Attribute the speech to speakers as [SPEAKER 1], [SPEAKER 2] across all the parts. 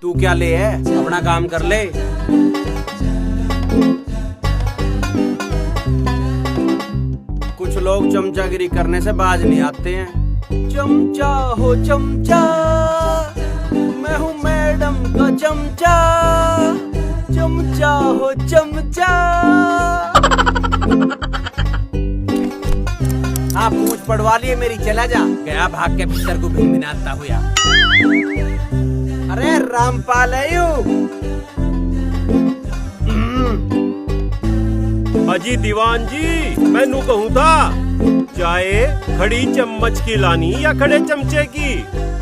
[SPEAKER 1] तू क्या ले है, अपना काम कर ले। कुछ लोग चमचागिरी करने से बाज नहीं आते हैं। चमचा हो चमचा, मैं हूँ मैडम का चमचा। चमचा हो चमचा। हाँ पूछ पड़वा लिए मेरी, चला जा। गया भाग के भीतर को भिनभिनाता हुआ। अरे रामपाल है यू।
[SPEAKER 2] अजी दीवान जी, मैनू कहूँ था चाय खड़ी चम्मच की लानी या खड़े चमचे की?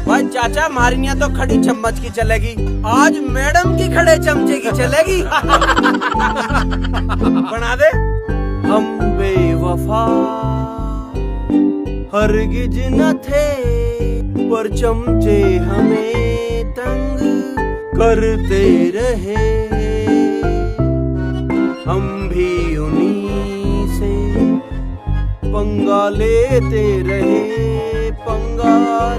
[SPEAKER 1] भाई चाचा हमारी यहाँ तो खड़ी चम्मच की चलेगी, आज मैडम की खड़े चमचे की चलेगी। बना दे। हम बेवफा हरगिज न थे, पर चमचे हमें तंग करते रहे। हम भी उन्हीं से पंगा लेते रहे, पंगा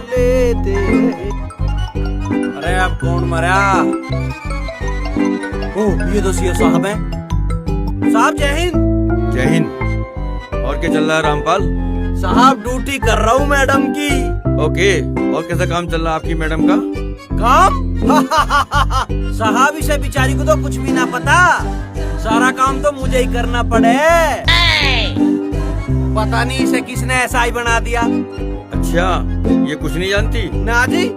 [SPEAKER 1] लेते रहे। अरे अब कौन मरा? ओह ये तो सीए साहब हैं। साहब जय हिंद।
[SPEAKER 3] जय हिंद। और क्या चल रहा है रामपाल?
[SPEAKER 1] साहब ड्यूटी कर रहा हूँ मैडम की।
[SPEAKER 3] ओके, और कैसा काम चल रहा है आपकी मैडम का?
[SPEAKER 1] काम? साहब इसे बेचारी को तो कुछ भी ना पता, सारा काम तो मुझे ही करना पड़े। पता नहीं इसे किसने ऐसा ही बना दिया।
[SPEAKER 3] अच्छा, ये कुछ नहीं जानती?
[SPEAKER 1] ना जी,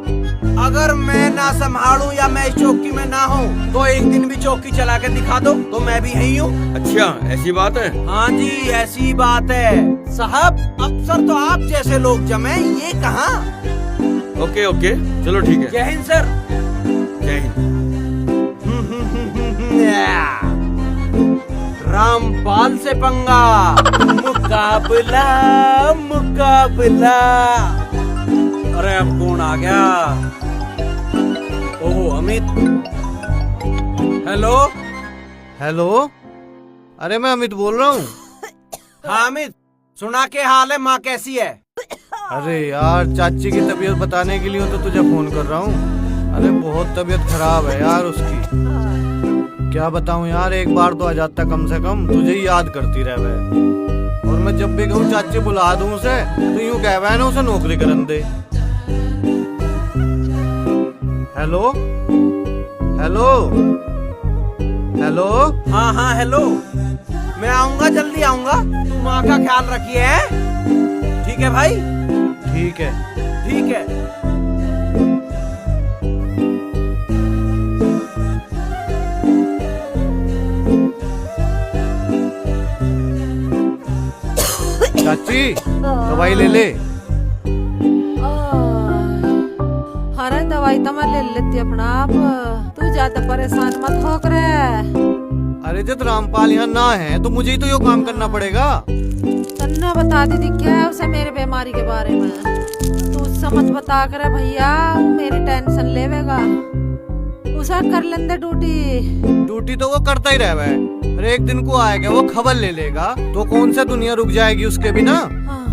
[SPEAKER 1] अगर मैं ना संभालूं या मैं इस चौकी में ना हूँ तो एक दिन भी चौकी चला के दिखा दो तो मैं भी यही हूँ।
[SPEAKER 3] अच्छा, ऐसी बात है?
[SPEAKER 1] हाँ जी ऐसी बात है। साहब अफसर तो आप जैसे लोग जमे, ये कहाँ?
[SPEAKER 3] ओके ओके, चलो ठीक है।
[SPEAKER 1] जय हिंद सर।
[SPEAKER 3] जय हिंद।
[SPEAKER 1] रामपाल से पंगा, मुकाबला मुकाबला। अरे अब कौन आ गया? ओह अमित। हेलो
[SPEAKER 4] हेलो, अरे मैं अमित बोल रहा हूँ।
[SPEAKER 1] हाँ अमित, सुना के हाल है? माँ कैसी है?
[SPEAKER 4] अरे यार चाची की तबीयत बताने के लिए तो तुझे फोन कर रहा हूँ। अरे बहुत तबीयत खराब है यार उसकी। क्या बताऊँ यार, एक बार तो आ जाता कम से कम, तुझे ही याद करती रह वह। और मैं जब भी कहूँ चाची बुला दूँ उसे, तो यूँ कह वह ना उसे नौकरी करन दे। Hello hello hello.
[SPEAKER 1] हाँ हाँ हेलो, मैं आऊंगा, जल्दी आऊंगा। तू माँ का ख्याल रखिए है? ठीक है भाई।
[SPEAKER 4] ठीक है।
[SPEAKER 1] ठीक है।
[SPEAKER 4] चाची दवाई ले ले।
[SPEAKER 5] अरे दवाई तो मैं ले लेती अपना आप, तू ज्यादा परेशान मत हो करे।
[SPEAKER 4] अरे जब रामपाल यहाँ ना है तो मुझे ही तो ये काम करना पड़ेगा।
[SPEAKER 5] तन्ना बता दी क्या है उसे मेरे बीमारी के बारे में? तू उससे मत बता करे भैया, वो मेरी टेंशन लेवेगा। उसे कर लेंदे ड्यूटी।
[SPEAKER 4] ड्यूटी तो वो करता ही रहे है, अरे एक दिन को आएगा वो खबर ले लेगा तो कौन सा दुनिया रुक जाएगी उसके बिना।
[SPEAKER 5] हाँ।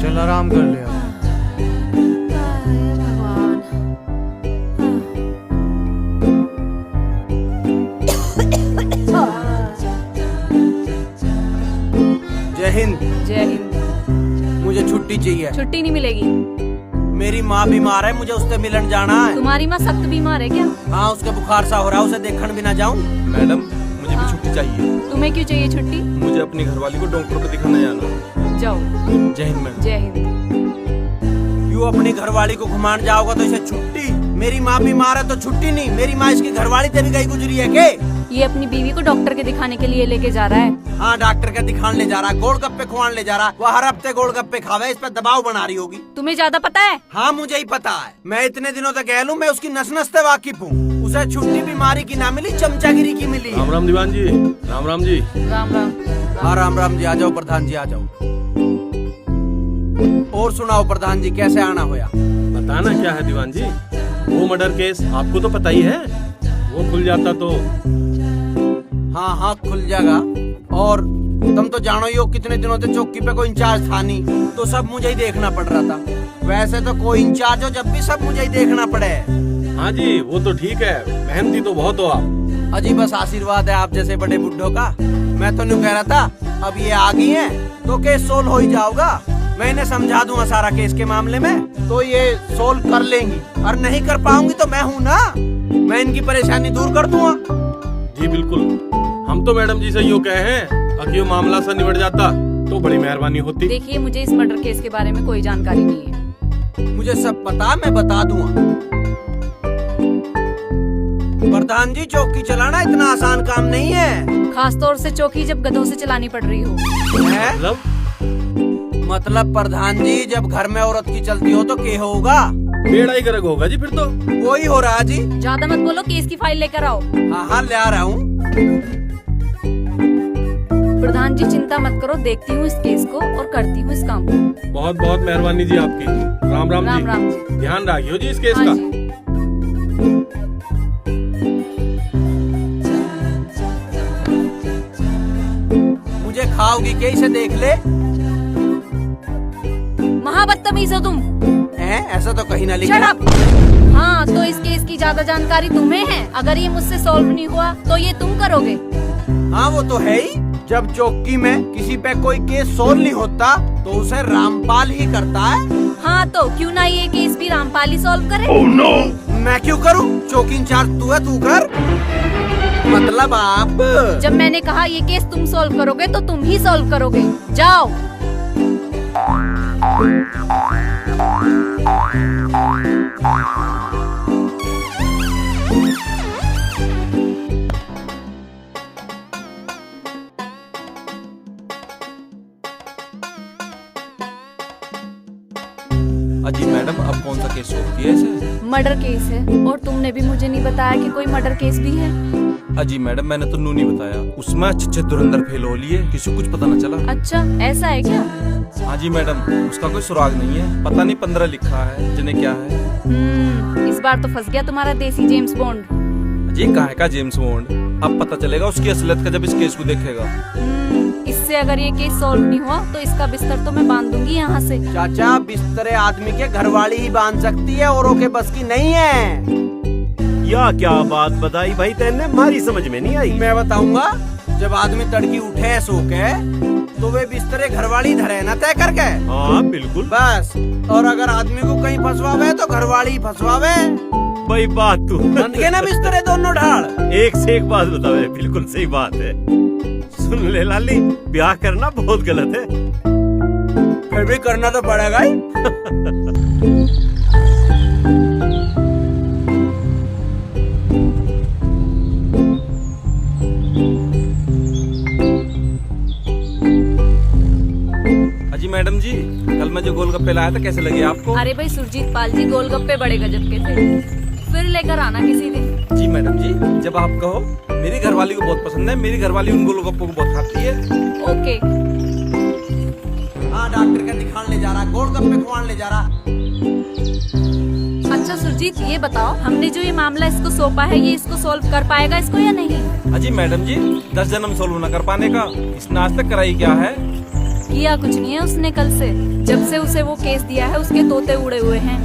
[SPEAKER 4] चल आराम कर ले अब।
[SPEAKER 1] जय हिंद।
[SPEAKER 5] जय हिंद।
[SPEAKER 1] मुझे छुट्टी चाहिए।
[SPEAKER 6] छुट्टी नहीं मिलेगी।
[SPEAKER 1] मेरी माँ बीमार है, मुझे उससे मिलन जाना है।
[SPEAKER 6] तुम्हारी माँ सख्त बीमार है क्या?
[SPEAKER 1] हाँ उसके बुखार सा हो रहा है, उसे देखने भी ना जाऊँ?
[SPEAKER 3] मैडम मुझे भी छुट्टी चाहिए।
[SPEAKER 6] तुम्हें क्यों चाहिए छुट्टी?
[SPEAKER 3] मुझे अपनी घरवाली को डॉक्टर को दिखाने जाना है।
[SPEAKER 6] जाओ।
[SPEAKER 3] जय हिंद मैडम।
[SPEAKER 6] जय हिंद।
[SPEAKER 1] यू अपनी घरवाली को घुमान जाओगा तो इसे छुट्टी? मेरी माँ बीमार है तो छुट्टी नहीं। मेरी माँ इसकी घरवाली से भी गई गुजरी है के?
[SPEAKER 6] ये अपनी बीवी को डॉक्टर के दिखाने के लिए लेके जा रहा है।
[SPEAKER 1] हाँ डॉक्टर के दिखाने ले जा रहा है, गोलगप्पे खुआने ले जा रहा है। वो हर हफ्ते गोलगप्पे खावे, इस पे दबाव बना रही होगी।
[SPEAKER 6] तुम्हें ज्यादा पता है?
[SPEAKER 1] हाँ मुझे ही पता है, मैं इतने दिनों तक गया हूँ, मैं उसकी नस नस से वाकिफ हूँ। उसे छुट्टी बीमारी की ना मिली, चमचागिरी की मिली।
[SPEAKER 3] राम राम दीवान जी। राम राम जी।
[SPEAKER 6] राम राम।
[SPEAKER 1] हाँ राम राम जी, आ जाओ प्रधान जी आ जाओ। और सुनाओ प्रधान जी, कैसे आना होया?
[SPEAKER 2] बताना क्या है दीवान जी, वो मर्डर केस आपको तो पता ही है, वो खुल जाता तो।
[SPEAKER 1] हाँ हाँ खुल जाएगा। और तुम तो जानो ही हो कितने दिनों से चौकी पे कोई इंचार्ज था नहीं, तो सब मुझे ही देखना पड़ रहा था। वैसे तो कोई इंचार्ज हो जब भी सब मुझे ही देखना पड़े।
[SPEAKER 2] हाँ जी वो तो ठीक है, मेहनती तो बहुत हो आप।
[SPEAKER 1] अजी बस आशीर्वाद है आप जैसे बड़े बुड्ढों का। मैं तो नहीं कह रहा था, अब ये आ गई हैं तो केस सोल्व हो ही जाओगा। मैं इन्हें समझा दूंगा सारा केस के मामले में, तो ये सोल्व कर लेंगी। और नहीं कर पाऊंगी तो मैं हूँ ना, मैं इनकी परेशानी दूर कर दूंगा।
[SPEAKER 2] जी बिल्कुल, हम तो मैडम जी से यूँ कहे हैं, अगर वो मामला सा निबट जाता तो बड़ी मेहरबानी होती।
[SPEAKER 6] देखिए मुझे इस मर्डर केस के बारे में कोई जानकारी नहीं है।
[SPEAKER 1] मुझे सब पता, मैं बता दूंगा। प्रधान जी चौकी चलाना इतना आसान काम नहीं है।
[SPEAKER 6] खास तौर से चौकी जब गधों से चलानी पड़ रही हो।
[SPEAKER 1] है? मतलब प्रधान जी जब घर में औरत की चलती हो तो क्या होगा?
[SPEAKER 2] बेड़ा ही गर्क होगा जी फिर तो।
[SPEAKER 1] वही हो रहा जी।
[SPEAKER 6] ज्यादा मत बोलो, केस की फाइल लेकर आओ।
[SPEAKER 1] हाँ हाँ ले आ रहा हूँ।
[SPEAKER 6] प्रधान जी चिंता मत करो, देखती हूँ इस केस को और करती हूँ इस काम को।
[SPEAKER 2] बहुत बहुत मेहरबानी जी आपकी। राम राम जी।
[SPEAKER 6] राम जी।
[SPEAKER 2] ध्यान रखियो जी इस केस
[SPEAKER 6] हाँ
[SPEAKER 2] का।
[SPEAKER 6] जी।
[SPEAKER 1] मुझे खाओगी क्या? इसे देख ले।
[SPEAKER 6] महाबदतमीज हो तुम।
[SPEAKER 1] हैं? ऐसा तो कहीं ना लिखा।
[SPEAKER 6] Shut up! हाँ तो इस केस की ज्यादा जानकारी तुम्हें है। अगर ये मुझसे सॉल्व नहीं हुआ तो ये तुम करोगे।
[SPEAKER 1] हाँ वो तो है ही। जब चौकी में किसी पे कोई केस सोल्व नहीं होता तो उसे रामपाल ही करता है।
[SPEAKER 6] हाँ तो क्यों ना ये केस भी रामपाल ही सॉल्व करे।
[SPEAKER 2] Oh, no!
[SPEAKER 1] मैं क्यों करूँ? चौकी इंचार्ज तू है, तू कर। मतलब आप
[SPEAKER 6] जब मैंने कहा ये केस तुम सॉल्व करोगे तो तुम ही सॉल्व करोगे। जाओ।
[SPEAKER 3] अजी मैडम अब कौन सा केस सोल्व किया इसे?
[SPEAKER 6] मर्डर केस है और तुमने भी मुझे नहीं बताया कि कोई मर्डर केस भी है।
[SPEAKER 3] अजी मैडम मैंने तो नू नहीं बताया, उसमें अच्छे धुरंधर फेल हो लिए, किसी को कुछ पता न चला।
[SPEAKER 6] अच्छा ऐसा है क्या?
[SPEAKER 3] हाँ जी मैडम, उसका कोई सुराग नहीं है, पता नहीं 15 लिखा है, जिन्हें क्या है।
[SPEAKER 6] इस बार तो फंस गया तुम्हारा देसी जेम्स बॉन्ड।
[SPEAKER 3] अजी कहाँ का जेम्स बॉन्ड? अब पता चलेगा उसकी असलियत का जब इस केस को देखेगा।
[SPEAKER 6] इससे अगर ये केस सॉल्व नहीं हुआ तो इसका बिस्तर तो मैं बांध दूंगी यहाँ से।
[SPEAKER 1] चाचा बिस्तरे आदमी के घरवाली ही बांध सकती है, औरों के बस की नहीं है।
[SPEAKER 2] या क्या बात बताई भाई तेने, हमारी समझ में नहीं आई।
[SPEAKER 1] मैं बताऊंगा। जब आदमी तड़की उठे सो के तो वे बिस्तरे घरवाली धरे ना तय करके।
[SPEAKER 2] हाँ बिल्कुल
[SPEAKER 1] बस। और अगर आदमी को कहीं फंसवावे तो घरवाली ही फंसवावे।
[SPEAKER 2] भाई बात तू
[SPEAKER 1] बंद के ना बिस्तरे दोनों ढाल।
[SPEAKER 2] एक से एक बात बतावे, बिल्कुल सही बात है। सुन ले लाली, ब्याह करना बहुत गलत है।
[SPEAKER 1] फिर भी करना तो पड़ेगा ही।
[SPEAKER 3] अजी मैडम जी कल मैं जो गोलगप्पे लाया था कैसे लगे आपको?
[SPEAKER 6] अरे भाई सुरजीत पाल जी, गोलगप्पे बड़े गजब के थे। फिर लेकर आना किसी दिन।
[SPEAKER 3] जी मैडम जी, जब आप कहो। मेरी घरवाली को बहुत पसंद है, मेरी घरवाली उन गोलगप्पों को बहुत खाती है।
[SPEAKER 6] ओके।
[SPEAKER 1] हाँ डॉक्टर का दिखाने ले जा रहा, गोलगप्पे खुआने ले जा रहा।
[SPEAKER 6] अच्छा सुरजीत ये बताओ, हमने जो ये मामला इसको सौंपा है ये इसको सॉल्व कर पाएगा इसको या नहीं?
[SPEAKER 3] अजी मैडम जी 10 जन्म सोल्व न कर पाने का, इसने आज तक कराई क्या है?
[SPEAKER 6] किया कुछ नहीं है उसने कल से। जब से उसे वो केस दिया है उसके तोते उड़े हुए हैं।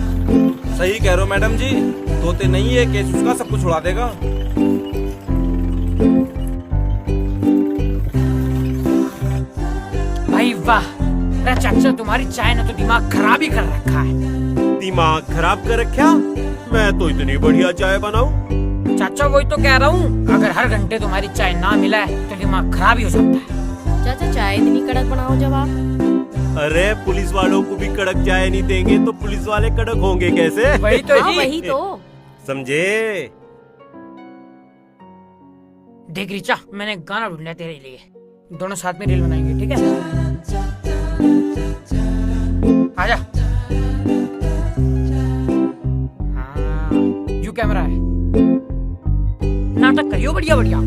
[SPEAKER 3] सही कह रहे हो मैडम जी, तोते नहीं है केस उसका, सब कुछ उड़ा देगा।
[SPEAKER 7] भाई वाह, अरे चाचा तुम्हारी चाय ने तो दिमाग खराब ही कर रखा है।
[SPEAKER 2] दिमाग खराब कर रखा? मैं तो इतनी बढ़िया चाय बनाऊं।
[SPEAKER 7] चाचा वही तो कह रहा हूँ, अगर हर घंटे तुम्हारी चाय ना मिला है तो दिमाग खराब ही हो सकता है।
[SPEAKER 5] चाचा चाय इतनी कड़क बनाओ जब आप।
[SPEAKER 2] अरे पुलिस वालों को भी कड़क चाय नहीं देंगे तो पुलिस वाले कड़क होंगे कैसे?
[SPEAKER 7] वही तो
[SPEAKER 6] हाँ
[SPEAKER 7] जी।
[SPEAKER 6] वही तो।
[SPEAKER 2] समझे?
[SPEAKER 7] देख रिचा, मैंने गाना ढूंढ लिया तेरे लिए, दोनों साथ में रील बनाएंगे, ठीक है? आजा। हाँ, यू कैमरा है, नाटक करियो बढ़िया बढ़िया।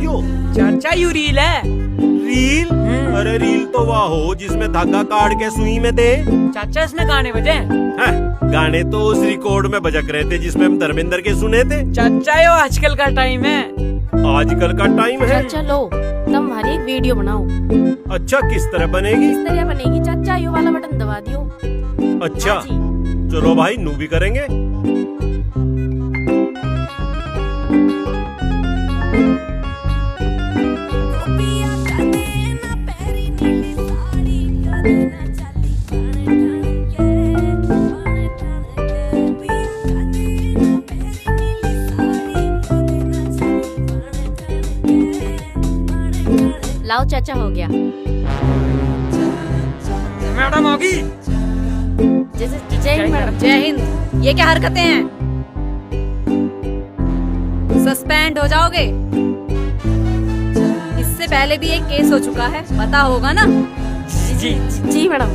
[SPEAKER 2] दियो।
[SPEAKER 7] चाचा यू रील है।
[SPEAKER 2] रील? अरे रील तो वह हो जिसमें धागा काट के सुई में दे।
[SPEAKER 7] चाचा इसमें गाने बजे।
[SPEAKER 2] गाने तो उस रिकॉर्ड में बजक रहे थे जिसमें हम धर्मेंद्र के सुने थे।
[SPEAKER 7] चाचा यो आजकल का टाइम है।
[SPEAKER 2] आजकल का टाइम है।
[SPEAKER 8] चलो तुम हमारी एक वीडियो बनाओ।
[SPEAKER 2] अच्छा किस तरह बनेगी?
[SPEAKER 8] इस तरह बनेगी चाचा, यो वाला बटन दबा दियो।
[SPEAKER 2] अच्छा
[SPEAKER 8] हाँ जी।
[SPEAKER 2] चलो भाई नू भी करेंगे।
[SPEAKER 8] लाओ चाचा, हो गया।
[SPEAKER 7] मैडम होगी।
[SPEAKER 8] जैसे जय हिंद मैडम।
[SPEAKER 6] जय हिंद। ये क्या हरकतें हैं? सस्पेंड हो जाओगे। इससे पहले भी एक केस हो चुका है, पता होगा ना?
[SPEAKER 7] जी
[SPEAKER 8] जी मैडम।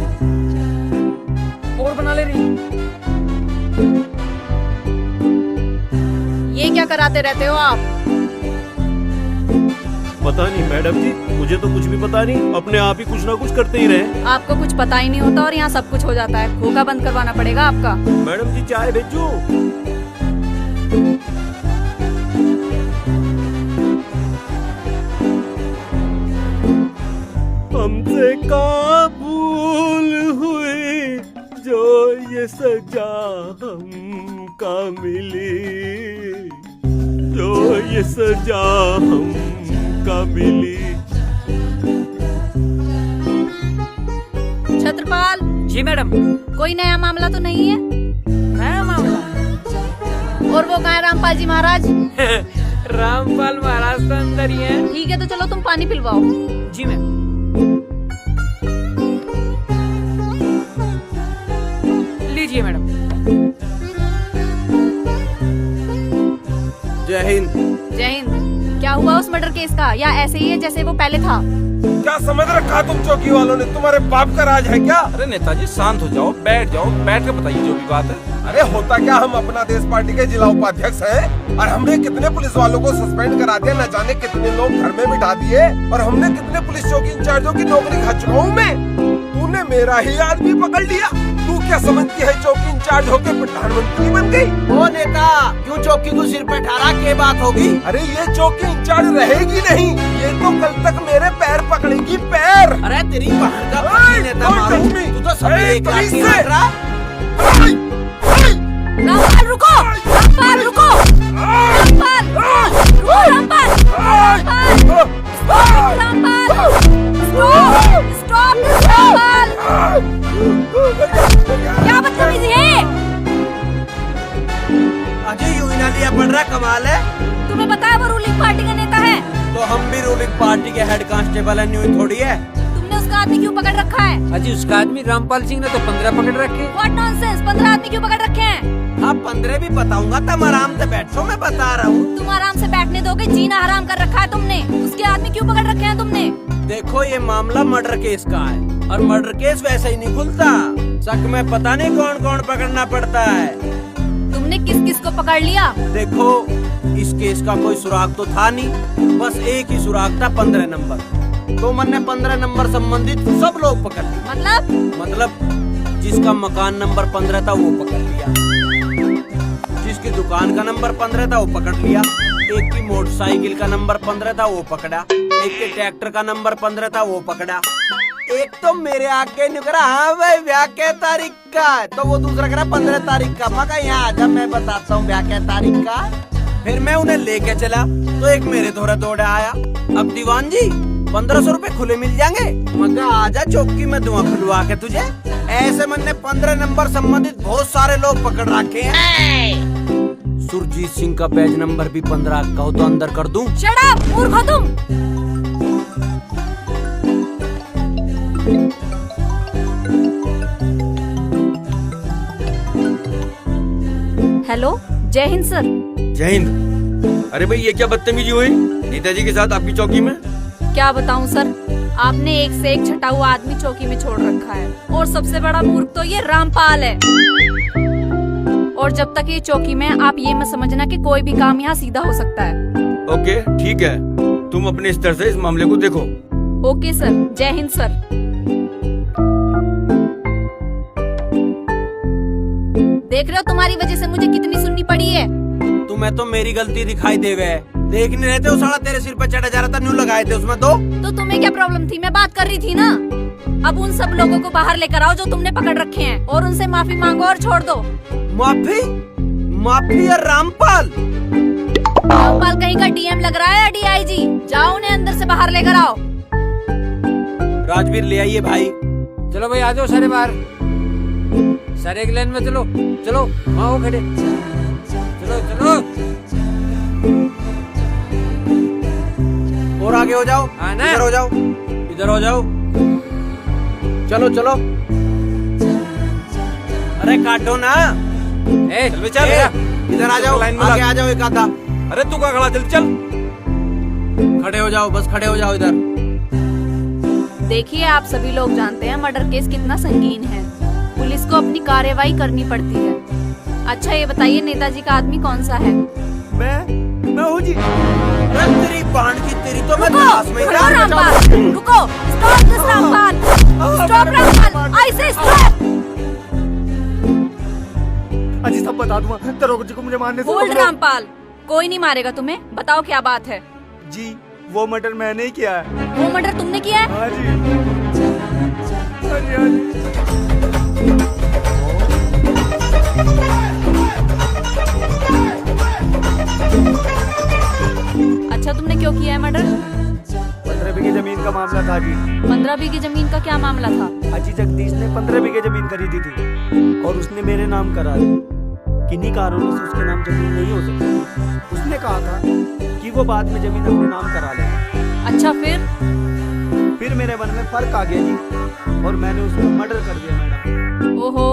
[SPEAKER 7] और बना ले रही।
[SPEAKER 6] ये क्या कराते रहते हो आप?
[SPEAKER 2] पता नहीं मैडम जी, मुझे तो कुछ भी पता नहीं, अपने आप ही कुछ ना कुछ करते ही रहे।
[SPEAKER 6] आपको कुछ पता ही नहीं होता और यहाँ सब कुछ हो जाता है। खोखा बंद करवाना पड़ेगा आपका।
[SPEAKER 2] मैडम जी चाय भेजो। हमसे का भूल हुई जो ये सजा हमका मिली, जो ये सजा हमका मिली।
[SPEAKER 6] छत्रपाल,
[SPEAKER 7] जी मैडम।
[SPEAKER 6] कोई नया मामला तो नहीं है?
[SPEAKER 7] नया मामला?
[SPEAKER 6] और वो कहाँ है रामपाल जी महाराज?
[SPEAKER 7] रामपाल महाराज तो अंदर ही है।
[SPEAKER 6] ठीक है तो चलो तुम पानी पिलवाओ।
[SPEAKER 7] जी मैम। लीजिए मैडम।
[SPEAKER 1] जय हिंद।
[SPEAKER 6] जय हिंद। क्या हुआ उस मर्डर केस का, या ऐसे ही है जैसे वो पहले था?
[SPEAKER 3] क्या समझ रखा तुम चौकी वालों ने? तुम्हारे बाप का राज है क्या? अरे नेताजी शांत हो जाओ, बैठ जाओ, बैठ के बताइए जो भी बात है।
[SPEAKER 9] अरे होता क्या, हम अपना देश पार्टी के जिला उपाध्यक्ष हैं और हमने कितने पुलिस वालों को सस्पेंड करा दिया, न जाने कितने लोग घर में बिठा दिए, और हमने कितने पुलिस चौकी इंचार्जों की नौकरी खा चुका हूँ मैं। तूने मेरा ही आदमी पकड़ लिया। तू क्या समझती है चौकी इंचार्ज होकर प्रधानमंत्री बन गई?
[SPEAKER 1] ओ नेता, क्यों चौकी को सिर पे ठहरा के बात होगी?
[SPEAKER 9] अरे ये चौकी इंचार्ज रहेगी नहीं, ये तो कल तक मेरे पैर पकड़ेगी, पैर।
[SPEAKER 1] अरे तेरी बहन का पति नेता मारू, तू तो सभी एक लाख की मार रहा।
[SPEAKER 6] रामपाल रुको, रामपाल रुको, रामपाल रुको, रामपाल, रामपाल, स्टॉप, स्टॉप, रामपाल। क्या बदतमीजी है?
[SPEAKER 1] अजय यूं ही ना लिया पड़ रहा, कमाल है।
[SPEAKER 6] तुम्हें पता है वो रूलिंग पार्टी का नेता है?
[SPEAKER 1] तो हम भी रूलिंग पार्टी के हेड कांस्टेबल है, न्यू थोड़ी है।
[SPEAKER 6] तुमने उसका आदमी क्यों पकड़ रखा है?
[SPEAKER 7] अजी उसका आदमी रामपाल सिंह ने तो 15 पकड़ रखे।
[SPEAKER 6] What nonsense, 15 आदमी क्यों पकड़ रखे हैं?
[SPEAKER 1] अब 15 भी बताऊंगा, तुम आराम से बैठो, मैं बता रहा हूँ।
[SPEAKER 6] तुम आराम से बैठने दोगे? जीना हराम कर रखा है तुमने। उसके आदमी क्यों पकड़ रखे हैं तुमने?
[SPEAKER 1] देखो ये मामला मर्डर केस का है, और मर्डर केस वैसे ही नहीं खुलता। शक में पता नहीं कौन कौन पकड़ना पड़ता है।
[SPEAKER 6] तुमने किस किस को पकड़ लिया?
[SPEAKER 1] देखो इस केस का कोई सुराग तो था नहीं, बस एक ही सुराग था, 15 नंबर। तो मैंने 15 नंबर संबंधित सब लोग पकड़ लिए। मतलब जिसका मकान नंबर 15 था वो पकड़ लिया, जिसकी दुकान का नंबर 15 था वो पकड़ लिया, एक की मोटरसाइकिल का नंबर 15 था वो पकड़ा, एक के ट्रैक्टर का नंबर 15 था वो पकड़ा, एक तो मेरे आके निकला हाँ भाई ब्याह के तारीख का, तो वो दूसरा कह रहा 15 तारीख का। मैं कहा यहाँ आजा, मैं बताता हूँ ब्याह के तारीख का। फिर मैं उन्हें लेके चला तो एक मेरे थोड़ा दौड़ा आया, अब दीवान जी 1500 रुपए खुले मिल जाएंगे। मैं कहा आजा चौकी में दूंगा खुलवा के तुझे। ऐसे मैंने 15 नंबर संबंधित बहुत सारे लोग पकड़ रखे हैं। सुरजीत सिंह का पेज नंबर भी 15, कहो तो अंदर कर दूं?
[SPEAKER 6] Shut up, मूर्ख हो तुम। हेलो, जय हिंद सर।
[SPEAKER 10] जय हिंद। अरे भाई ये क्या बदतमीजी हुई नेताजी के साथ आपकी चौकी में?
[SPEAKER 6] क्या बताऊं सर, आपने एक से एक छटा हुआ आदमी चौकी में छोड़ रखा है, और सबसे बड़ा मूर्ख तो ये रामपाल है। और जब तक ये चौकी में, आप ये मत समझना कि कोई भी काम यहाँ सीधा हो सकता है।
[SPEAKER 10] ओके ठीक है, तुम अपने स्तर से इस मामले को देखो।
[SPEAKER 6] ओके सर, जय हिंद सर। देख रहे हो तुम्हारी वजह से मुझे कितनी सुननी पड़ी है।
[SPEAKER 1] तुम्हें तो मेरी गलती दिखाई देवे है। देख नहीं रहते, वो साला तेरे सिर पे चढ़ा जा रहा था, न्यू लगाए थे उसमें
[SPEAKER 6] तो तुम्हें क्या प्रॉब्लम थी? मैं बात कर रही थी ना। अब उन सब लोगों को बाहर लेकर आओ जो तुमने पकड़ रखे हैं, और उनसे माफी मांगो और छोड़ दो।
[SPEAKER 1] माफी? माफी या रामपाल?
[SPEAKER 6] रामपाल कहीं का डीएम लग रहा है या डीआईजी? जाओ उन्हें अंदर से बाहर लेकर आओ।
[SPEAKER 1] राजवीर ले आइए भाई।
[SPEAKER 7] चलो भाई आ जाओ सारे बाहर, सारे एक लाइन में चलो। चलो वहाँ हो खड़े, चलो चलो।
[SPEAKER 1] और आगे हो जाओ, इधर हो जाओ, इधर हो जाओ। चलो चलो, अरे काटो ना।
[SPEAKER 3] चल
[SPEAKER 1] इधर आ जाओ,
[SPEAKER 3] लाइन में
[SPEAKER 1] आगे आ जाओ एक आधा।
[SPEAKER 3] अरे तू क्या खड़ा, जल्दी चल।
[SPEAKER 1] खड़े हो जाओ, बस खड़े हो जाओ इधर।
[SPEAKER 6] देखिए, आप सभी लोग जानते हैं मर्डर केस कितना संगीन है। पुलिस को अपनी कार्यवाही करनी पड़ती है। अच्छा ये बताइए, नेताजी का आदमी कौन सा है?
[SPEAKER 1] मैं हूँ जी। तेरी बाण की तेरी तो मैं
[SPEAKER 6] रुको,
[SPEAKER 1] क्लास में
[SPEAKER 6] रुको रामपाल, रुको। Stop this Rampal, stop Rampal, I say stop.
[SPEAKER 4] अजी सब बता दूंगा, दरोगा जी को मुझे मारने से
[SPEAKER 6] होल्ड रामपाल, कोई नहीं मारेगा तुम्हें। बताओ क्या बात है?
[SPEAKER 4] जी वो मर्डर मैंने ही किया है।
[SPEAKER 6] वो मर्डर तुमने किया है?
[SPEAKER 4] हाँ जी, हाँ जी, हाँ जी।
[SPEAKER 6] अच्छा तुमने क्यों किया है मर्डर?
[SPEAKER 4] 15 बीघे जमीन का मामला था जी।
[SPEAKER 6] 15 बीघे जमीन का क्या मामला था?
[SPEAKER 4] अजी जगदीश ने 15 बीघे जमीन खरीदी थी और उसने मेरे नाम करा दी। किन्हीं कारणों से उसके नाम जमीन नहीं हो सकती। उसने कहा था कि वो बाद में जमीन अपने नाम करा लेगा।
[SPEAKER 6] अच्छा
[SPEAKER 4] फिर मेरे मन में फर्क आ गया जी और मैंने उसका मर्डर कर दिया मैडम।
[SPEAKER 6] ओहो।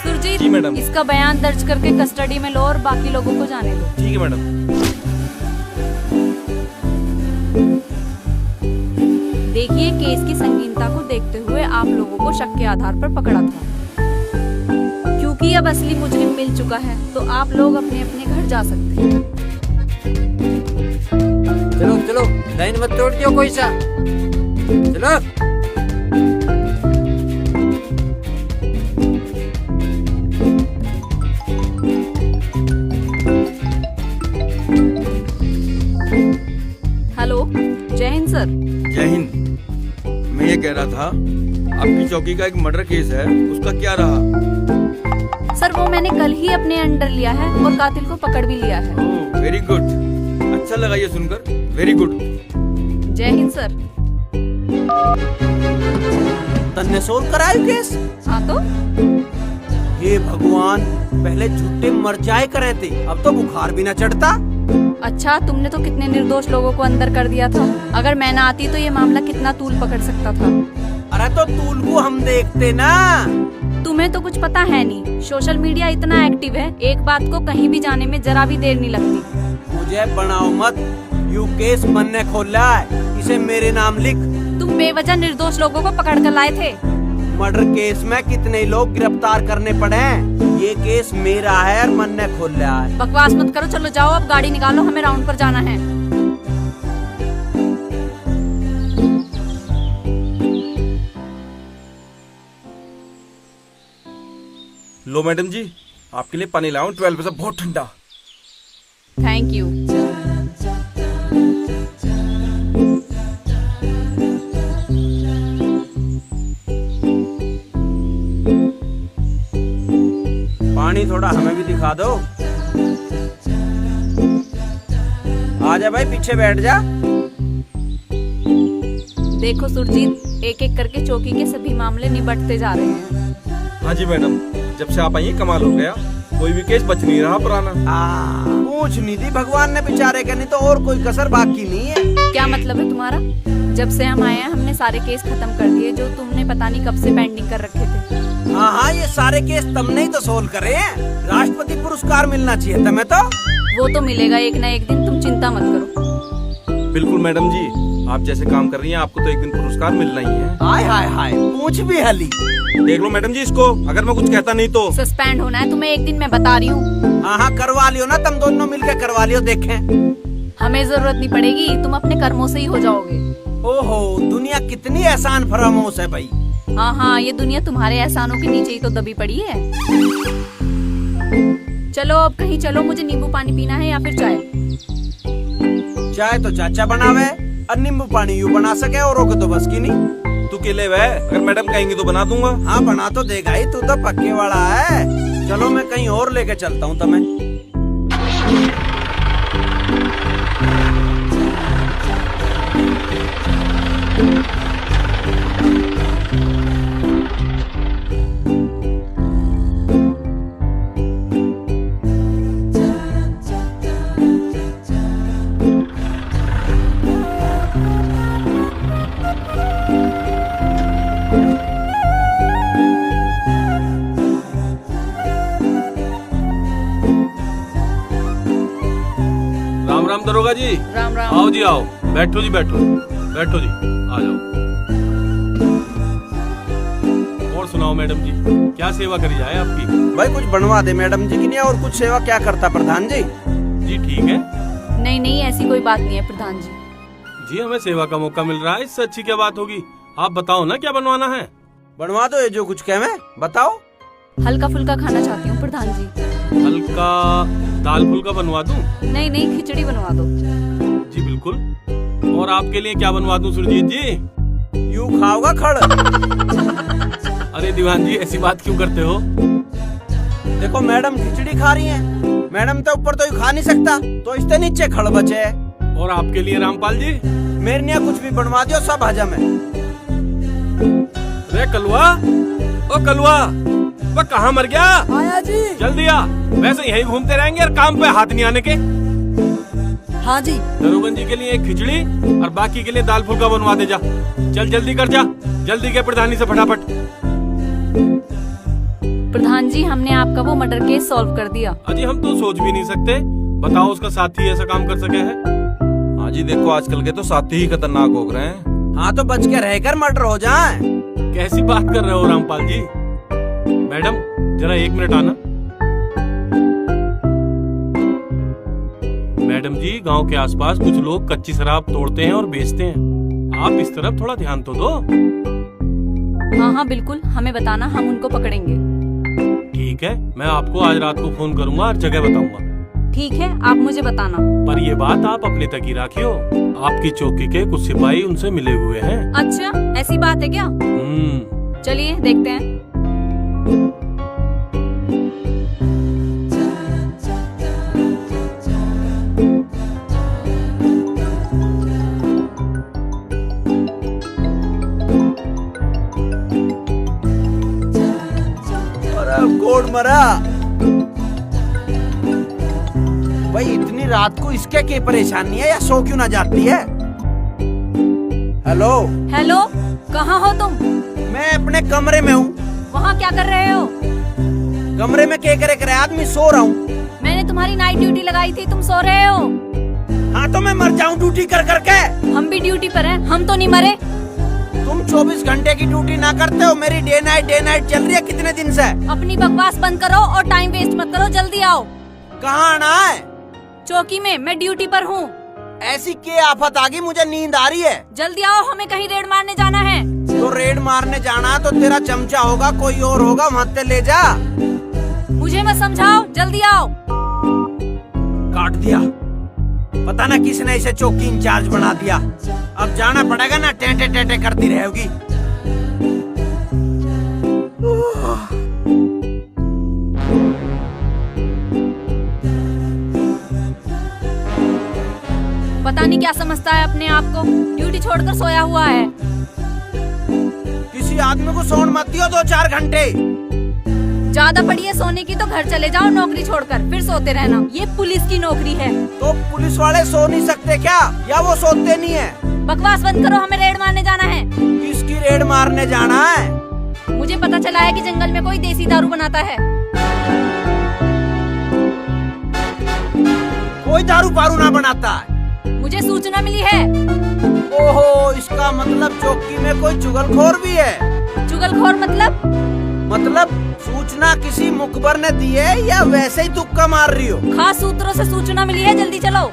[SPEAKER 6] सुरजीत,
[SPEAKER 3] जी मैडम।
[SPEAKER 6] इसका बयान दर्ज करके कस्टडी में लो और बाकी लोगों को जाने दो।
[SPEAKER 3] ठीक है मैडम।
[SPEAKER 6] देखिए, केस की संगीनता को देखते हुए आप लोगों को शक के आधार पर पकड़ा था। क्योंकि अब असली मुजरिम मिल चुका है तो आप लोग अपने अपने घर जा सकते हैं।
[SPEAKER 7] चलो चलो, लाइन मत तोड़ दियो कोई सा। चलो
[SPEAKER 6] हेलो, जय हिंद सर।
[SPEAKER 10] जय हिंद। मैं ये कह रहा था, आपकी चौकी का एक मर्डर केस है, उसका क्या रहा?
[SPEAKER 6] सर वो मैंने कल ही अपने अंडर लिया है और कातिल को पकड़ भी लिया है।
[SPEAKER 10] वेरी गुड, अच्छा लगा ये सुनकर, वेरी गुड।
[SPEAKER 6] जय हिंद सर।
[SPEAKER 1] तन्ने सोल्व कराया केस?
[SPEAKER 6] हाँ तो
[SPEAKER 1] हे भगवान, पहले झूठे मर जाए करे थे, अब तो बुखार भी न चढ़ता।
[SPEAKER 6] अच्छा, तुमने तो कितने निर्दोष लोगों को अंदर कर दिया था। अगर मैं ना आती तो ये मामला कितना तूल पकड़ सकता था।
[SPEAKER 1] अरे तो तूल को हम देखते ना।
[SPEAKER 6] तुम्हें तो कुछ पता है नहीं। सोशल मीडिया इतना एक्टिव है, एक बात को कहीं भी जाने में जरा भी देर नहीं लगती।
[SPEAKER 1] मुझे बनाओ मत, यू केस बनने खोला है, इसे मेरे नाम लिख।
[SPEAKER 6] तुम बेवजह निर्दोष लोगों को पकड़ कर लाए थे।
[SPEAKER 1] मर्डर केस में कितने लोग गिरफ्तार करने पड़े हैं। ये केस मेरा है और मन ने खोल लिया है।
[SPEAKER 6] बकवास मत करो, चलो जाओ अब गाड़ी निकालो, हमें राउंड पर जाना है।
[SPEAKER 3] लो मैडम जी, आपके लिए पानी लाऊं 12 से बहुत ठंडा।
[SPEAKER 6] Thank you.
[SPEAKER 1] पानी थोड़ा हमें भी दिखा दो। आ जा भाई, पीछे बैठ जा।
[SPEAKER 6] देखो सुरजीत, एक एक करके चौकी के सभी मामले निबटते जा रहे हैं।
[SPEAKER 3] हाँ जी मैडम, जब से आप आई हैं कमाल हो गया, कोई भी केस बच नहीं रहा पुराना।
[SPEAKER 1] पूछ नहीं दी भगवान ने बेचारे का, नहीं तो और कोई कसर बाकी नहीं है।
[SPEAKER 6] क्या मतलब है तुम्हारा? जब से हम आए हैं हमने सारे केस खत्म कर दिए जो तुमने पता नहीं कब से पेंडिंग कर रखे थे।
[SPEAKER 1] हाँ, ये सारे केस तुमने ही तो सोल्व करे हैं। राष्ट्रपति पुरस्कार मिलना चाहिए तुम्हें तो।
[SPEAKER 6] वो तो मिलेगा एक ना एक दिन, तुम चिंता मत करो।
[SPEAKER 3] बिल्कुल मैडम जी, आप जैसे काम कर रही हैं आपको तो एक दिन पुरस्कार मिलना ही है।
[SPEAKER 1] हाय हाय हाय, पूछ भी हली।
[SPEAKER 3] देख लो मैडम जी इसको, अगर मैं कुछ कहता नहीं तो।
[SPEAKER 6] सस्पेंड होना है तुम्हें एक दिन, मैं बता रही हूँ।
[SPEAKER 1] हाँ करवा लियो ना, तुम दोनों मिलकर करवा लियो, देखें।
[SPEAKER 6] हमें जरूरत नहीं पड़ेगी, तुम अपने कर्मों से ही हो जाओगे।
[SPEAKER 1] ओहो, दुनिया कितनी एहसान फरामोश है भाई।
[SPEAKER 6] हाँ हाँ, ये दुनिया तुम्हारे एहसानों के नीचे ही तो दबी पड़ी है। चलो अब कहीं चलो, मुझे नींबू पानी पीना है या फिर चाय।
[SPEAKER 1] चाय तो चाचा बनावे और नींबू पानी यूं बना सके और रोके तो बस की नहीं।
[SPEAKER 3] तू केले वह, अगर मैडम कहेंगी तो बना दूंगा।
[SPEAKER 1] हाँ बना तो देगा ही, तू तो पक्के वाला है। चलो मैं कहीं और लेके चलता हूँ तुम्हें।
[SPEAKER 3] राम राम दरोगा जी।
[SPEAKER 6] राम राम।
[SPEAKER 3] आओ जी आओ, बैठो जी बैठो, बैठो जी, आ जाओ। और सुनाओ मैडम जी, क्या सेवा करी जाए आपकी?
[SPEAKER 1] भाई कुछ बनवा दे मैडम जी की नहीं, और कुछ सेवा क्या करता प्रधान जी?
[SPEAKER 3] जी ठीक है
[SPEAKER 6] नहीं नहीं, ऐसी कोई बात नहीं है प्रधान जी।
[SPEAKER 3] जी, हमें सेवा का मौका मिल रहा है, इससे अच्छी क्या बात होगी। आप बताओ ना क्या बनवाना है।
[SPEAKER 1] बनवा दो ये जो कुछ कहे, बताओ।
[SPEAKER 6] हल्का फुल्का खाना चाहती हूँ प्रधान जी।
[SPEAKER 3] हल्का दाल फुल्का बनवा दूं?
[SPEAKER 6] नहीं नहीं, खिचड़ी बनवा दो।
[SPEAKER 3] जी बिल्कुल। और आपके लिए क्या बनवा दूं सुरजीत जी?
[SPEAKER 1] यूं खाओगा खड़?
[SPEAKER 3] अरे दीवान जी, ऐसी बात क्यों करते हो?
[SPEAKER 1] देखो मैडम खिचड़ी खा रही हैं, मैडम तो ऊपर तो खा नहीं सकता, तो इससे नीचे खड़ बचे है।
[SPEAKER 3] और आपके लिए रामपाल जी?
[SPEAKER 1] मेरे लिए कुछ भी बनवा दियो, सब हजम है।
[SPEAKER 3] रे कलवा, ओ कलवा, वो कहाँ मर गया?
[SPEAKER 5] आया जी।
[SPEAKER 3] जल्दी आ, वैसे यहीं घूमते रहेंगे और काम पे हाथ नहीं आने के।
[SPEAKER 5] हाँ जी।
[SPEAKER 3] दरोगन जी के लिए एक खिचड़ी और बाकी के लिए दाल फुल्का बनवा दे जा। चल जल्दी कर जा, जल्दी के प्रधानी से फटाफट।
[SPEAKER 6] प्रधान जी, हमने आपका वो मर्डर केस सॉल्व कर दिया।
[SPEAKER 3] अजी हम तो सोच भी नहीं सकते, बताओ उसका साथी ऐसा काम कर सके है।
[SPEAKER 10] हाँ जी, देखो आजकल के तो साथी ही खतरनाक हो रहे हैं।
[SPEAKER 1] हाँ तो बच के रहकर मर्डर हो जाए।
[SPEAKER 3] कैसी बात कर रहे हो रामपाल जी? मैडम जरा 1 मिनट आना। मैडम जी, गांव के आसपास कुछ लोग कच्ची शराब तोड़ते हैं और बेचते हैं, आप इस तरफ थोड़ा ध्यान तो दो।
[SPEAKER 6] हाँ हाँ बिल्कुल, हमें बताना, हम उनको पकड़ेंगे।
[SPEAKER 3] ठीक है, मैं आपको आज रात को फोन करूंगा और जगह बताऊंगा।
[SPEAKER 6] ठीक है, आप मुझे बताना।
[SPEAKER 3] पर ये बात आप अपने तक ही रखियो, आपकी चौकी के कुछ सिपाही उनसे मिले हुए हैं।
[SPEAKER 6] अच्छा, ऐसी बात है क्या? चलिए देखते हैं।
[SPEAKER 1] गोड़ मरा भाई, इतनी रात को इसके क्या परेशानी है, या सो क्यों ना जाती है? हेलो
[SPEAKER 6] हेलो, कहाँ हो तुम?
[SPEAKER 1] मैं अपने कमरे में हूँ।
[SPEAKER 6] वहाँ क्या कर रहे हो?
[SPEAKER 1] कमरे में क्या करे आदमी, सो रहा हूँ।
[SPEAKER 6] मैंने तुम्हारी नाइट ड्यूटी लगाई थी, तुम सो रहे हो?
[SPEAKER 1] हाँ तो मैं मर जाऊँ ड्यूटी कर करके?
[SPEAKER 6] हम भी ड्यूटी पर हैं, हम तो नहीं मरे।
[SPEAKER 1] तुम 24 घंटे की ड्यूटी ना करते हो, मेरी डे नाइट चल रही है कितने दिन से।
[SPEAKER 6] अपनी बकवास बंद करो और टाइम वेस्ट मत करो, जल्दी आओ।
[SPEAKER 1] कहाँ आना है?
[SPEAKER 6] चौकी में, मैं ड्यूटी पर हूँ।
[SPEAKER 1] ऐसी क्या आफत आ गई, मुझे नींद आ रही है।
[SPEAKER 6] जल्दी आओ, हमें कहीं रेड मारने जाना है।
[SPEAKER 1] तो रेड मारने जाना तो तेरा चमचा होगा, कोई और होगा, मत ले जा।
[SPEAKER 6] मुझे मत समझाओ, जल्दी आओ।
[SPEAKER 1] काट दिया, पता ना किसने इसे चौकी इंचार्ज बना दिया। अब जाना पड़ेगा ना, टेंटे टेंटे करती रहेगी।
[SPEAKER 6] पता नहीं क्या समझता है अपने आप को, ड्यूटी छोड़कर सोया हुआ है।
[SPEAKER 1] किसी आदमी को सोने मत दियो 2-4 घंटे।
[SPEAKER 6] ज्यादा पड़ी है सोने की तो घर चले जाओ नौकरी छोड़कर, फिर सोते रहना। ये पुलिस की नौकरी है।
[SPEAKER 1] तो पुलिस वाले सो नहीं सकते क्या, या वो सोते नहीं है?
[SPEAKER 6] बकवास बंद करो, हमें रेड मारने जाना है।
[SPEAKER 1] किसकी रेड मारने जाना है?
[SPEAKER 6] मुझे पता चला है कि जंगल में कोई देसी दारू बनाता है।
[SPEAKER 1] कोई दारू पारू ना बनाता है।
[SPEAKER 6] मुझे सूचना मिली है।
[SPEAKER 1] ओहो, इसका मतलब चौकी में कोई चुगलखोर भी है।
[SPEAKER 6] चुगलखोर
[SPEAKER 1] मतलब सूचना किसी मुखबर ने दी है, या वैसे ही तुक्का मार रही हो?
[SPEAKER 6] खास सूत्रों से सूचना मिली है, जल्दी चलो।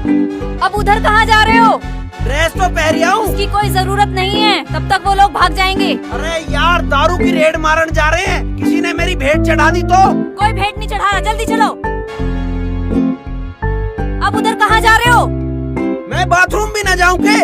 [SPEAKER 6] अब उधर कहाँ जा रहे हो?
[SPEAKER 1] ड्रेस तो पहन हूँ।
[SPEAKER 6] उसकी कोई जरूरत नहीं है, तब तक वो लोग भाग जाएंगे।
[SPEAKER 1] अरे यार, दारू की रेड मारन जा रहे हैं, किसी ने मेरी भेंट चढ़ा दी तो।
[SPEAKER 6] कोई भेंट नहीं चढ़ा रहा, जल्दी चलो। अब उधर कहाँ जा रहे हो?
[SPEAKER 1] मैं बाथरूम भी न जाऊं के?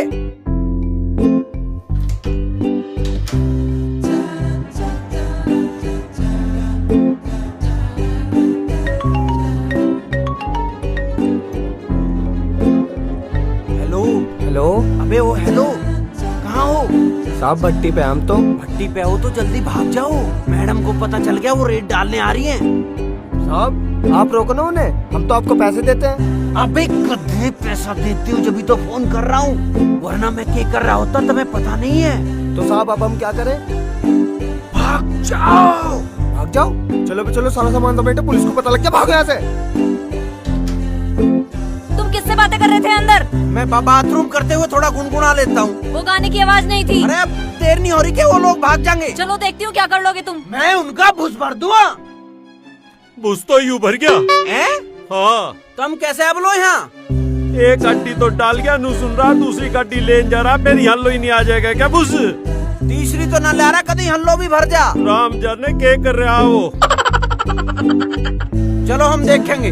[SPEAKER 3] हेलो।
[SPEAKER 1] अबे ओ हेलो, कहाँ हो?
[SPEAKER 3] साहब भट्टी पे हम तो।
[SPEAKER 1] भट्टी पे हो तो जल्दी भाग जाओ, मैडम को पता चल गया वो रेड डालने आ रही हैं।
[SPEAKER 3] साहब आप रोको ना उन्हें, हम तो आपको पैसे देते हैं।
[SPEAKER 1] अबे गधे, पैसा देती हूँ जब तो फोन कर रहा हूँ, वरना मैं क्या कर रहा होता तुम्हें पता नहीं है।
[SPEAKER 3] तो साहब अब हम क्या करें?
[SPEAKER 1] भाग जाओ।
[SPEAKER 3] भाग जाओ? चलो चलो, सारा सामान समेटो, पुलिस को पता लग गया, भागो यहाँ से।
[SPEAKER 6] तुम किससे बातें कर रहे थे अंदर?
[SPEAKER 1] मैं बाथरूम करते हुए थोड़ा गुनगुना लेता हूँ।
[SPEAKER 6] वो गाने की आवाज नहीं थी।
[SPEAKER 1] अरे अब देर नहीं हो रही, क्या वो लोग भाग जाएंगे?
[SPEAKER 6] चलो देखती हूँ क्या कर लोगे तुम।
[SPEAKER 1] मैं उनका भूस भर दूंगा।
[SPEAKER 2] बुझ तो यूं भर गया।
[SPEAKER 1] हैं?
[SPEAKER 2] हाँ,
[SPEAKER 1] तुम कैसे अब लो यहाँ?
[SPEAKER 2] एक अड्डी तो डाल गया, नू सुन रहा, दूसरी कड्डी ले जा रहा, फिर हल्लो ही नहीं आ जाएगा क्या बुझ?
[SPEAKER 1] तीसरी तो न ला रहा, कभी हल्लो भी भर जा।
[SPEAKER 2] राम जाने क्या कर रहा वो।
[SPEAKER 1] चलो हम देखेंगे।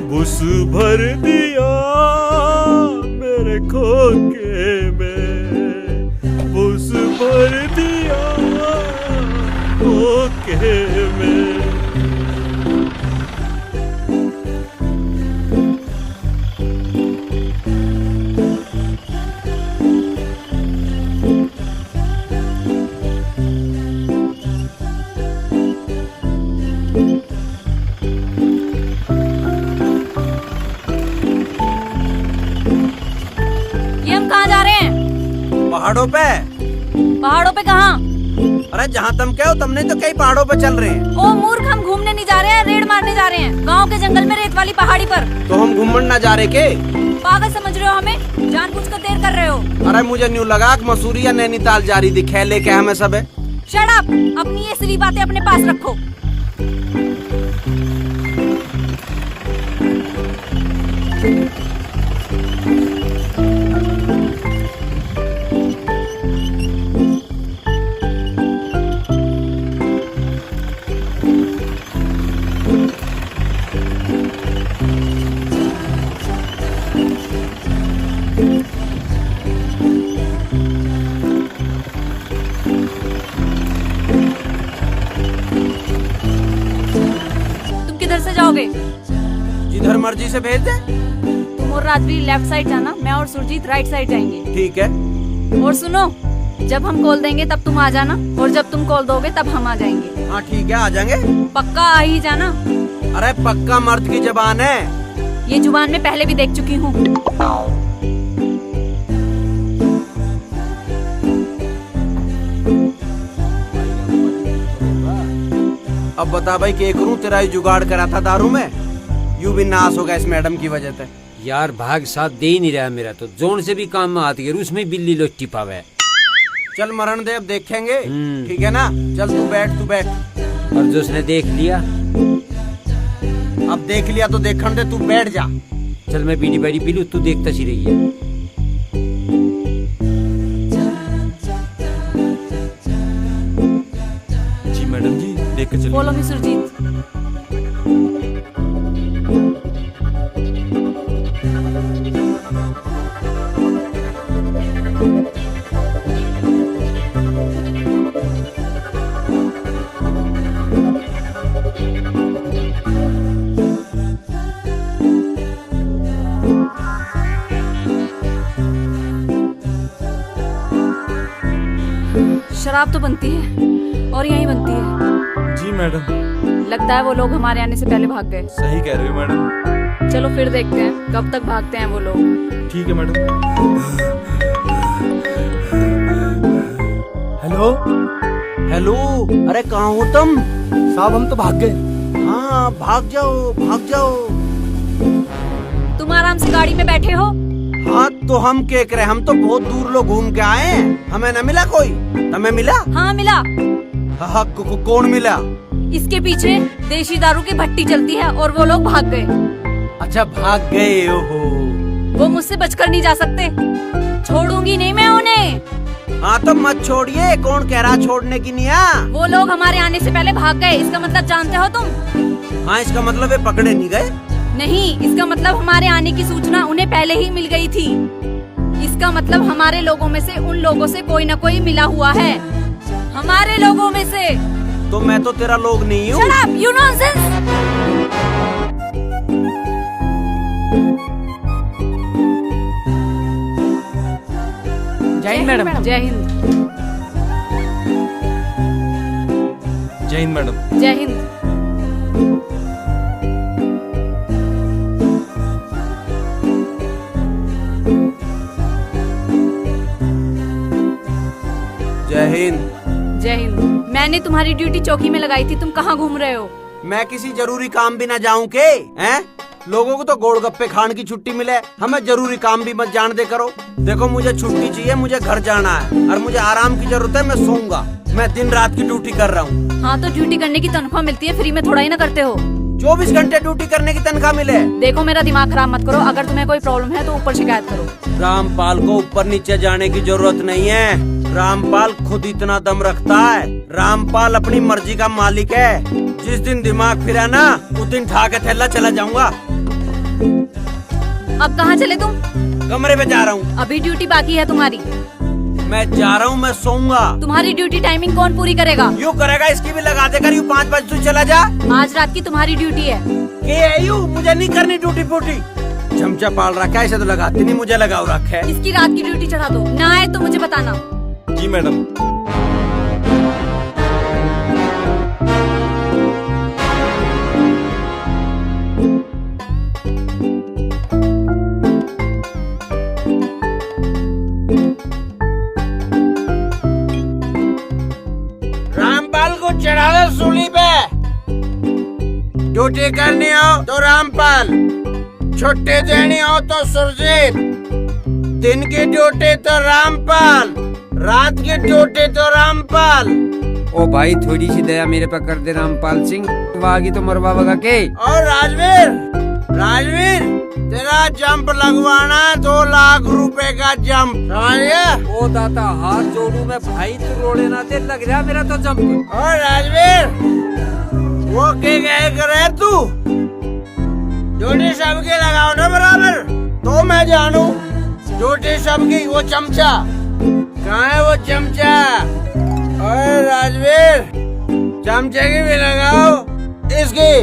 [SPEAKER 2] बुस भर दिया मेरे खोके में, बुस भर दिया खोके में।
[SPEAKER 1] पहाड़ों पे।
[SPEAKER 6] पहाड़ों पे कहाँ?
[SPEAKER 1] अरे जहाँ तुम कहो, तुमने तो कई पहाड़ों पे चल रहे हैं।
[SPEAKER 6] ओ मूर्ख, हम घूमने नहीं जा रहे हैं, रेड मारने जा रहे हैं गांव के जंगल में, रेत वाली पहाड़ी पर।
[SPEAKER 1] तो हम घूमने न जा रहे के?
[SPEAKER 6] पागल समझ रहे हो हमें? जानबूझकर देर कर रहे हो।
[SPEAKER 1] अरे मुझे न्यू लगा कि मसूरी या नैनीताल जारी दिखे, लेके हमें सब है।
[SPEAKER 6] शट अप, अपनी ये सिली बातें अपने पास रखो।
[SPEAKER 1] जिधर मर्जी से भेज दे।
[SPEAKER 6] तुम और राजवीर लेफ्ट साइड जाना, मैं और सुरजीत राइट साइड जाएंगे।
[SPEAKER 1] ठीक है।
[SPEAKER 6] और सुनो, जब हम कॉल देंगे तब तुम आ जाना, और जब तुम कॉल दोगे तब हम आ जाएंगे।
[SPEAKER 1] हाँ ठीक है, आ जाएंगे।
[SPEAKER 6] पक्का आ ही जाना।
[SPEAKER 1] अरे पक्का मर्द की जबान है।
[SPEAKER 6] ये जुबान मैं पहले भी देख चुकी हूँ।
[SPEAKER 1] अब बता भाई, क्या करूं? तेरा ही जुगाड़ करा था दारू में, यूं भी नाश होगा इस मैडम की वजह से।
[SPEAKER 7] यार भाग साथ दे ही नहीं रहा मेरा, तो जोन से भी काम में आती है, उसमें बिल्ली लोटी पावे।
[SPEAKER 1] चल मरण दे, अब देखेंगे। ठीक है ना? चल तू बैठ।
[SPEAKER 7] और जो उसने देख लिया,
[SPEAKER 1] अब देख लिया तो देखने दे, तू बैठ जा।
[SPEAKER 7] चल मैं बीड़ी बैड़ी पी लूं, तू देखता सी रही है।
[SPEAKER 10] जी मैडम जी, देख के चलिए।
[SPEAKER 6] बोलो मी सुरजीत। शराब तो बनती है और यहीं बनती है।
[SPEAKER 10] जी मैडम।
[SPEAKER 6] लगता है वो लोग हमारे आने से पहले भाग गए।
[SPEAKER 10] सही कह रहे हो मैडम।
[SPEAKER 6] चलो फिर देखते हैं कब तक भागते हैं वो लोग।
[SPEAKER 10] ठीक है मैडम।
[SPEAKER 1] हेलो, अरे कहाँ हो तुम?
[SPEAKER 3] साहब हम तो भाग गए।
[SPEAKER 1] हाँ भाग जाओ।
[SPEAKER 6] तुम आराम से गाड़ी में बैठे हो।
[SPEAKER 1] हाँ तो हम क्या करे, हम तो बहुत दूर लोग घूम के आए हैं, हमें न मिला कोई। हमें मिला?
[SPEAKER 6] हाँ मिला।
[SPEAKER 1] हाँ कौन मिला?
[SPEAKER 6] इसके पीछे देशी दारू की भट्टी चलती है और वो लोग भाग गए।
[SPEAKER 1] अच्छा भाग गए हो।
[SPEAKER 6] वो मुझसे बचकर नहीं जा सकते, छोड़ूंगी नहीं मैं उन्हें।
[SPEAKER 1] हाँ तो मत छोड़िए, कौन कह रहा छोड़ने की नहीं है।
[SPEAKER 6] वो लोग हमारे आने से पहले भाग गए, इसका मतलब जानते हो तुम?
[SPEAKER 1] हाँ इसका मतलब ये पकड़े नहीं गए।
[SPEAKER 6] नहीं, इसका मतलब हमारे आने की सूचना उन्हें पहले ही मिल गई थी। इसका मतलब हमारे लोगों में से उन लोगों से कोई न कोई मिला हुआ है, हमारे लोगों में से।
[SPEAKER 1] तो मैं तो तेरा लोग नहीं हूँ।
[SPEAKER 6] Shut up, you nonsense!
[SPEAKER 7] जय हिंद मैडम।
[SPEAKER 6] जय हिंद।
[SPEAKER 3] जय हिंद मैडम।
[SPEAKER 6] जय हिंद।
[SPEAKER 1] जय हिंद।
[SPEAKER 6] जय हिंद। मैंने तुम्हारी ड्यूटी चौकी में लगाई थी, तुम कहाँ घूम रहे हो?
[SPEAKER 1] मैं किसी जरूरी काम भी ना जाऊं के हैं? लोगों को तो गोलगप्पे खाने की छुट्टी मिले, हमें जरूरी काम भी मत जान दे करो। देखो मुझे छुट्टी चाहिए, मुझे घर जाना है और मुझे आराम की जरूरत है, मैं सोऊंगा। मैं दिन रात की ड्यूटी कर रहा हूँ।
[SPEAKER 6] हाँ तो ड्यूटी करने की तनख्वाह मिलती है, फ्री में थोड़ा ही ना करते हो।
[SPEAKER 1] 24 घंटे ड्यूटी करने की तनख्वाह मिले।
[SPEAKER 6] देखो मेरा दिमाग खराब मत करो, अगर तुम्हें कोई प्रॉब्लम है तो ऊपर शिकायत करो।
[SPEAKER 1] रामपाल को ऊपर नीचे जाने की जरूरत नहीं है। रामपाल खुद इतना दम रखता है। रामपाल अपनी मर्जी का मालिक है। जिस दिन दिमाग फिरा ना, उस दिन ठा के थैला चला जाऊंगा।
[SPEAKER 6] अब कहाँ चले तुम?
[SPEAKER 1] कमरे पे जा रहा हूँ।
[SPEAKER 6] अभी ड्यूटी बाकी है तुम्हारी।
[SPEAKER 1] मैं जा रहा हूँ, मैं सोऊंगा।
[SPEAKER 6] तुम्हारी ड्यूटी टाइमिंग कौन पूरी करेगा?
[SPEAKER 1] यूँ करेगा, इसकी भी लगा देकर यूँ 5 बजे तू चला जा।
[SPEAKER 6] आज रात की तुम्हारी ड्यूटी है।
[SPEAKER 1] मुझे नहीं करनी ड्यूटी फूटी। चमचा पाल रखा है, ऐसे तो लगाती नहीं, मुझे लगाओ रखा है।
[SPEAKER 6] इसकी रात की ड्यूटी चढ़ा दो, ना आए तो मुझे बताना।
[SPEAKER 3] जी मैडम।
[SPEAKER 1] रामपाल को चढ़ा दो सूली पे। ड्यूटी करनी हो तो रामपाल, छुट्टी देनी हो तो सुरजीत, दिन की ड्यूटी तो रामपाल, रात की ड्यूटी तो रामपाल।
[SPEAKER 7] ओ भाई थोड़ी सी दया मेरे पर कर दे रामपाल सिंह, वागी तो मरवा वगा के।
[SPEAKER 1] और राजवीर, राजवीर तेरा जंप लगवाना 2 लाख रुपए का जंप, समझ गया?
[SPEAKER 7] ओ दाता हाथ जोड़ू मैं भाई, तू रोड़े ना दे, लग रहा मेरा तो जंप।
[SPEAKER 1] और राजवीर वो क्या करे तू? ड्यूटी सबकी लगाओ ना बराबर, तो मैं जानू। ड्यूटी सबकी। वो चमचा कहाँ है? वो चमचा। और राजवीर चमचे की भी लगाओ, इसकी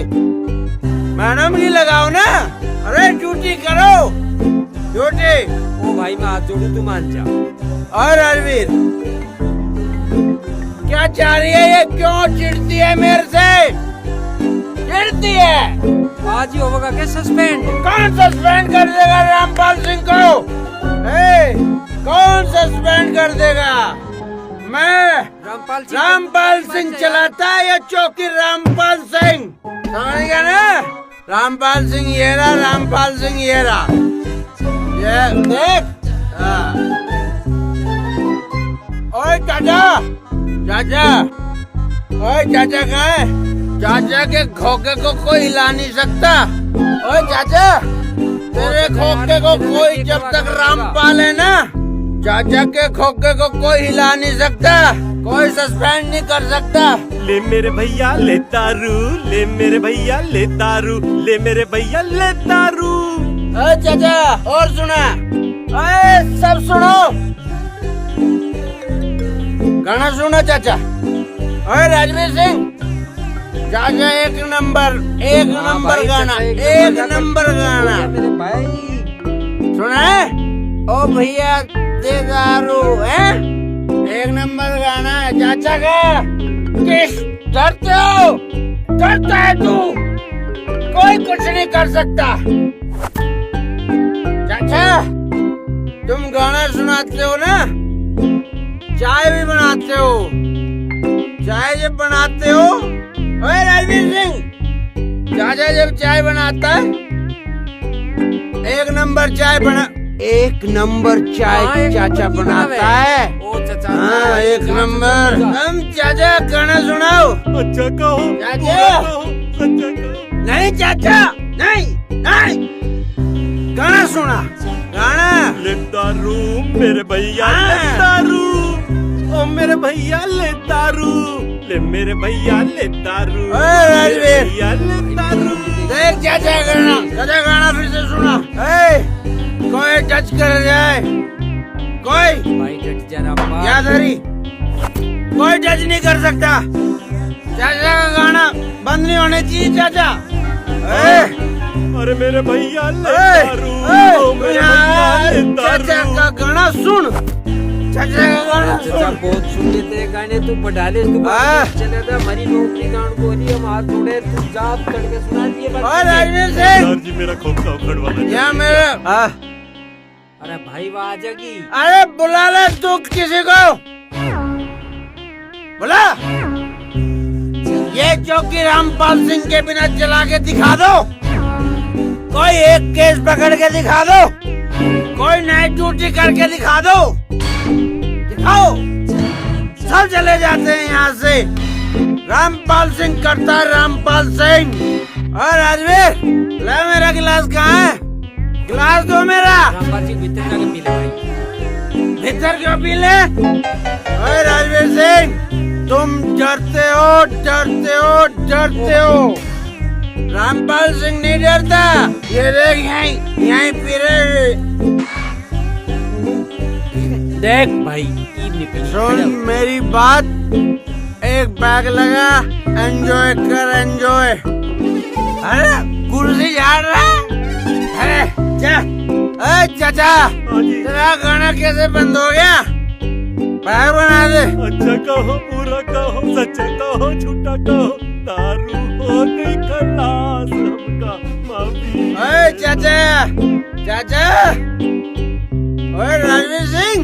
[SPEAKER 1] मैडम की लगाओ ना। अरे ड्यूटी करो, ड्यूटी।
[SPEAKER 7] ओ भाई मैं हाथ जोड़ू, तू मान जा।
[SPEAKER 1] और राजवीर क्या चाह रही है ये? क्यों चिढ़ती है मेरे से? चिढ़ती है?
[SPEAKER 7] आज ही होगा के सस्पेंड।
[SPEAKER 1] कौन सस्पेंड कर देगा रामपाल सिंह को? कौन सस्पेंड कर देगा? मैं रामपाल सिंह चलाता है या चौकी रामपाल सिंह? समझ गया ना? रामपाल सिंह ये रहा, रामपाल सिंह ये रहा, ये देख। ओए चाचा, चाचा, ओए चाचा कहाँ है? चाचा के खोखे को कोई हिला नहीं सकता। ओए चाचा, तेरे खोखे को कोई जब तक रामपाल है ना, चाचा के खोखे को कोई हिला नहीं सकता, कोई सस्पेंड नहीं कर सकता।
[SPEAKER 2] ले मेरे भैया ले दारू, ले मेरे भैया ले दारू, ले मेरे भैया ले दारू।
[SPEAKER 1] ओए चाचा और सुना, ओए सब सुनो, गाना सुनो चाचा। ओए राजवीर सिंह, चाचा एक नंबर गाना, एक नंबर गाना सुना है? ओ भैया दे दारू है, एक नंबर गाना है चाचा का। किस डरते हो? डरता है तू? कोई कुछ नहीं कर सकता। चाचा तुम गाना सुनाते हो ना, चाय भी बनाते हो, चाय जब बनाते हो, ओए रणवीर सिंह, चाचा जब चाय बनाता है, एक नंबर चाय बना, एक नंबर चाय चाचा बनाता है।
[SPEAKER 7] ओ चाचा
[SPEAKER 1] हाँ, एक नंबर। हम चाचा गाना सुनाओ।
[SPEAKER 2] अच्छा कहो,
[SPEAKER 1] चाचा।
[SPEAKER 2] पूरा कहो, सच्चा कहो।
[SPEAKER 1] नहीं चाचा, नहीं नहीं, गाना सुना, गाना।
[SPEAKER 2] ले दारू मेरे भैया, ले
[SPEAKER 1] हाँ।
[SPEAKER 2] दारू, ओ मेरे भैया ले दारू, ले मेरे भैया ले दारू,
[SPEAKER 1] ओए राजवीर।
[SPEAKER 2] मेरे भैया ले दारू।
[SPEAKER 1] देख चाचा गाना, चाचा गाना फिर से सुना। कोई टच कर जाए, कोई
[SPEAKER 7] भाई डट जा रामपाल।
[SPEAKER 1] याद हरी, कोई टच नहीं कर सकता। चाचा का गाना बंद नहीं होने चाहिए चाचा।
[SPEAKER 2] अरे मेरे भैया ले
[SPEAKER 1] ए,
[SPEAKER 2] दारू,
[SPEAKER 1] ए,
[SPEAKER 2] ओ मेरे भैया ले दारू।
[SPEAKER 1] चाचा का गाना सुन, चाचा का गाना
[SPEAKER 7] चाचा
[SPEAKER 1] सुन।
[SPEAKER 7] बहुत सुन लेते हैं गाने, तू बढ़ा ले तू
[SPEAKER 1] हाँ।
[SPEAKER 7] चले था हमारी नौकरी गाउंड को नहीं, हम हाथ जोड़े तू जाप करके सुना दिए बस।
[SPEAKER 1] और राजवीर सिंह,
[SPEAKER 2] सर जी मेरा खोखा उखड़वा दे।
[SPEAKER 1] यहाँ मेरे
[SPEAKER 7] अरे भाई वो आ जाएगी।
[SPEAKER 1] अरे बुला ले तू किसी को, बुला। ये चौकी रामपाल सिंह के बिना चला के दिखा दो। कोई एक केस पकड़ के दिखा दो, कोई नाइट ड्यूटी करके दिखा दो, दिखाओ। सब चले जाते हैं यहाँ से। रामपाल सिंह करता है रामपाल सिंह। और राजवीर, ले मेरा गिलास कहाँ है? गिलास दो मेरा।
[SPEAKER 7] रामपाल जी भीतर जाके पी ले भाई।
[SPEAKER 1] भीतर क्यों पी ले? ओए राजवीर सिंह, तुम डरते हो, डरते हो, डरते हो। रामपाल सिंह नहीं डरता। ये देख यहीं यहीं पी रहे। देख
[SPEAKER 7] भाई ईद नहीं पीनी।
[SPEAKER 1] सुन मेरी बात, एक बैग लगा, एंजॉय कर एंजॉय। अरे कुर्सी झाड़ रहा है? अरे चाचा, तेरा गाना कैसे बंद हो गया? बैग बना दे।
[SPEAKER 2] अच्छा कहो, पूरा कहो, सच्चा कहो, झूठा कहो, दारू हो गई खलास, हमका माफी।
[SPEAKER 1] ओए चाचा, चाचा, ओए रणवीर सिंह,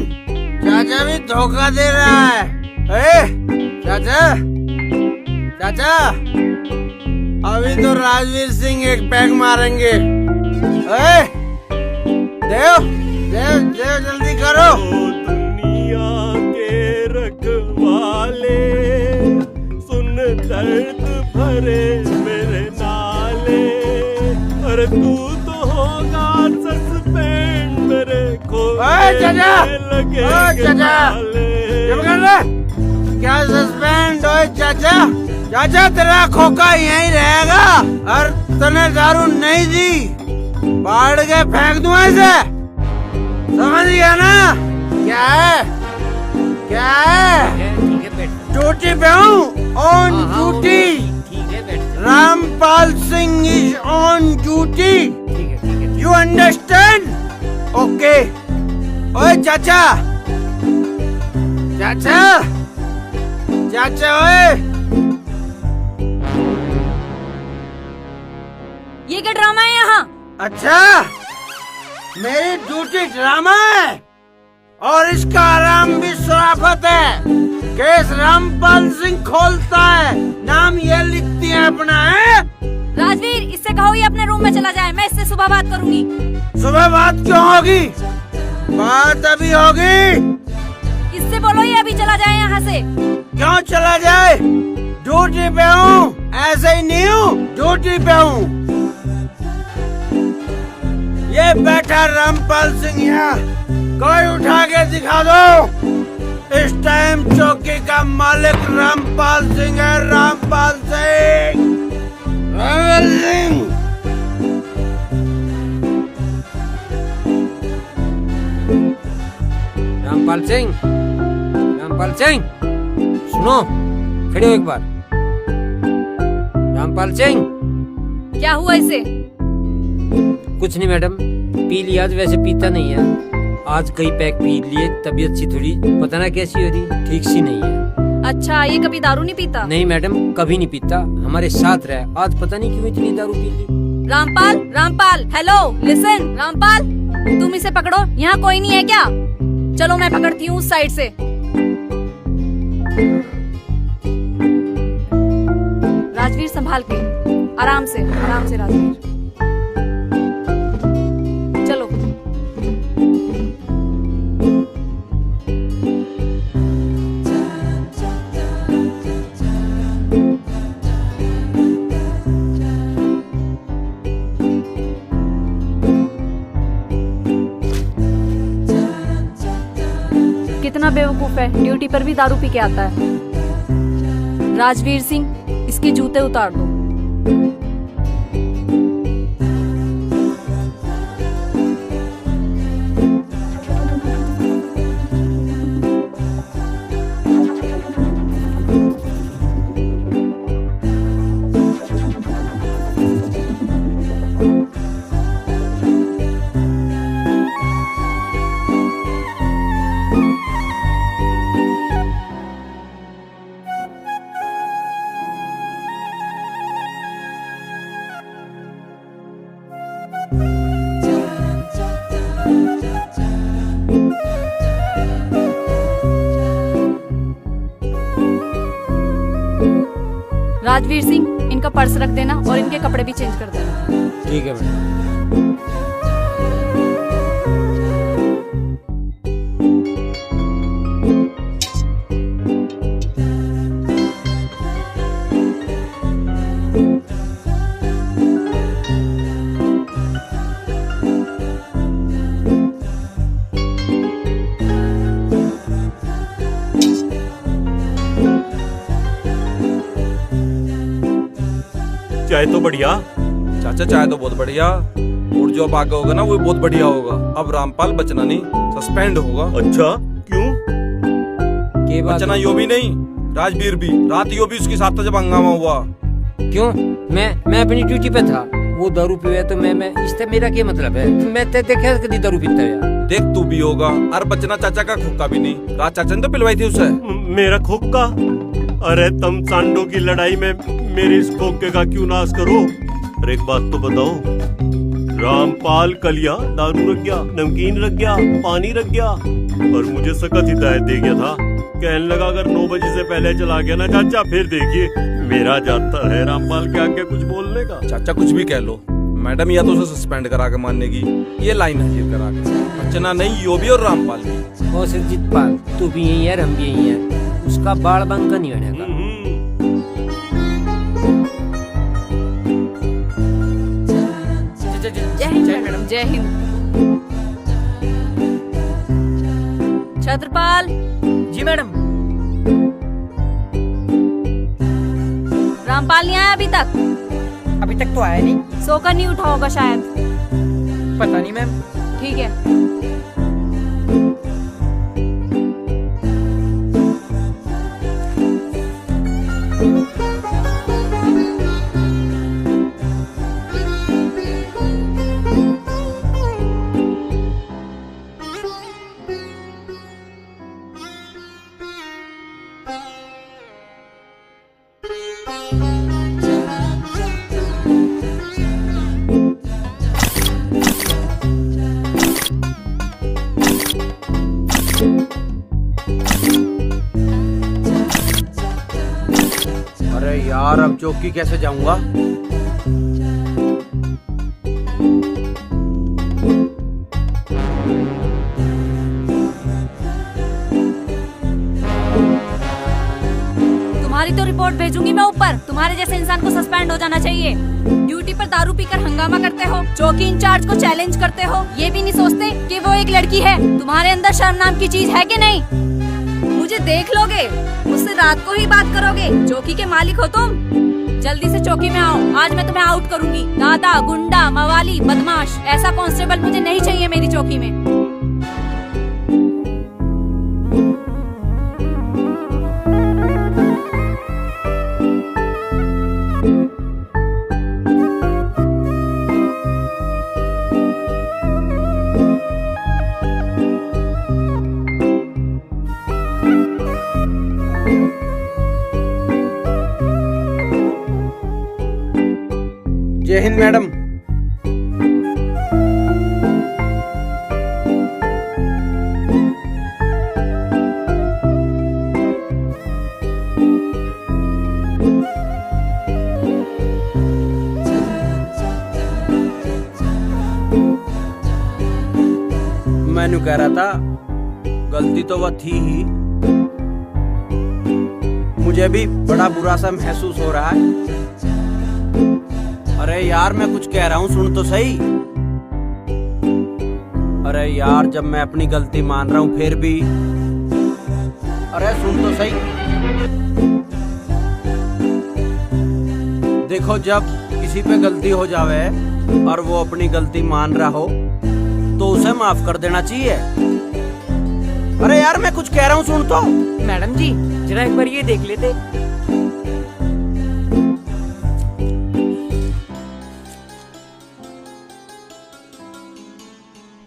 [SPEAKER 1] चाचा भी धोखा दे रहा है। ओए चाचा, चाचा, अभी तो राजवीर सिंह एक पैक मारेंगे। ओए देव, देव, देव जल्दी करो।
[SPEAKER 2] ओ दुनिया के रखवाले, सुन दर्द भरे मेरे नाले। अरे तू तो होगा सस्पेंड, मेरे को
[SPEAKER 1] चाचा,
[SPEAKER 2] लगे
[SPEAKER 1] चाचा, क्या कर रहे? क्या सस्पेंड? ओए चाचा, चाचा तेरा खोखा यहीं रहेगा और तने दारू नहीं दी, बाढ़ के फेंक दूं ऐसे। समझ गया ना? क्या है, क्या है?
[SPEAKER 7] ठीक है बैठ।
[SPEAKER 1] ड्यूटी पे हूँ, ऑन ड्यूटी।
[SPEAKER 7] ठीक है बैठ।
[SPEAKER 1] Rampal Singh is on duty.
[SPEAKER 7] ठीक है ठीक है।
[SPEAKER 1] You understand? ओके। ओए चाचा, चाचा, चाचा, ओए
[SPEAKER 6] ये क्या ड्रामा है यहाँ?
[SPEAKER 1] अच्छा, मेरी ड्यूटी ड्रामा है और इसका आराम भी शराफत है। केस रामपाल सिंह खोलता है, नाम ये लिखती है अपना है।
[SPEAKER 6] राजवीर, इससे कहो ये अपने रूम में चला जाए, मैं इससे सुबह बात करूंगी।
[SPEAKER 1] सुबह बात क्यों होगी? बात अभी होगी।
[SPEAKER 6] इससे बोलो ये अभी चला जाए यहाँ से।
[SPEAKER 1] क्यों चला जाए? ड्यूटी पे हूँ, ऐसे ही नहीं हूँ, ड्यूटी पे हूँ। ये बैठा रामपाल सिंह यहाँ, कोई उठा के दिखा दो। इस टाइम चौकी का मालिक रामपाल सिंह है, रामपाल सिंह, रामपाल सिंह।
[SPEAKER 7] रामपाल सिंह, रामपाल सिंह, सुनो, खड़े हो एक बार। रामपाल सिंह।
[SPEAKER 6] क्या हुआ इसे?
[SPEAKER 7] कुछ नहीं मैडम, पी लिया, आज वैसे पीता नहीं है। आज कई पैक पी लिए, तबीयत सी थोड़ी पता ना कैसी हो रही, ठीक सी नहीं है।
[SPEAKER 6] अच्छा, ये कभी दारू नहीं पीता?
[SPEAKER 7] नहीं मैडम, कभी नहीं पीता, हमारे साथ रहा, आज पता नहीं क्यों इतनी दारू पी ली।
[SPEAKER 6] रामपाल, रामपाल, हेलो, लिसन, रामपाल, तुम इसे पकड़ो, यहाँ कोई नहीं है क्या? चलो मैं पकड़ती हूँ उस साइड से। राजवीर संभाल के, आराम से राजवीर, चलो। कितना बेवकूफ है, ड्यूटी पर भी दारू पी के आता है। राजवीर सिंह, इसके जूते उतार दो। राजवीर सिंह, इनका पर्स रख देना और इनके कपड़े भी चेंज कर देना।
[SPEAKER 7] ठीक है मैडम।
[SPEAKER 2] चाय तो बढ़िया।
[SPEAKER 3] चाचा चाय तो बहुत बढ़िया, और जो अब आगे होगा ना वो भी बहुत बढ़िया होगा। अब रामपाल बचना नहीं, सस्पेंड होगा।
[SPEAKER 2] अच्छा, क्यों?
[SPEAKER 7] के बात
[SPEAKER 3] बचना यो भी नहीं, राजवीर भी। रात यो भी उसके साथ था जब हंगामा हुआ।
[SPEAKER 7] क्यों? मैं अपनी ड्यूटी पे था, वो दारू पीवे तो मैं इससे मेरा क्या मतलब है? मैं देखा कभी दारू पीता है।
[SPEAKER 3] देख तू भी होगा। और बचना चाचा का खुक्का भी नहीं, रात चाचा ने तो पिलवाई थी उसे।
[SPEAKER 2] मेरा खोखा? अरे तुम सांडों की लड़ाई में मेरे इस खोखे का क्यों नाश करो? अरे एक बात तो बताओ, रामपाल कलिया दारू रख गया, नमकीन रख गया, पानी रख गया और मुझे सख्त हिदायत दे गया था, कहने लगा अगर 9 बजे से पहले चला गया ना चाचा फिर देखिए मेरा जाता है रामपाल के आगे कुछ बोलने का।
[SPEAKER 3] चाचा कुछ भी कह लो, मैडम या तो उसे सस्पेंड करा के मानने की, ये लाइन हाजिर करा के। बचना नहीं, यो भी और रामपाल भी।
[SPEAKER 7] ओ सिरजीत पाल, तू भी यही है, हम भी यही है। उसका बाल बंका नहीं बनेगा।
[SPEAKER 6] जय हिंद मैडम। जय हिंद। छत्रपाल।
[SPEAKER 11] जी मैडम।
[SPEAKER 6] रामपाल नहीं आया अभी तक?
[SPEAKER 11] अभी तक तो आया नहीं।
[SPEAKER 6] सोकर नहीं उठा होगा शायद।
[SPEAKER 11] पता नहीं मैम।
[SPEAKER 6] ठीक है।
[SPEAKER 1] अरे यार अब चौकी कैसे जाऊंगा?
[SPEAKER 6] तुम्हारी तो रिपोर्ट भेजूंगी मैं ऊपर। तुम्हारे जैसे इंसान को सस्पेंड हो जाना चाहिए। ड्यूटी पर दारू पीकर हंगामा करते हो, चौकी इंचार्ज को चैलेंज करते हो, ये भी नहीं सोचते कि वो एक लड़की है। तुम्हारे अंदर शर्म नाम की चीज है कि नहीं? मुझे देख लोगे, मुझसे रात को ही बात करोगे। चौकी के मालिक हो तुम। जल्दी से चौकी में आओ, आज मैं तुम्हें आउट करूंगी। दादा, गुंडा, मवाली, बदमाश, ऐसा कांस्टेबल मुझे नहीं चाहिए मेरी चौकी में।
[SPEAKER 1] जय हिंद मैडम। मैंने कह रहा था गलती तो वह थी ही, मुझे भी बड़ा बुरा सा महसूस हो रहा है। अरे यार मैं कुछ कह रहा हूँ, सुन तो सही। अरे यार जब मैं अपनी गलती मान रहा हूँ फिर भी अरे सुन तो सही, देखो जब किसी पे गलती हो जावे और वो अपनी गलती मान रहा हो तो उसे माफ कर देना चाहिए। अरे यार मैं कुछ कह रहा हूँ, सुन तो।
[SPEAKER 11] मैडम जी जरा एक बार ये देख लेते।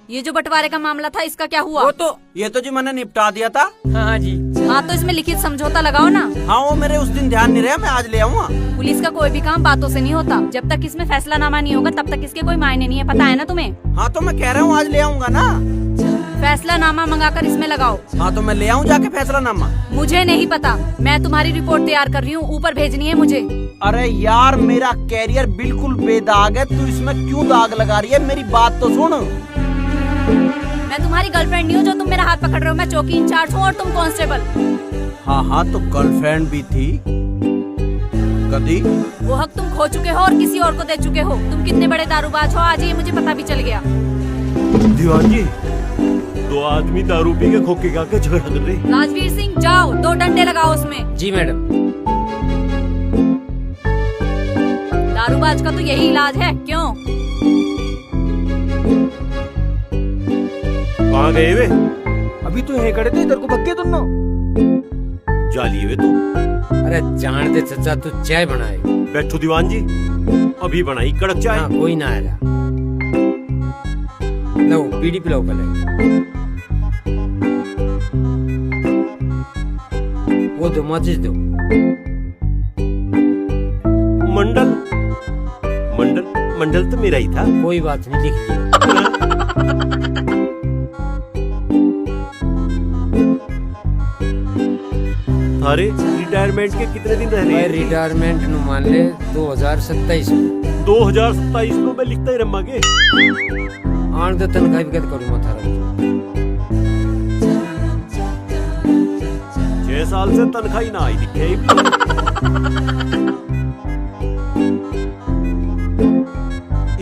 [SPEAKER 6] ये जो बंटवारे का मामला था इसका क्या हुआ?
[SPEAKER 11] वो तो
[SPEAKER 1] ये तो जी मैंने निपटा दिया था।
[SPEAKER 11] हाँ जी।
[SPEAKER 6] हाँ तो इसमें लिखित समझौता लगाओ ना।
[SPEAKER 1] हाँ वो मेरे उस दिन ध्यान नहीं रहा, मैं आज ले आऊंगा।
[SPEAKER 6] पुलिस का कोई भी काम बातों से नहीं होता, जब तक इसमें फैसलानामा नहीं होगा तब तक इसके कोई मायने नहीं है, पता है ना तुम्हें?
[SPEAKER 1] हाँ तो मैं कह रहा हूँ आज ले आऊंगा ना।
[SPEAKER 6] फैसलानामा मंगाकर इसमें लगाओ।
[SPEAKER 1] हाँ तो मैं ले आऊँ जाके फैसलानामा।
[SPEAKER 6] मुझे नहीं पता, मैं तुम्हारी रिपोर्ट तैयार कर रही हूँ, ऊपर भेजनी है मुझे।
[SPEAKER 1] अरे यार मेरा कैरियर बिल्कुल बेदाग है, तू इसमें क्यों दाग लगा रही है? मेरी बात तो सुन।
[SPEAKER 6] मैं तुम्हारी गर्लफ्रेंड नहीं हूँ जो तुम मेरा हाथ पकड़ रहे हो। मैं चौकी इंचार्ज हूँ और तुम कांस्टेबल।
[SPEAKER 1] हाँ हाँ तो गर्लफ्रेंड भी थी कदी।
[SPEAKER 6] वो हक तुम खो चुके हो और किसी और को दे चुके हो। तुम कितने बड़े दारूबाज हो आज ये मुझे पता भी चल गया।
[SPEAKER 2] दीवान जी, दो आदमी दारू पी के खोखे खा के झगड़ा कर रहे।
[SPEAKER 6] राजवीर सिंह जाओ, 2 डंडे लगाओ उसमें।
[SPEAKER 7] जी मैडम।
[SPEAKER 6] दारूबाज का तो यही इलाज है, क्यों?
[SPEAKER 2] कहाँ गए वे?
[SPEAKER 11] अभी तो यहीं खड़े थे, इधर को भग गए दोनों।
[SPEAKER 2] जालिए वे तो।
[SPEAKER 7] अरे जान दे चचा, तू चाय बनाए।
[SPEAKER 2] बैठो दीवान जी, अभी बनाई कड़क चाय।
[SPEAKER 7] हाँ, कोई ना आया। लो बीड़ी पिलाओ पहले। वो दो माचिस दो।
[SPEAKER 2] मंडल मंडल मंडल तो मेरा ही था।
[SPEAKER 7] कोई बात नहीं, लिख लिया।
[SPEAKER 2] अरे रिटायरमेंट के कितने दिन रह रहे हैं?
[SPEAKER 7] रिटायरमेंट नु मान ले 2027 में।
[SPEAKER 2] 2027 में मैं लिखता ही रमागे।
[SPEAKER 7] आन तो तनख्वाह भी करूँगा थारा।
[SPEAKER 2] 6 साल से तनख्वाह ही ना आई दिखे।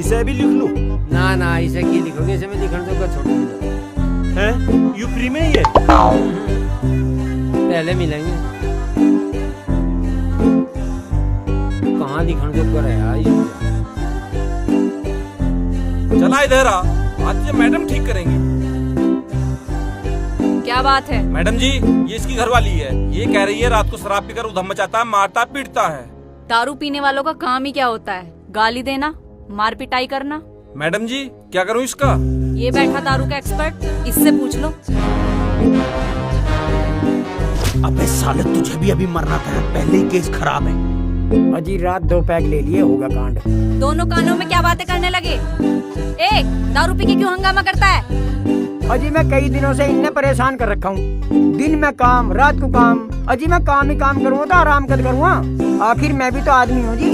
[SPEAKER 2] इसे भी लिख लूं?
[SPEAKER 7] ना ना इसे की लिखोगे, इसे मैं लिखने तो छोड़
[SPEAKER 2] है। यूपी में ही है।
[SPEAKER 7] पहले मिलेंगे। कहाँ लिखने जो कर यार।
[SPEAKER 3] चला इधर आ, आज ये मैडम ठीक करेंगी।
[SPEAKER 6] क्या बात है?
[SPEAKER 3] मैडम जी ये इसकी घरवाली है, ये कह रही है रात को शराब पीकर उधम मचाता है, मारता पीटता है।
[SPEAKER 6] दारू पीने वालों का काम ही क्या होता है? गाली देना, मार पिटाई करना।
[SPEAKER 3] मैडम जी क्या करूँ इसका?
[SPEAKER 6] ये बैठा दारू का एक्सपर्ट, इससे पूछ लो।
[SPEAKER 1] अबे साले तुझे भी अभी मरना था, पहले ही केस खराब है।
[SPEAKER 11] अजी रात 2 पैक ले लिए, होगा कांड।
[SPEAKER 6] दोनों कानों में क्या बातें करने लगे? ए, दारू पी के क्यों हंगामा करता है?
[SPEAKER 11] अजी मैं कई दिनों से इन्हें परेशान कर रखा हूँ। दिन में काम, रात को काम। अजी मैं काम ही काम करूँगा तो आराम कद करूँगा? आखिर मैं भी तो आदमी हूँ जी।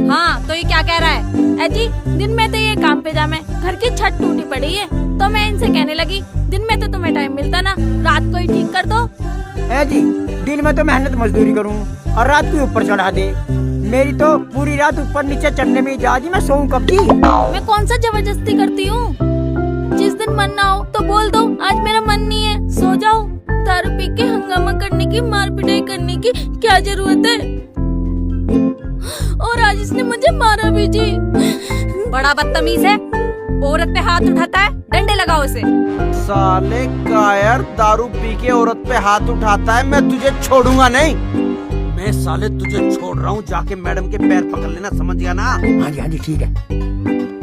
[SPEAKER 6] हाँ तो ये क्या कह रहा है?
[SPEAKER 8] अजी दिन में तो ये काम पे जा, मैं घर की छत टूटी पड़ी है तो मैं इनसे कहने लगी दिन में तो तुम्हें टाइम मिलता ना, रात को ही ठीक कर दो।
[SPEAKER 11] जी दिन में तो मेहनत मजदूरी करूँ और रात को ऊपर चढ़ा दे। मेरी तो पूरी रात ऊपर नीचे चढ़ने में जा जी, मैं सोऊं कब जी?
[SPEAKER 8] मैं कौन सा जबरदस्ती करती हूँ? जिस दिन मन ना हो तो बोल दो आज मेरा मन नहीं है, सो जाओ। दारू पी के हंगामा करने की, मार पिटाई करने की क्या जरूरत है? और आज इसने मुझे मारा भी जी।
[SPEAKER 6] बड़ा बदतमीज है, औरत पे हाथ उठाता है, डंडे लगाओ इसे।
[SPEAKER 1] साले कायर, दारू पी के औरत पे हाथ उठाता है, मैं तुझे छोड़ूंगा नहीं। मैं साले तुझे छोड़ रहा हूँ, जाके मैडम के पैर पकड़ लेना, समझ गया ना?
[SPEAKER 11] हाँ जी ठीक है।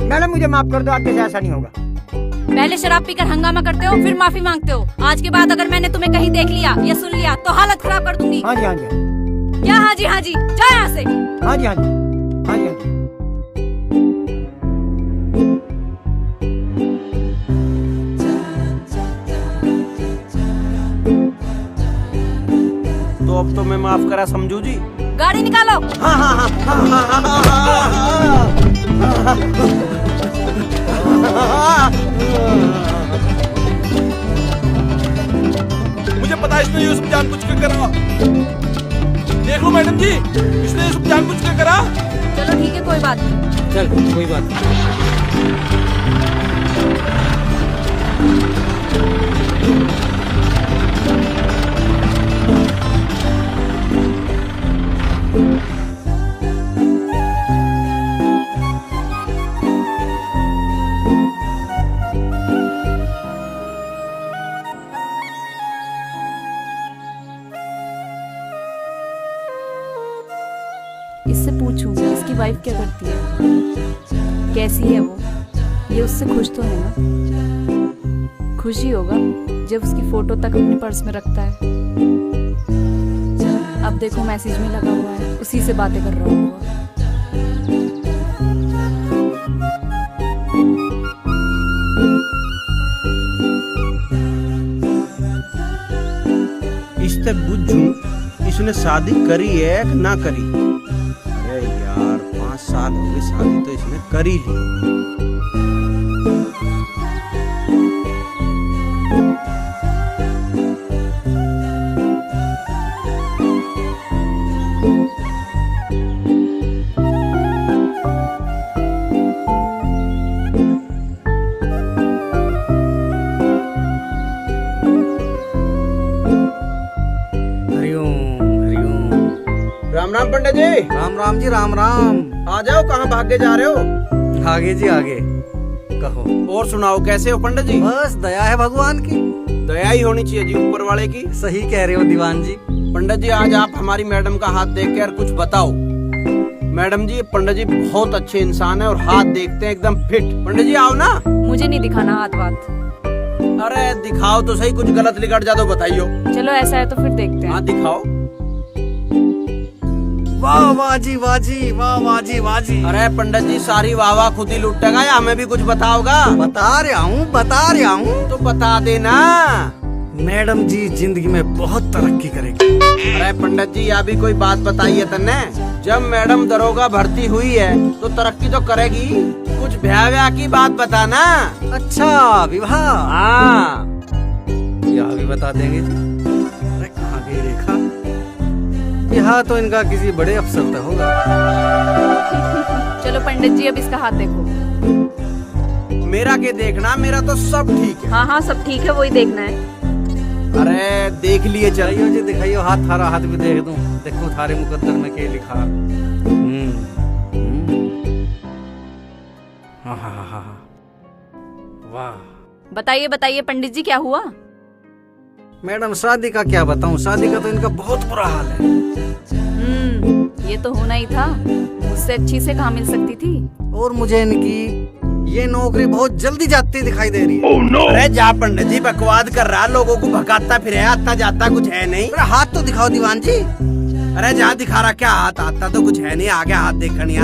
[SPEAKER 11] मैडम मुझे माफ कर दो, आगे से ऐसा नहीं होगा।
[SPEAKER 6] पहले शराब पीकर हंगामा करते हो, फिर माफी मांगते हो। आज के बाद अगर मैंने तुम्हें कहीं देख लिया या सुन लिया तो हालत खराब कर दूंगी।
[SPEAKER 11] हाँ जी
[SPEAKER 6] क्या हाँ जी जाओ यहाँ से।
[SPEAKER 11] हाँ जी हाँ जी।
[SPEAKER 1] तो अब तो मैं माफ करा समझू जी।
[SPEAKER 6] गाड़ी निकालो।
[SPEAKER 3] मुझे पता है इसने ये सब जानबूझ के करा। देख लो मैडम जी, इसने ये सब जानबूझ के करा।
[SPEAKER 6] चलो ठीक है, कोई बात नहीं।
[SPEAKER 7] चल कोई बात नहीं।
[SPEAKER 6] इससे पूछूं इसकी वाइफ क्या करती है, कैसी है वो, ये उससे खुश तो है ना? खुश ही होगा जब उसकी फोटो तक अपने पर्स में रखता है। अब देखो मैसेज में लगा हुआ है, उसी से बातें कर रहा होगा।
[SPEAKER 1] इससे बुझूं इसने शादी करी है कि ना करी। अरे यार 5 साल हो गए शादी तो इसने करी ली। राम राम पंडित जी।
[SPEAKER 4] राम राम जी, राम राम।
[SPEAKER 1] आ जाओ, कहाँ भागे जा रहे हो?
[SPEAKER 4] आगे जी आगे, कहो।
[SPEAKER 1] और सुनाओ, कैसे हो पंडित जी?
[SPEAKER 4] बस दया है भगवान की।
[SPEAKER 1] दया ही होनी चाहिए जी ऊपर वाले की।
[SPEAKER 4] सही कह रहे हो दीवान जी।
[SPEAKER 1] पंडित जी आज आप हमारी मैडम का हाथ देख कर कुछ बताओ। मैडम जी, पंडित जी बहुत अच्छे इंसान है और हाथ देखते हैं एकदम फिट। पंडित जी आओ ना।
[SPEAKER 6] मुझे नहीं दिखाना हाथ वाथ।
[SPEAKER 1] अरे दिखाओ तो सही, कुछ गलत लिखट जा तो बताइयो।
[SPEAKER 6] चलो ऐसा है तो फिर देखते हैं।
[SPEAKER 1] हाँ दिखाओ।
[SPEAKER 4] वाह वाह जी, वाह जी, वाह वाह जी, वाह जी।
[SPEAKER 1] अरे पंडित जी सारी वाह वाह खुद ही लुटेगा या हमें भी कुछ बताओगा?
[SPEAKER 4] बता रहा हूँ।
[SPEAKER 1] तो बता देना।
[SPEAKER 4] मैडम जी जिंदगी में बहुत तरक्की करेगी।
[SPEAKER 1] अरे पंडित जी या भी कोई बात बताइए तन्ने। जब मैडम दरोगा भर्ती हुई है तो तरक्की तो करेगी। कुछ ब्याह की बात बताना।
[SPEAKER 4] अच्छा विवाह?
[SPEAKER 1] हाँ
[SPEAKER 4] यह भी बता देंगे जी। अरे कहाँ गई रेखा? यहाँ तो इनका किसी बड़े अफसर का होगा।
[SPEAKER 6] चलो पंडित जी अब इसका हाथ देखो।
[SPEAKER 1] मेरा के देखना, मेरा तो सब ठीक है।
[SPEAKER 6] हाँ हाँ सब ठीक है, वही देखना है।
[SPEAKER 1] अरे देख लिए
[SPEAKER 4] चलिए जी, दिखाइयो हाथ, थारा हाथ भी देख दूं। देखो थारे मुकद्दर में क्या लिखा। हाँ। वाह।
[SPEAKER 6] बताइए बताइए पंडित जी क्या हुआ?
[SPEAKER 4] मैडम शादी का क्या बताऊं, शादी का तो इनका बहुत बुरा हाल है।
[SPEAKER 6] ये तो होना ही था, मुझसे अच्छी से कहाँ मिल सकती थी।
[SPEAKER 4] और मुझे इनकी ये नौकरी बहुत जल्दी जाती दिखाई दे रही है।
[SPEAKER 1] Oh, no. अरे जा पंडित जी बकवाद कर रहा, लोगों को भगाता फिर आता जाता कुछ है नहीं।
[SPEAKER 4] अरे हाथ तो दिखाओ दीवान जी।
[SPEAKER 1] अरे जहाँ दिखा रहा क्या हाथ, आता तो कुछ है नहीं, आगे हाथ देखनी।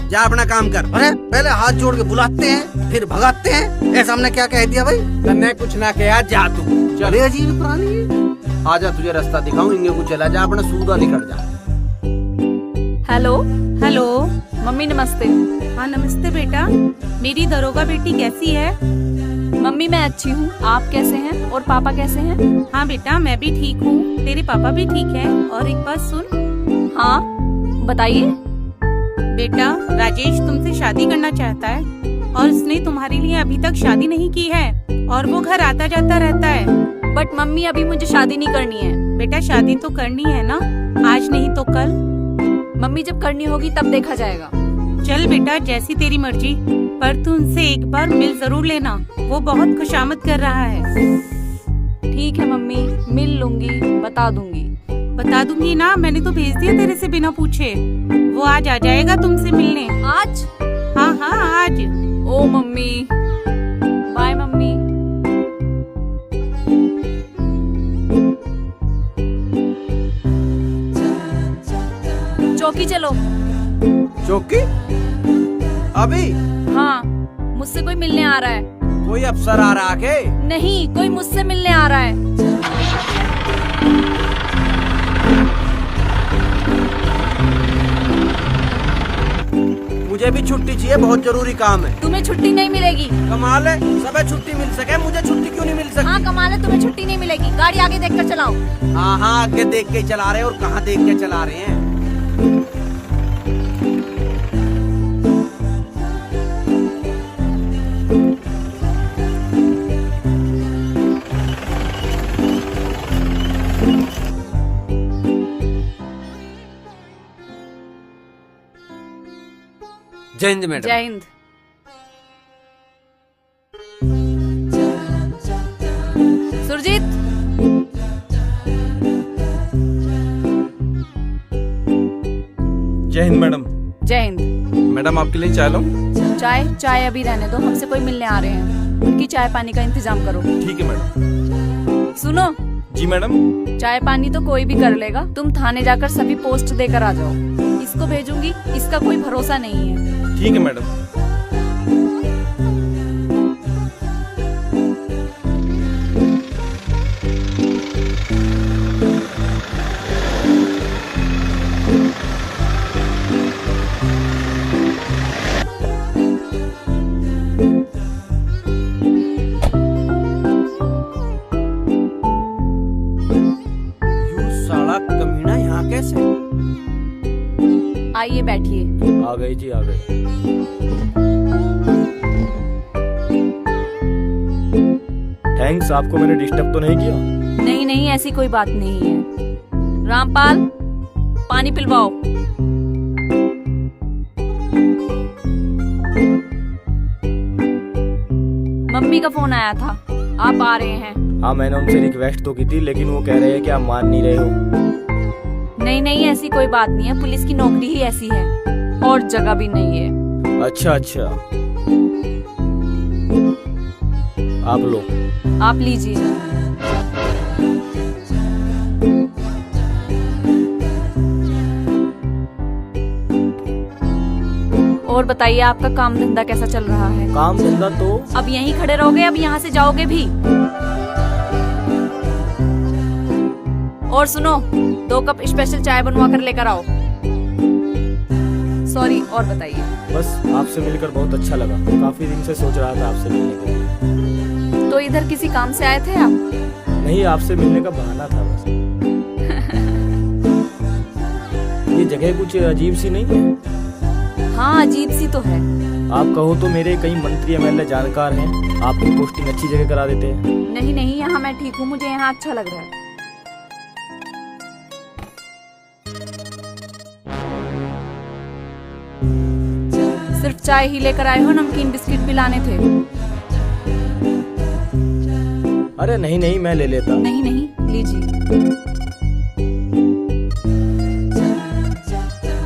[SPEAKER 1] जा अपना काम कर।
[SPEAKER 4] अरे पहले हाथ जोड़ के बुलाते हैं फिर भगाते हैं, ऐसा हमने क्या कह दिया भाई?
[SPEAKER 1] तन्ने कुछ ना कहा, जा तू।
[SPEAKER 4] चले अजीब प्राणी है।
[SPEAKER 1] आजा तुझे रास्ता दिखाऊं, इंगे को चला जा, अपना सूदा निकल जा।
[SPEAKER 6] हेलो हेलो मम्मी नमस्ते।
[SPEAKER 12] हाँ नमस्ते बेटा, मेरी दरोगा बेटी कैसी है?
[SPEAKER 6] मम्मी मैं अच्छी हूँ, आप कैसे हैं और पापा कैसे हैं?
[SPEAKER 12] हाँ बेटा मैं भी ठीक हूँ, तेरे पापा भी ठीक है। और एक बात सुन।
[SPEAKER 6] हाँ बताइए।
[SPEAKER 12] बेटा राजेश तुमसे शादी करना चाहता है और उसने तुम्हारे लिए अभी तक शादी नहीं की है और वो घर आता जाता रहता है।
[SPEAKER 6] बट मम्मी अभी मुझे शादी नहीं करनी है।
[SPEAKER 12] बेटा शादी तो करनी है ना, आज नहीं तो कल।
[SPEAKER 6] मम्मी जब करनी होगी तब देखा जाएगा।
[SPEAKER 12] चल बेटा जैसी तेरी मर्जी, पर तू उनसे एक बार मिल जरूर लेना, वो बहुत खुशामद कर रहा है।
[SPEAKER 6] ठीक है मम्मी, मिल लूंगी, बता दूंगी
[SPEAKER 12] ना, मैंने तो भेज दिया तेरे से बिना पूछे। वो आज आ जाएगा तुमसे मिलने।
[SPEAKER 6] आज?
[SPEAKER 12] हाँ आज।
[SPEAKER 6] ओ मम्मी, बाय मम्मी। चौकी चलो।
[SPEAKER 1] चौकी? अभी?
[SPEAKER 6] हाँ मुझसे कोई मिलने आ रहा है।
[SPEAKER 1] कोई अफसर आ रहा है?
[SPEAKER 6] नहीं, कोई मुझसे मिलने आ रहा है।
[SPEAKER 1] मुझे भी छुट्टी चाहिए, बहुत जरूरी काम है।
[SPEAKER 6] तुम्हें छुट्टी नहीं मिलेगी।
[SPEAKER 1] कमाल है, सबे छुट्टी मिल सके, मुझे छुट्टी क्यों नहीं मिल सकती?
[SPEAKER 6] हाँ कमाल है, तुम्हें छुट्टी नहीं मिलेगी। गाड़ी आगे देखकर चलाओ।
[SPEAKER 1] हाँ आगे देख के चला रहे हैं। और कहाँ देख के चला रहे हैं?
[SPEAKER 7] जय हिंद मैडम।
[SPEAKER 6] जय हिंद। सुरजीत,
[SPEAKER 3] जय हिंद मैडम।
[SPEAKER 6] जय हिंद।
[SPEAKER 3] मैडम आपके लिए चाय लो।
[SPEAKER 6] चाय अभी रहने दो, हमसे कोई मिलने आ रहे हैं, उनकी चाय पानी का इंतजाम करो।
[SPEAKER 3] ठीक है मैडम।
[SPEAKER 6] सुनो।
[SPEAKER 3] जी मैडम।
[SPEAKER 6] चाय पानी तो कोई भी कर लेगा, तुम थाने जाकर सभी पोस्ट देकर आ जाओ। इसको भेजूंगी, इसका कोई भरोसा नहीं है।
[SPEAKER 3] ठीक है मैडम।
[SPEAKER 6] आइए बैठिए।
[SPEAKER 4] आ गई जी, आ गई। थैंक्स, आपको मैंने डिस्टर्ब तो नहीं किया?
[SPEAKER 6] नहीं नहीं, ऐसी कोई बात नहीं है। रामपाल, पानी पिलवाओ। मम्मी का फोन आया था, आप आ रहे हैं?
[SPEAKER 4] हाँ, मैंने उनसे रिक्वेस्ट तो की थी, लेकिन वो कह रहे हैं कि आप मान नहीं रहे हो।
[SPEAKER 6] नहीं नहीं, ऐसी कोई बात नहीं है, पुलिस की नौकरी ही ऐसी है, और जगह भी नहीं है।
[SPEAKER 4] अच्छा अच्छा, आप लो।
[SPEAKER 6] आप लीजिए। और बताइए, आपका काम धंधा कैसा चल रहा है?
[SPEAKER 4] काम धंधा तो
[SPEAKER 6] अब यहीं खड़े रहोगे, अब यहाँ से जाओगे भी? और सुनो, 2 कप स्पेशल चाय बनवा कर लेकर आओ। सॉरी, और बताइए।
[SPEAKER 4] बस आपसे मिलकर बहुत अच्छा लगा, काफी दिन से सोच रहा था आपसे मिलने के लिए।
[SPEAKER 6] तो इधर किसी काम से आए थे आप?
[SPEAKER 4] नहीं, आपसे मिलने का बहाना था बस। ये जगह कुछ अजीब सी नहीं है?
[SPEAKER 6] हाँ, अजीब सी तो है।
[SPEAKER 4] आप कहो तो मेरे कई मंत्री एमएलए जानकार हैं, आपकी पोस्टिंग अच्छी जगह करा देते हैं।
[SPEAKER 6] नहीं नहीं, यहाँ मैं ठीक हूँ, मुझे यहाँ अच्छा लग रहा है। सिर्फ चाय ही लेकर आए हो? नमकीन बिस्किट भी लाने थे?
[SPEAKER 4] अरे नहीं नहीं, मैं ले लेता।
[SPEAKER 6] नहीं नहीं, लीजिए।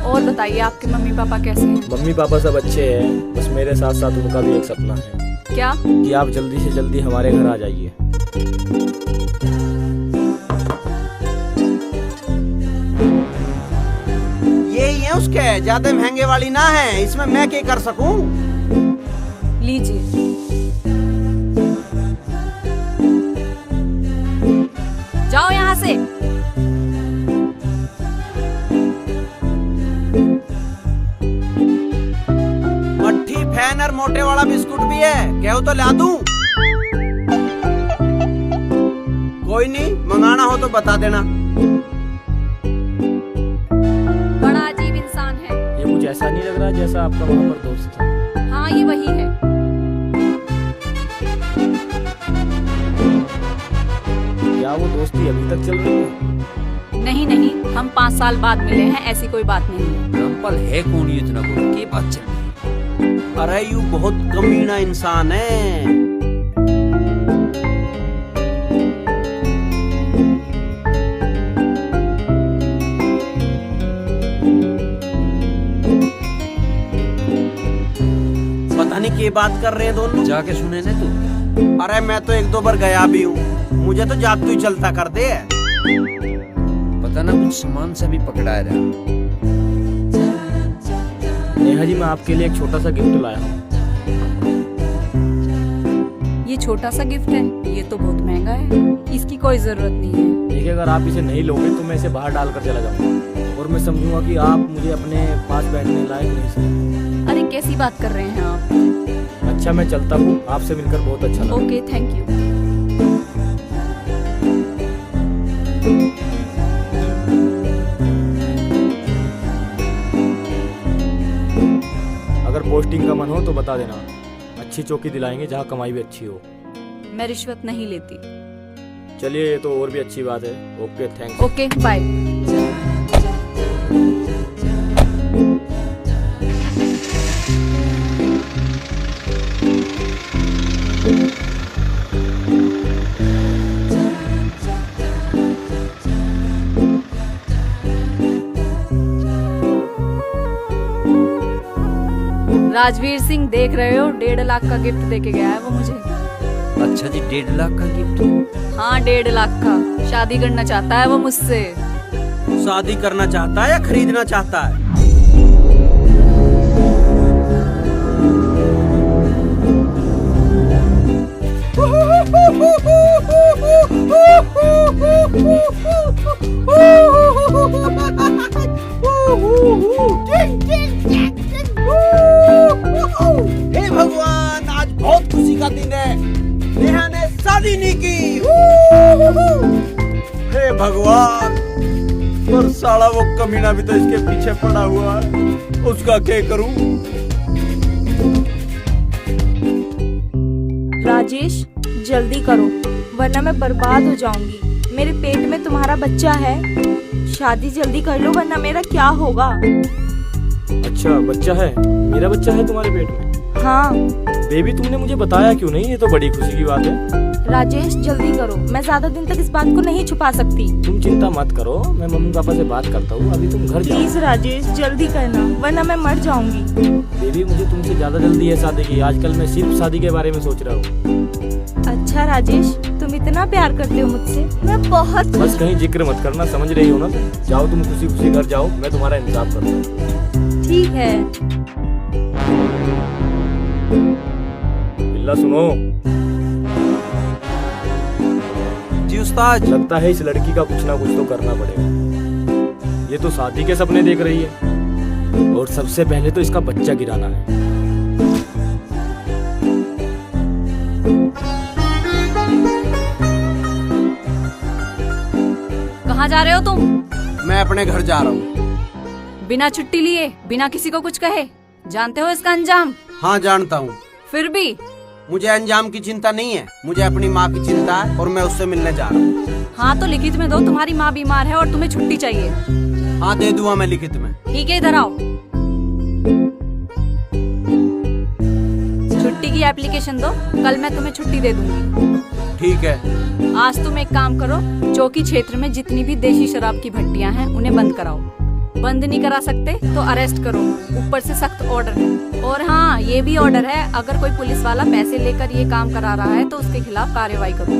[SPEAKER 6] और बताइए, आपके मम्मी पापा कैसे हैं?
[SPEAKER 4] मम्मी पापा सब अच्छे हैं, बस मेरे साथ साथ उनका भी एक सपना है।
[SPEAKER 6] क्या?
[SPEAKER 4] कि आप जल्दी से जल्दी हमारे घर आ जाइए।
[SPEAKER 1] यही है उसके, ज्यादा महंगे वाली ना है, इसमें मैं क्या कर सकूं?
[SPEAKER 6] लीजिए। जाओ यहाँ से।
[SPEAKER 1] मट्ठी, फैन और मोटे वाला बिस्कुट भी है, कहो तो ला दूं? कोई नहीं, मंगाना हो तो बता देना।
[SPEAKER 6] बड़ा अजीब इंसान है।
[SPEAKER 4] ये कुछ ऐसा नहीं लग रहा जैसा आपका वहाँ पर दोस्त था।
[SPEAKER 6] हाँ, ये वही है।
[SPEAKER 4] क्या वो दोस्ती अभी तक चल रही है?
[SPEAKER 6] नहीं नहीं, हम 5 साल बाद मिले हैं, ऐसी कोई बात नहीं है।
[SPEAKER 7] रामपाल है कौन ये इतना बोल की बात चल रही है?
[SPEAKER 1] अरे यू बहुत कमीना इंसान है। पता नहीं क्या बात कर रहे हैं दोनों।
[SPEAKER 7] जाके सुने ना तू।
[SPEAKER 1] अरे मैं तो 1-2 बार गया भी हूँ, मुझे तो जादू ही चलता कर दे।
[SPEAKER 7] पता ना कुछ सामान से भी पकड़ा रहा।
[SPEAKER 4] नेहा जी, मैं आपके लिए एक छोटा सा गिफ्ट लाया हूँ।
[SPEAKER 6] ये छोटा सा गिफ्ट है? ये तो बहुत महंगा है, इसकी कोई जरूरत नहीं है।
[SPEAKER 4] देखिए, अगर आप इसे नहीं लोगे तो मैं इसे बाहर डालकर चला जाऊंगा, और मैं समझूंगा कि आप मुझे अपने पास बैठने लायक नहीं समझते।
[SPEAKER 6] अरे कैसी बात कर रहे हैं आप?
[SPEAKER 4] अच्छा, मैं चलता हूँ, आपसे मिलकर बहुत अच्छा लगा।
[SPEAKER 6] Okay, thank you.
[SPEAKER 4] अगर पोस्टिंग का मन हो तो बता देना, अच्छी चौकी दिलाएंगे जहाँ कमाई भी अच्छी हो।
[SPEAKER 6] मैं रिश्वत नहीं लेती।
[SPEAKER 4] चलिए, ये तो और भी अच्छी बात है। Okay, thanks.
[SPEAKER 6] Okay, bye. Rajveer Singh देख रहे हो, 1.5 लाख का गिफ्ट देके गया है वो मुझे।
[SPEAKER 7] अच्छा जी, 1.5 लाख का गिफ्ट?
[SPEAKER 6] हाँ 1.5 लाख का। शादी करना चाहता है वो मुझसे।
[SPEAKER 1] शादी करना चाहता है या खरीदना चाहता है? हे भगवान, आज बहुत खुशी का दिन है। नेहा ने शादी नहीं की। हे भगवान, पर साला वो कमीना भी तो इसके पीछे पड़ा हुआ है, उसका क्या करूं?
[SPEAKER 8] राजेश जल्दी करो वरना मैं बर्बाद हो जाऊंगी। मेरे पेट में तुम्हारा बच्चा है, शादी जल्दी कर लो वरना मेरा क्या होगा।
[SPEAKER 13] अच्छा बच्चा है? मेरा बच्चा है तुम्हारे पेट में?
[SPEAKER 8] हाँ।
[SPEAKER 13] बेबी तुमने मुझे बताया क्यों नहीं? ये तो बड़ी खुशी की बात है।
[SPEAKER 8] राजेश जल्दी करो, मैं ज्यादा दिन तक इस बात को नहीं छुपा सकती।
[SPEAKER 13] तुम चिंता मत करो, मैं मम्मी पापा से बात करता हूँ। अभी तुम घर जाओ।
[SPEAKER 8] प्लीज राजेश जल्दी करना वरना मैं मर जाऊंगी।
[SPEAKER 13] बेबी मुझे तुमसे ज्यादा जल्दी है शादी की। आजकल मैं सिर्फ शादी के बारे में सोच रहा हूँ।
[SPEAKER 8] अच्छा राजेश, तुम इतना प्यार करते हो मुझसे, मैं बहुत
[SPEAKER 13] बस कहीं जिक्र मत करना, समझ रही हो ना? जाओ तुम खुशी खुशी घर जाओ, मैं तुम्हारा इंतजार करता हूँ।
[SPEAKER 8] ठीक है।
[SPEAKER 13] बिल्ला सुनो
[SPEAKER 1] जी उस्ताद।
[SPEAKER 13] लगता है इस लड़की का कुछ ना कुछ तो करना पड़ेगा। ये तो शादी के सपने देख रही है और सबसे पहले तो इसका बच्चा गिराना है।
[SPEAKER 6] कहाँ जा रहे हो तुम?
[SPEAKER 1] मैं अपने घर जा रहा हूँ।
[SPEAKER 6] बिना छुट्टी लिए, बिना किसी को कुछ कहे। जानते हो इसका अंजाम?
[SPEAKER 1] हाँ जानता हूँ।
[SPEAKER 6] फिर भी
[SPEAKER 1] मुझे अंजाम की चिंता नहीं है, मुझे अपनी माँ की चिंता है और मैं उससे मिलने जा रहा हूँ।
[SPEAKER 6] हाँ तो लिखित में दो, तुम्हारी माँ बीमार है और तुम्हें छुट्टी चाहिए।
[SPEAKER 1] हाँ दे दूंगा मैं लिखित में।
[SPEAKER 6] ठीक है, इधर आओ। छुट्टी की एप्लीकेशन दो, कल मैं तुम्हें छुट्टी दे दूंगी।
[SPEAKER 1] ठीक है।
[SPEAKER 6] आज तुम एक काम करो, चौकी क्षेत्र में जितनी भी देशी शराब की भट्टियां हैं उन्हें बंद कराओ। बंद नहीं करा सकते तो अरेस्ट करो, ऊपर से सख्त ऑर्डर है। और हाँ ये भी ऑर्डर है, अगर कोई पुलिस वाला पैसे लेकर ये काम करा रहा है तो उसके खिलाफ कार्रवाई करो।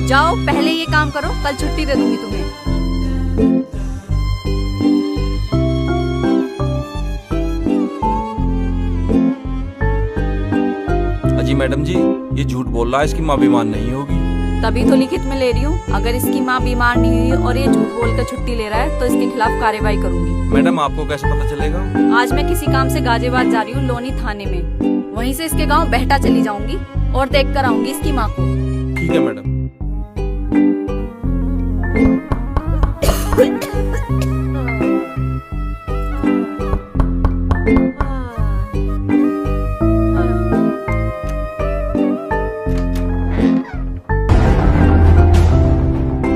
[SPEAKER 6] जाओ पहले ये काम करो, कल छुट्टी दे दूंगी तुम्हें।
[SPEAKER 3] अजी मैडम जी, ये झूठ बोल रहा है, इसकी माँ बीमार नहीं होगी।
[SPEAKER 6] तभी तो लिखित में ले रही हूँ। अगर इसकी माँ बीमार नहीं हुई और ये झूठ बोलकर छुट्टी ले रहा है तो इसके खिलाफ कार्रवाई करूंगी।
[SPEAKER 3] मैडम आपको कैसे पता चलेगा?
[SPEAKER 6] आज मैं किसी काम से गाजियाबाद जा रही हूँ, लोनी थाने में। वहीं से इसके गांव बहटा चली जाऊंगी और देख कर आऊंगी इसकी माँ को।
[SPEAKER 3] ठीक है मैडम।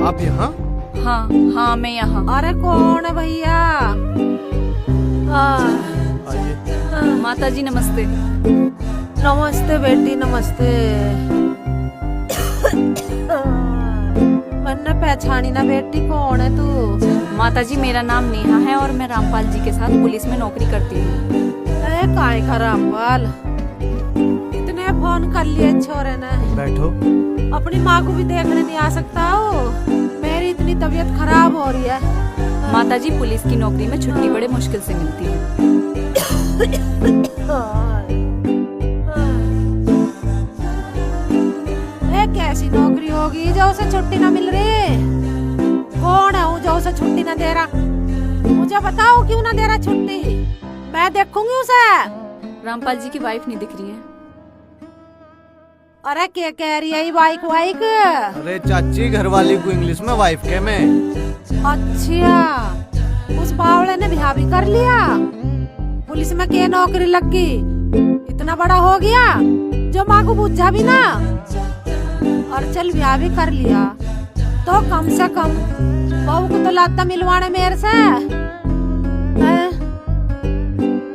[SPEAKER 4] आप यहाँ?
[SPEAKER 6] हाँ हाँ मैं यहाँ।
[SPEAKER 5] अरे कौन है भैया?
[SPEAKER 4] आइए।
[SPEAKER 6] माता जी नमस्ते।
[SPEAKER 5] नमस्ते बेटी नमस्ते। मैंने पहचानी ना बेटी, कौन है तू?
[SPEAKER 6] माता जी मेरा नाम नेहा है और मैं रामपाल जी के साथ पुलिस में नौकरी करती हूँ।
[SPEAKER 5] काय का रामपाल, इतने फोन कर लिए छोरे ने।
[SPEAKER 4] बैठो।
[SPEAKER 5] अपनी माँ को भी देखने नहीं आ सकता हो? मेरी इतनी तबीयत खराब हो रही है।
[SPEAKER 6] माता जी पुलिस की नौकरी में छुट्टी बड़े मुश्किल से मिलती है।
[SPEAKER 5] कैसी नौकरी होगी जो उसे छुट्टी ना मिल रही? कौन है वो जो उसे छुट्टी ना दे रहा? मुझे बताओ क्यों ना दे रहा छुट्टी, मैं देखूंगी उसे।
[SPEAKER 6] रामपाल जी की वाइफ नहीं दिख रही है।
[SPEAKER 5] अरे क्या कह रही है वाइक वाइक?
[SPEAKER 4] अरे चाची, घरवाली को इंग्लिश में वाइफ कह मैं।
[SPEAKER 5] अच्छा, उस बावड़े ने ब्याह भी कर लिया? पुलिस में क्या नौकरी लग गई? इतना बड़ा हो गया जो माँ को बुझा भी ना। और चल ब्याह भी कर लिया तो कम से कम बहू को तो लाता मिलवाने मेरे से।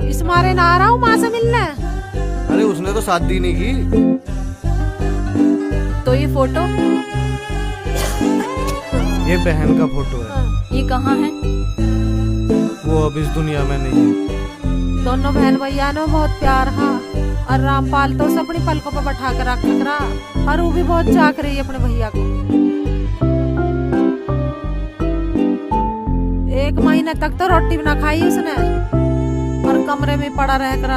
[SPEAKER 5] इस मारे ना आ रहा हूँ माँ से मिलने।
[SPEAKER 4] अरे उसने तो शादी नहीं की।
[SPEAKER 6] तो ये फोटो?
[SPEAKER 4] ये बहन का फोटो है।
[SPEAKER 6] ये कहाँ है?
[SPEAKER 4] वो अब इस दुनिया में नहीं है।
[SPEAKER 5] दोनों बहन भैया ने बहुत प्यार हा और रामपाल तो उसे अपनी पलकों पर बैठा कर रख रहा और वो भी बहुत चाक रही है अपने भैया को। 1 महीने तक तो रोटी भी ना खाई उसने और कमरे में पड़ा रह कर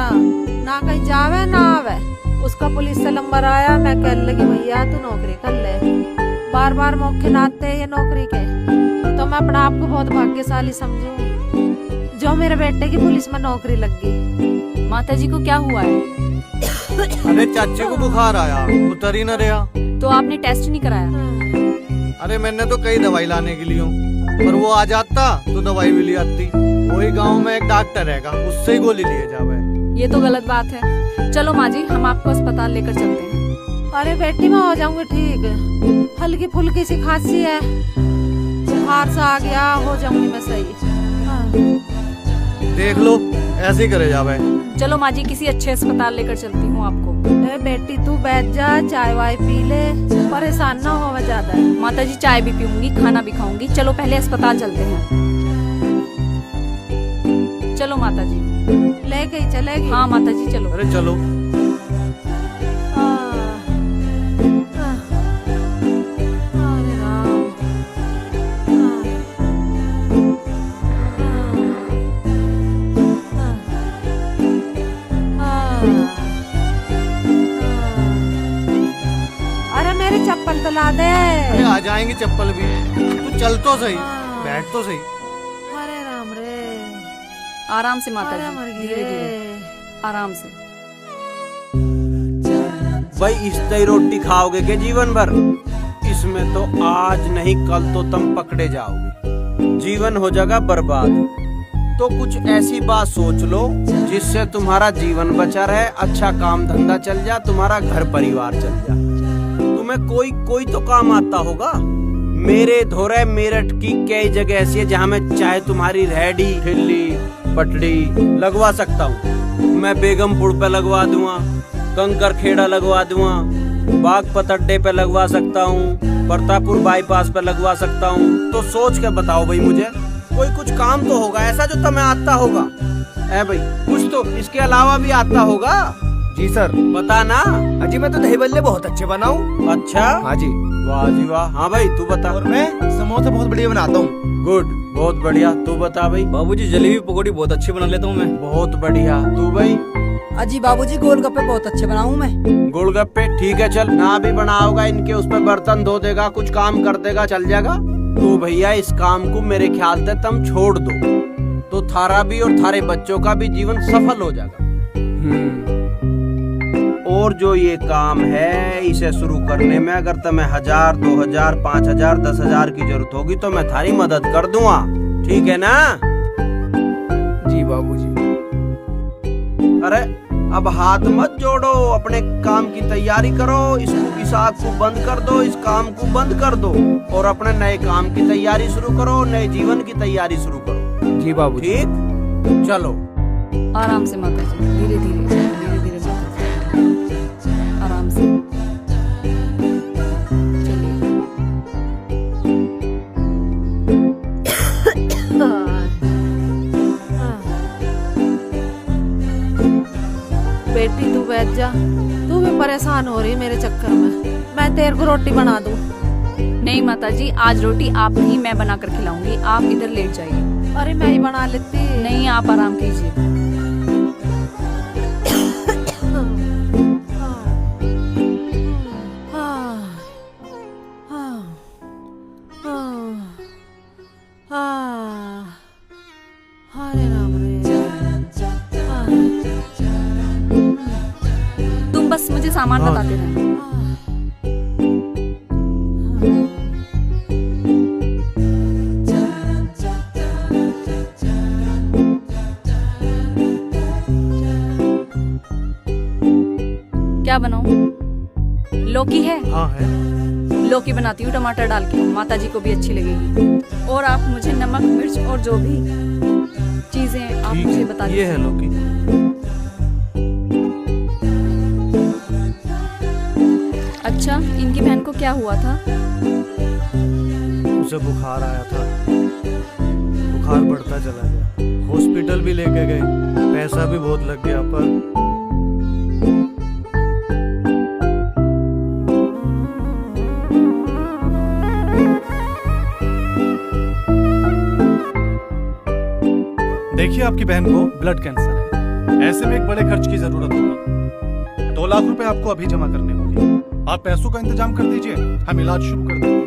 [SPEAKER 5] ना कहीं जावे ना आवे। उसका पुलिस से नंबर आया, मैं कह लगी भैया तू नौकरी कर ले। बार बार मौके ना आते ये नौकरी के, तो मैं अपने आप को बहुत भाग्यशाली समझूं जो मेरे बेटे की पुलिस में नौकरी लग गई।
[SPEAKER 6] माता जी को क्या हुआ है?
[SPEAKER 4] अरे चाची को बुखार आया, उतर ही न रहा।
[SPEAKER 6] तो आपने टेस्ट नहीं कराया?
[SPEAKER 4] अरे मैंने तो कई दवाई लाने के लिए हूँ, पर वो आ जाता तो दवाई भी ले आती। वही गांव में एक डॉक्टर रहेगा, उससे ही गोली लिए जावे।
[SPEAKER 6] ये तो गलत बात है। चलो माँ जी, हम आपको अस्पताल लेकर चलते हैं।
[SPEAKER 5] अरे बेटी मैं हो जाऊंगी ठीक, हल्की फुल्की सी खांसी है, बुखार सा आ गया, हो जाऊंगी मैं सही। हाँ।
[SPEAKER 4] देख लो ऐसे ही करे जावे।
[SPEAKER 6] चलो माँ जी, किसी अच्छे अस्पताल लेकर चलती हूँ आपको।
[SPEAKER 5] ए बेटी तू बैठ जा, चाय वाय पी ले, परेशान ना हो ज्यादा।
[SPEAKER 6] माता जी चाय भी पीऊंगी, खाना भी खाऊंगी। चलो पहले अस्पताल चलते हैं। चलो माता जी।
[SPEAKER 5] ले गई चलेगी?
[SPEAKER 6] हाँ माता जी चलो।
[SPEAKER 4] अरे चलो।
[SPEAKER 5] अरे मेरी चप्पल तो ला दे।
[SPEAKER 4] अरे आ जाएंगी चप्पल भी, तू चल तो सही, बैठ तो सही।
[SPEAKER 5] अरे राम रे।
[SPEAKER 6] आराम से माता जी, धीरे धीरे, आराम से।
[SPEAKER 1] भाई इस तरह रोटी खाओगे के जीवन भर? इसमें तो आज नहीं कल तो तुम पकड़े जाओगे, जीवन हो जाएगा बर्बाद। तो कुछ ऐसी बात सोच लो जिससे तुम्हारा जीवन बचा रहे, अच्छा काम धंधा चल जा, तुम्हारा घर परिवार चल जा। तुम्हें कोई तो काम आता होगा। मेरे धोरे मेरठ की कई जगह ऐसी है जहाँ मैं चाहे तुम्हारी रेहड़ी ठिल्ली पटड़ी लगवा सकता हूँ। मैं बेगमपुर पे लगवा दूंगा, कंकर खेड़ा लगवा दूंगा, बागपत अड्डे पे लगवा सकता हूँ, प्रतापपुर बाईपास पे लगवा सकता हूँ। तो सोच के बताओ भाई, मुझे कोई कुछ काम तो होगा ऐसा जो तुम्हें आता होगा। ऐ भाई कुछ तो इसके अलावा भी आता होगा।
[SPEAKER 13] जी सर।
[SPEAKER 1] बता ना।
[SPEAKER 13] अजी मैं तो दही बल्ले बहुत अच्छे बनाऊं।
[SPEAKER 1] अच्छा?
[SPEAKER 13] हाँ जी।
[SPEAKER 1] वाह जी वाह। हाँ भाई तू बता।
[SPEAKER 13] और मैं समोसे बहुत बढ़िया बनाता हूँ।
[SPEAKER 1] गुड, बहुत बढ़िया। तू बता भाई।
[SPEAKER 13] बाबूजी जलेबी पकौड़ी बहुत अच्छी बना लेता हूँ मैं।
[SPEAKER 1] बहुत बढ़िया। तू भाई?
[SPEAKER 14] अजी बाबूजी गोलगप्पे बहुत अच्छे बनाऊं मैं।
[SPEAKER 1] गोलगप्पे ठीक है, चल ना भी बनाओगा इनके उस पर बर्तन धो देगा, कुछ काम कर देगा, चल जाएगा। तो भैया इस काम को मेरे ख्याल से तुम छोड़ दो तो थारा भी और थारे बच्चों का भी जीवन सफल हो जाएगा। और जो ये काम है इसे शुरू करने में अगर तुम्हें 1000, 2000, 5000, 10,000 की जरूरत होगी तो मैं थारी मदद कर दूंगा, ठीक है ना?
[SPEAKER 13] जी बाबूजी।
[SPEAKER 1] अरे अब हाथ मत जोड़ो, अपने काम की तैयारी करो। इस आग को बंद कर दो, इस काम को बंद कर दो और अपने नए काम की तैयारी शुरू करो, नए जीवन की तैयारी शुरू करो।
[SPEAKER 13] जी बाबूजी।
[SPEAKER 1] ठीक, चलो।
[SPEAKER 6] आराम से माता जी, धीरे धीरे, धीरे धीरे माता जी, आराम से।
[SPEAKER 5] बेटी तू बैठ जा, तू भी परेशान हो रही मेरे चक्कर में। मैं तेरे को रोटी बना दूं।
[SPEAKER 6] नहीं माता जी, आज रोटी आप नहीं मैं बना कर खिलाऊंगी, आप इधर लेट जाइए।
[SPEAKER 5] अरे मैं ही बना लेती।
[SPEAKER 6] नहीं, आप आराम कीजिए।
[SPEAKER 5] अरे राम रे।
[SPEAKER 6] तुम बस मुझे सामान बताते रहना। क्या बनाऊं? लौकी है?
[SPEAKER 4] हाँ है।
[SPEAKER 6] लौकी बनाती हूँ टमाटर डाल के, माता जी को भी अच्छी लगेगी। और आप मुझे नमक मिर्च और जो भी चीजें आप मुझे बता दीजिए।
[SPEAKER 4] ये है लौकी।
[SPEAKER 6] अच्छा, इनकी बहन को क्या हुआ था?
[SPEAKER 4] से बुखार आया था, बुखार बढ़ता चला गया, हॉस्पिटल भी लेके गए, पैसा भी बहुत लग गया, पर
[SPEAKER 15] देखिए आपकी बहन को ब्लड कैंसर है, ऐसे में एक बड़े खर्च की जरूरत होगी। 2 लाख रुपए आपको अभी जमा करने होंगे। आप पैसों का इंतजाम कर दीजिए, हम इलाज शुरू कर देंगे।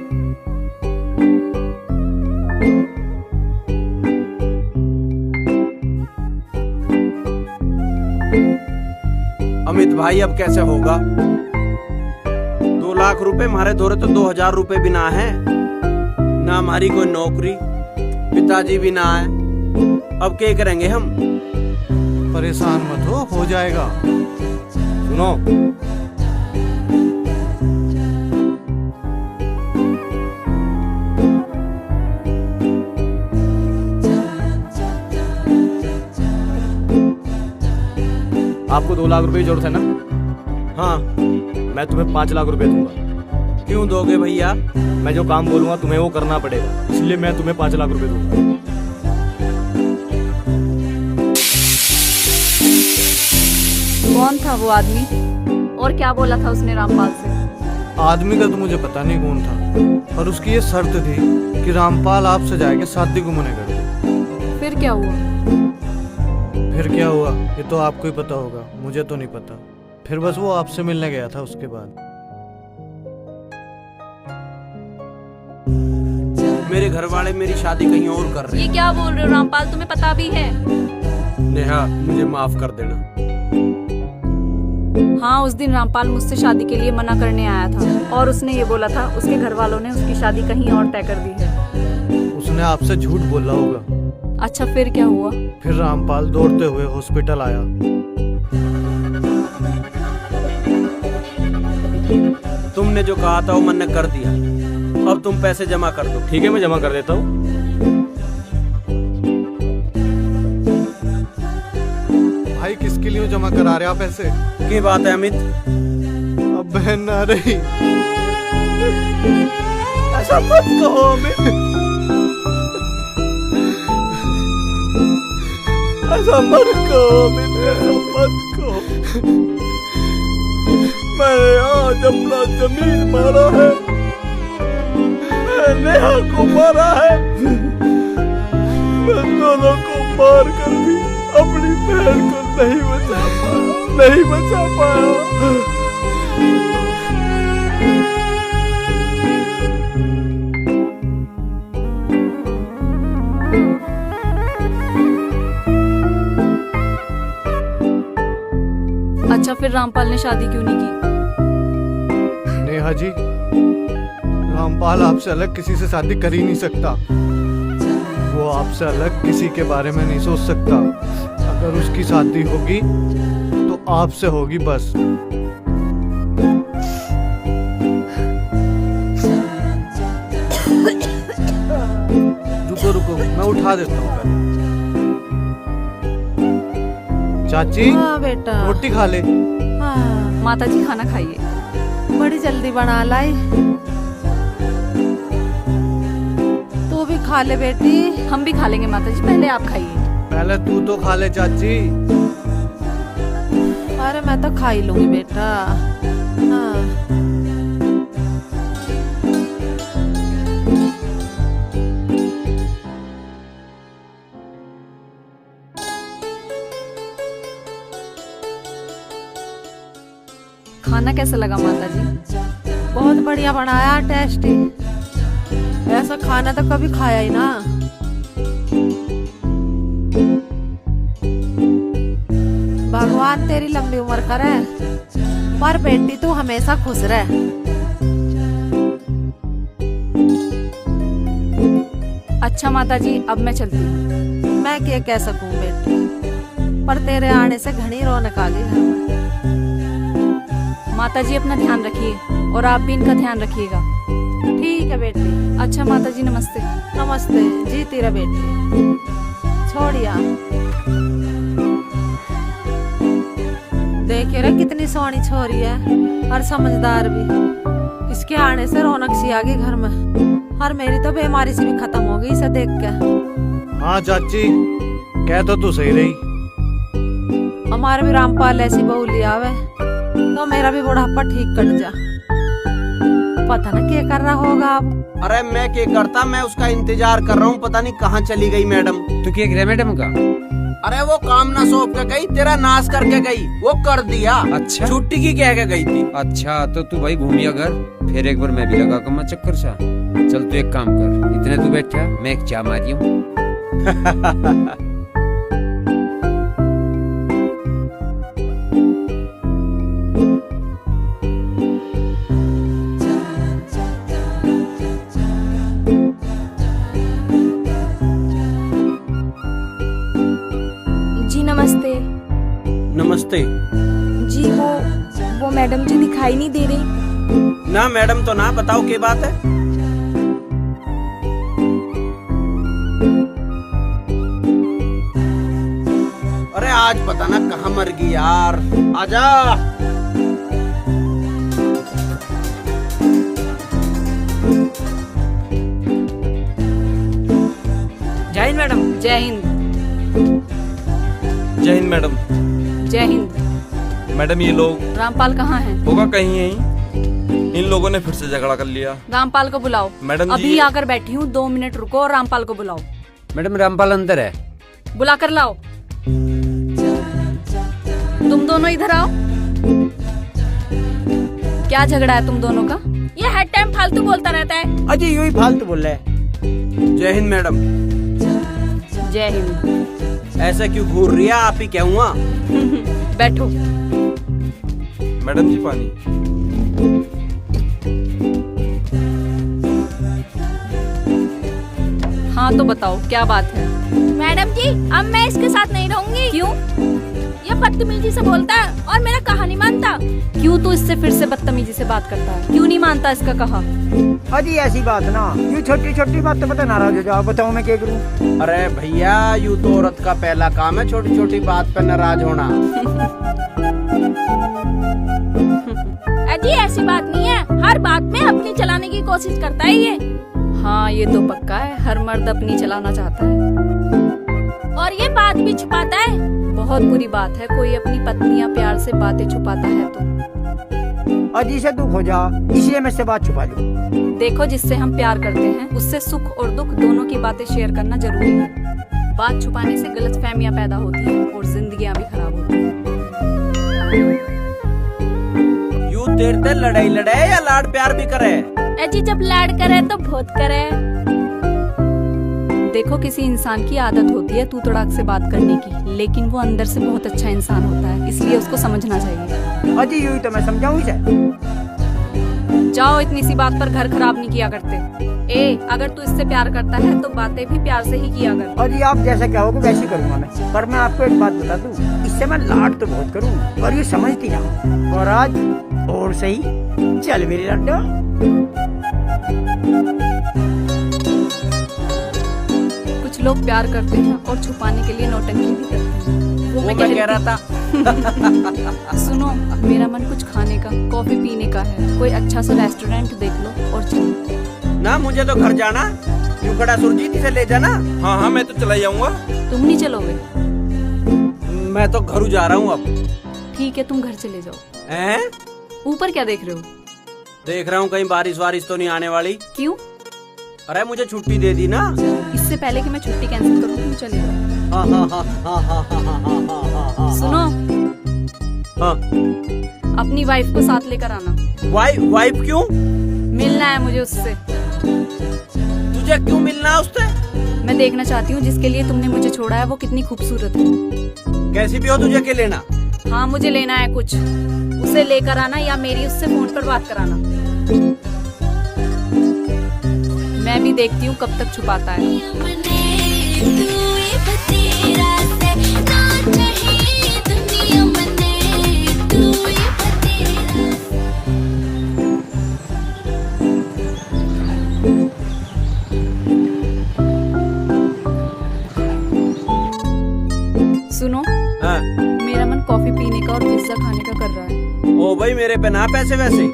[SPEAKER 1] अमित भाई अब कैसे होगा? 2 लाख रुपए हमारे धोरे तो 2000 रुपए भी ना है, ना हमारी कोई नौकरी, पिताजी भी ना है, अब क्या करेंगे हम?
[SPEAKER 4] परेशान मत हो जाएगा।
[SPEAKER 13] सुनो, आपको 2 लाख रुपए की जरूरत है ना?
[SPEAKER 1] हाँ।
[SPEAKER 13] मैं तुम्हें 5 लाख रुपए दूंगा।
[SPEAKER 1] क्यों दोगे भैया?
[SPEAKER 13] मैं जो काम बोलूंगा तुम्हें वो करना पड़ेगा, इसलिए मैं तुम्हें 5 लाख रुपए दूंगा।
[SPEAKER 6] कौन था वो आदमी और क्या बोला था उसने रामपाल से?
[SPEAKER 4] आदमी का तो मुझे पता नहीं कौन था, पर उसकी ये शर्त थी कि रामपाल आपसे जाके शादी को मना कर दे।
[SPEAKER 6] फिर क्या हुआ?
[SPEAKER 4] फिर क्या हुआ ये तो आपको ही पता होगा, मुझे तो नहीं पता। फिर बस वो आपसे मिलने गया था, उसके बाद
[SPEAKER 1] मेरे घर वाले मेरी शादी कहीं और कर रहे
[SPEAKER 6] ये
[SPEAKER 1] हैं।
[SPEAKER 6] क्या बोल रहे हो रामपाल, तुम्हें पता भी है?
[SPEAKER 1] नेहा मुझे माफ कर देना।
[SPEAKER 6] हाँ, उस दिन रामपाल मुझसे शादी के लिए मना करने आया था और उसने ये बोला था उसके घर वालों ने उसकी शादी कहीं और तय कर दी है।
[SPEAKER 4] उसने आपसे झूठ बोला होगा।
[SPEAKER 6] अच्छा फिर क्या हुआ?
[SPEAKER 4] फिर रामपाल दौड़ते हुए हॉस्पिटल आया।
[SPEAKER 1] तुमने जो कहा था वो मैंने कर दिया, अब तुम पैसे जमा कर दो।
[SPEAKER 13] ठीक है, मैं जमा कर देता हूँ।
[SPEAKER 4] भाई किसके लिए जमा करा रहे आप पैसे?
[SPEAKER 1] की बात है अमित?
[SPEAKER 4] अब बहन ना रही।
[SPEAKER 1] ऐसा मत कहो अमित, ऐसा मत कहो अमित, ऐसा मत कहो। मैंने आज अपना जमीन मारा है, मैंने नेहा को मारा है, मैं दोनों को मार कर भी अपनी बहन को नहीं बचा पाया, नहीं बचा पाया।
[SPEAKER 6] अच्छा फिर रामपाल ने शादी क्यों नहीं की?
[SPEAKER 4] नेहा जी, रामपाल आपसे अलग किसी से शादी कर ही नहीं सकता। वो आपसे अलग किसी के बारे में नहीं सोच सकता। अगर उसकी शादी होगी तो आपसे होगी बस। रुको रुको, मैं उठा देता हूँ पहले। चाची,
[SPEAKER 5] हाँ बेटा,
[SPEAKER 4] रोटी खा ले।
[SPEAKER 5] हाँ
[SPEAKER 6] माता जी खाना खाइए।
[SPEAKER 5] बड़ी जल्दी बना लाई। तू भी खा ले बेटी।
[SPEAKER 6] हम भी खा लेंगे माता जी, पहले आप खाइए।
[SPEAKER 4] पहले तू तो खा ले चाची।
[SPEAKER 5] अरे मैं तो खा ही लूंगी बेटा। हाँ।
[SPEAKER 6] खाना कैसा लगा माता जी?
[SPEAKER 5] बहुत बढ़िया बनाया, टेस्टी। ऐसा खाना तो कभी खाया ही ना। भगवान तेरी लंबी उम्र करे, पर बेटी तू हमेशा खुश रह।
[SPEAKER 6] अच्छा माता जी, अब मैं चलती हूँ।
[SPEAKER 5] मैं क्या कह सकूं बेटी, पर तेरे आने से घनी रौनक आ गई घर में।
[SPEAKER 6] माता जी अपना ध्यान रखिए और आप भी इनका ध्यान रखिएगा।
[SPEAKER 5] ठीक है बेटी।
[SPEAKER 6] अच्छा माता जी, नमस्ते।
[SPEAKER 5] नमस्ते जी तेरा बेटी। छोड़िया, देखिए रे कितनी सोहनी छोरी है और समझदार भी। इसके आने से रौनक सी आ गई घर में। और मेरी तो बीमारी से भी खत्म हो गई इसे देख के।
[SPEAKER 4] हाँ चाची, कह तो सही रही।
[SPEAKER 5] हमारे भी रामपाल ऐसी बहू लिया आवे तो मेरा भी बुढ़ापा ठीक कट जा। पता ना क्या कर रहा होगा आप।
[SPEAKER 1] अरे मैं क्या करता, मैं उसका इंतजार कर रहा हूँ, पता नहीं कहाँ चली गई मैडम।
[SPEAKER 7] तू क्या कह रहा मैडम का?
[SPEAKER 1] अरे वो काम ना सौंप के गई, तेरा नाश करके गई, वो कर दिया।
[SPEAKER 7] अच्छा,
[SPEAKER 1] छुट्टी की कह के गई थी।
[SPEAKER 7] अच्छा तो तू भाई घूमिया घर, फिर एक बार मैं भी लगा कमा चक्कर सा। चल तू एक काम कर, इतने तू बैठा, मैं एक चाय मारी हूँ।
[SPEAKER 8] नमस्ते।
[SPEAKER 1] नमस्ते
[SPEAKER 8] जी, वो मैडम जी दिखाई नहीं दे रही।
[SPEAKER 1] ना मैडम तो ना, बताओ क्या बात है। अरे आज पता ना कहाँ मर गई यार, आजा।
[SPEAKER 6] जय हिंद मैडम। जय हिंद।
[SPEAKER 3] जय हिंद मैडम।
[SPEAKER 6] जय हिंद।
[SPEAKER 3] मैडम ये लोग
[SPEAKER 6] रामपाल कहाँ है?
[SPEAKER 3] होगा कहीं यहीं। इन लोगों ने फिर से झगड़ा कर लिया।
[SPEAKER 6] रामपाल को बुलाओ।
[SPEAKER 3] मैडम जी,
[SPEAKER 6] अभी आकर बैठी हूँ, 2 मिनट रुको और रामपाल को बुलाओ।
[SPEAKER 7] मैडम रामपाल अंदर है,
[SPEAKER 6] बुला कर लाओ। तुम दोनों इधर आओ। क्या झगड़ा है तुम दोनों का?
[SPEAKER 8] ये हर टाइम फालतू बोलता रहता है।
[SPEAKER 11] अजी यूं ही फालतू बोल रहा है।
[SPEAKER 1] जय हिंद मैडम।
[SPEAKER 6] जय हिंद।
[SPEAKER 1] ऐसा क्यों घूर रही है, आप ही क्या हुआ?
[SPEAKER 6] बैठो।
[SPEAKER 3] मैडम जी पानी।
[SPEAKER 6] हाँ तो बताओ क्या बात है?
[SPEAKER 8] मैडम जी, अब मैं इसके साथ नहीं रहूंगी।
[SPEAKER 6] क्यों?
[SPEAKER 8] ये बदतमीजी से बोलता है और मेरा कहा नहीं मानता।
[SPEAKER 6] क्यों तू इससे फिर से बदतमीजी से बात करता है? क्यों नहीं मानता इसका कहा?
[SPEAKER 11] अजी ऐसी बात ना, यूं छोटी छोटी बात तो पता नाराज हो जाओ। बताओ मैं क्या करूं?
[SPEAKER 1] अरे भैया, यूं तो औरत का पहला काम है छोटी छोटी बात पर नाराज होना।
[SPEAKER 8] अजी ऐसी बात नहीं है, हर बात में अपनी चलाने की कोशिश करता है ये।
[SPEAKER 6] हाँ ये तो पक्का है, हर मर्द अपनी चलाना चाहता है
[SPEAKER 8] और ये बात भी छुपाता है।
[SPEAKER 6] बहुत बुरी बात है कोई अपनी पत्नी या प्यार से बातें छुपाता है तो।
[SPEAKER 11] अजी से दुख हो जा, इसलिए मैं से बात छुपा लूं।
[SPEAKER 6] देखो, जिससे हम प्यार करते हैं उससे सुख और दुख दोनों की बातें शेयर करना जरूरी है। बात छुपाने से गलतफहमियां पैदा होती हैं और जिंदगियां भी खराब होती हैं।
[SPEAKER 1] यूं देर तक लड़ाई लड़े या लाड प्यार भी करे?
[SPEAKER 8] अजी जब लाड करे तो बहुत करे।
[SPEAKER 6] देखो, किसी इंसान की आदत होती है तू तड़ाक से बात करने की, लेकिन वो अंदर से बहुत अच्छा इंसान होता है, इसलिए उसको समझना चाहिए।
[SPEAKER 11] अजी यूं तो मैं समझाऊं इसे।
[SPEAKER 6] जाओ, इतनी सी बात पर घर खराब नहीं किया करते। अगर तू इससे प्यार करता है तो बातें भी प्यार से ही किया कर।
[SPEAKER 11] अजी आप जैसा कहोगे वैसे करूंगा मैं, पर मैं आपको एक बात बता दूं, इससे मैं लाड तो बहुत करूं पर ये समझती ना। और आज और सही, चल मेरी लड्डू।
[SPEAKER 6] कुछ लोग प्यार करते हैं और छुपाने के लिए नौटंकी भी करते हैं।
[SPEAKER 1] वो मैं कह रहा था।
[SPEAKER 6] सुनो, मेरा मन कुछ खाने का, कॉफी पीने का है। कोई अच्छा सा रेस्टोरेंट देख लो और चलो।
[SPEAKER 1] ना मुझे तो घर जाना, यूं खड़ा सुरजीत से ले जाना।
[SPEAKER 3] हाँ हाँ मैं तो चला जाऊंगा।
[SPEAKER 6] तुम नहीं चलोगे?
[SPEAKER 1] मैं तो घरू जा रहा हूँ अब।
[SPEAKER 6] ठीक है, तुम घर चले जाओ।
[SPEAKER 1] हैं?
[SPEAKER 6] ऊपर क्या देख रहे हो?
[SPEAKER 1] देख रहा हूँ कहीं बारिश वारिश तो नहीं आने वाली।
[SPEAKER 6] क्यों?
[SPEAKER 1] अरे मुझे छुट्टी दे दी ना।
[SPEAKER 6] इससे पहले कि मैं छुट्टी कैंसिल करूँ तुम चले जाओ। सुनो,
[SPEAKER 1] हाँ,
[SPEAKER 6] अपनी वाइफ को साथ लेकर आना।
[SPEAKER 1] वाइफ क्यों?
[SPEAKER 6] मिलना है मुझे उससे।
[SPEAKER 1] तुझे क्यों मिलना है उससे?
[SPEAKER 6] मैं देखना चाहती हूँ जिसके लिए तुमने मुझे छोड़ा है वो कितनी खूबसूरत है।
[SPEAKER 1] कैसी भी हो, तुझे क्या लेना?
[SPEAKER 6] हाँ मुझे लेना है कुछ। उसे लेकर आना या मेरी उससे फोन पर बात कराना। मैं भी देखती हूँ कब तक छुपाता है। सुनो,
[SPEAKER 1] हाँ?
[SPEAKER 6] मेरा मन कॉफी पीने का और पिज्जा खाने का कर रहा है।
[SPEAKER 1] ओ भाई, मेरे पे ना पैसे वैसे।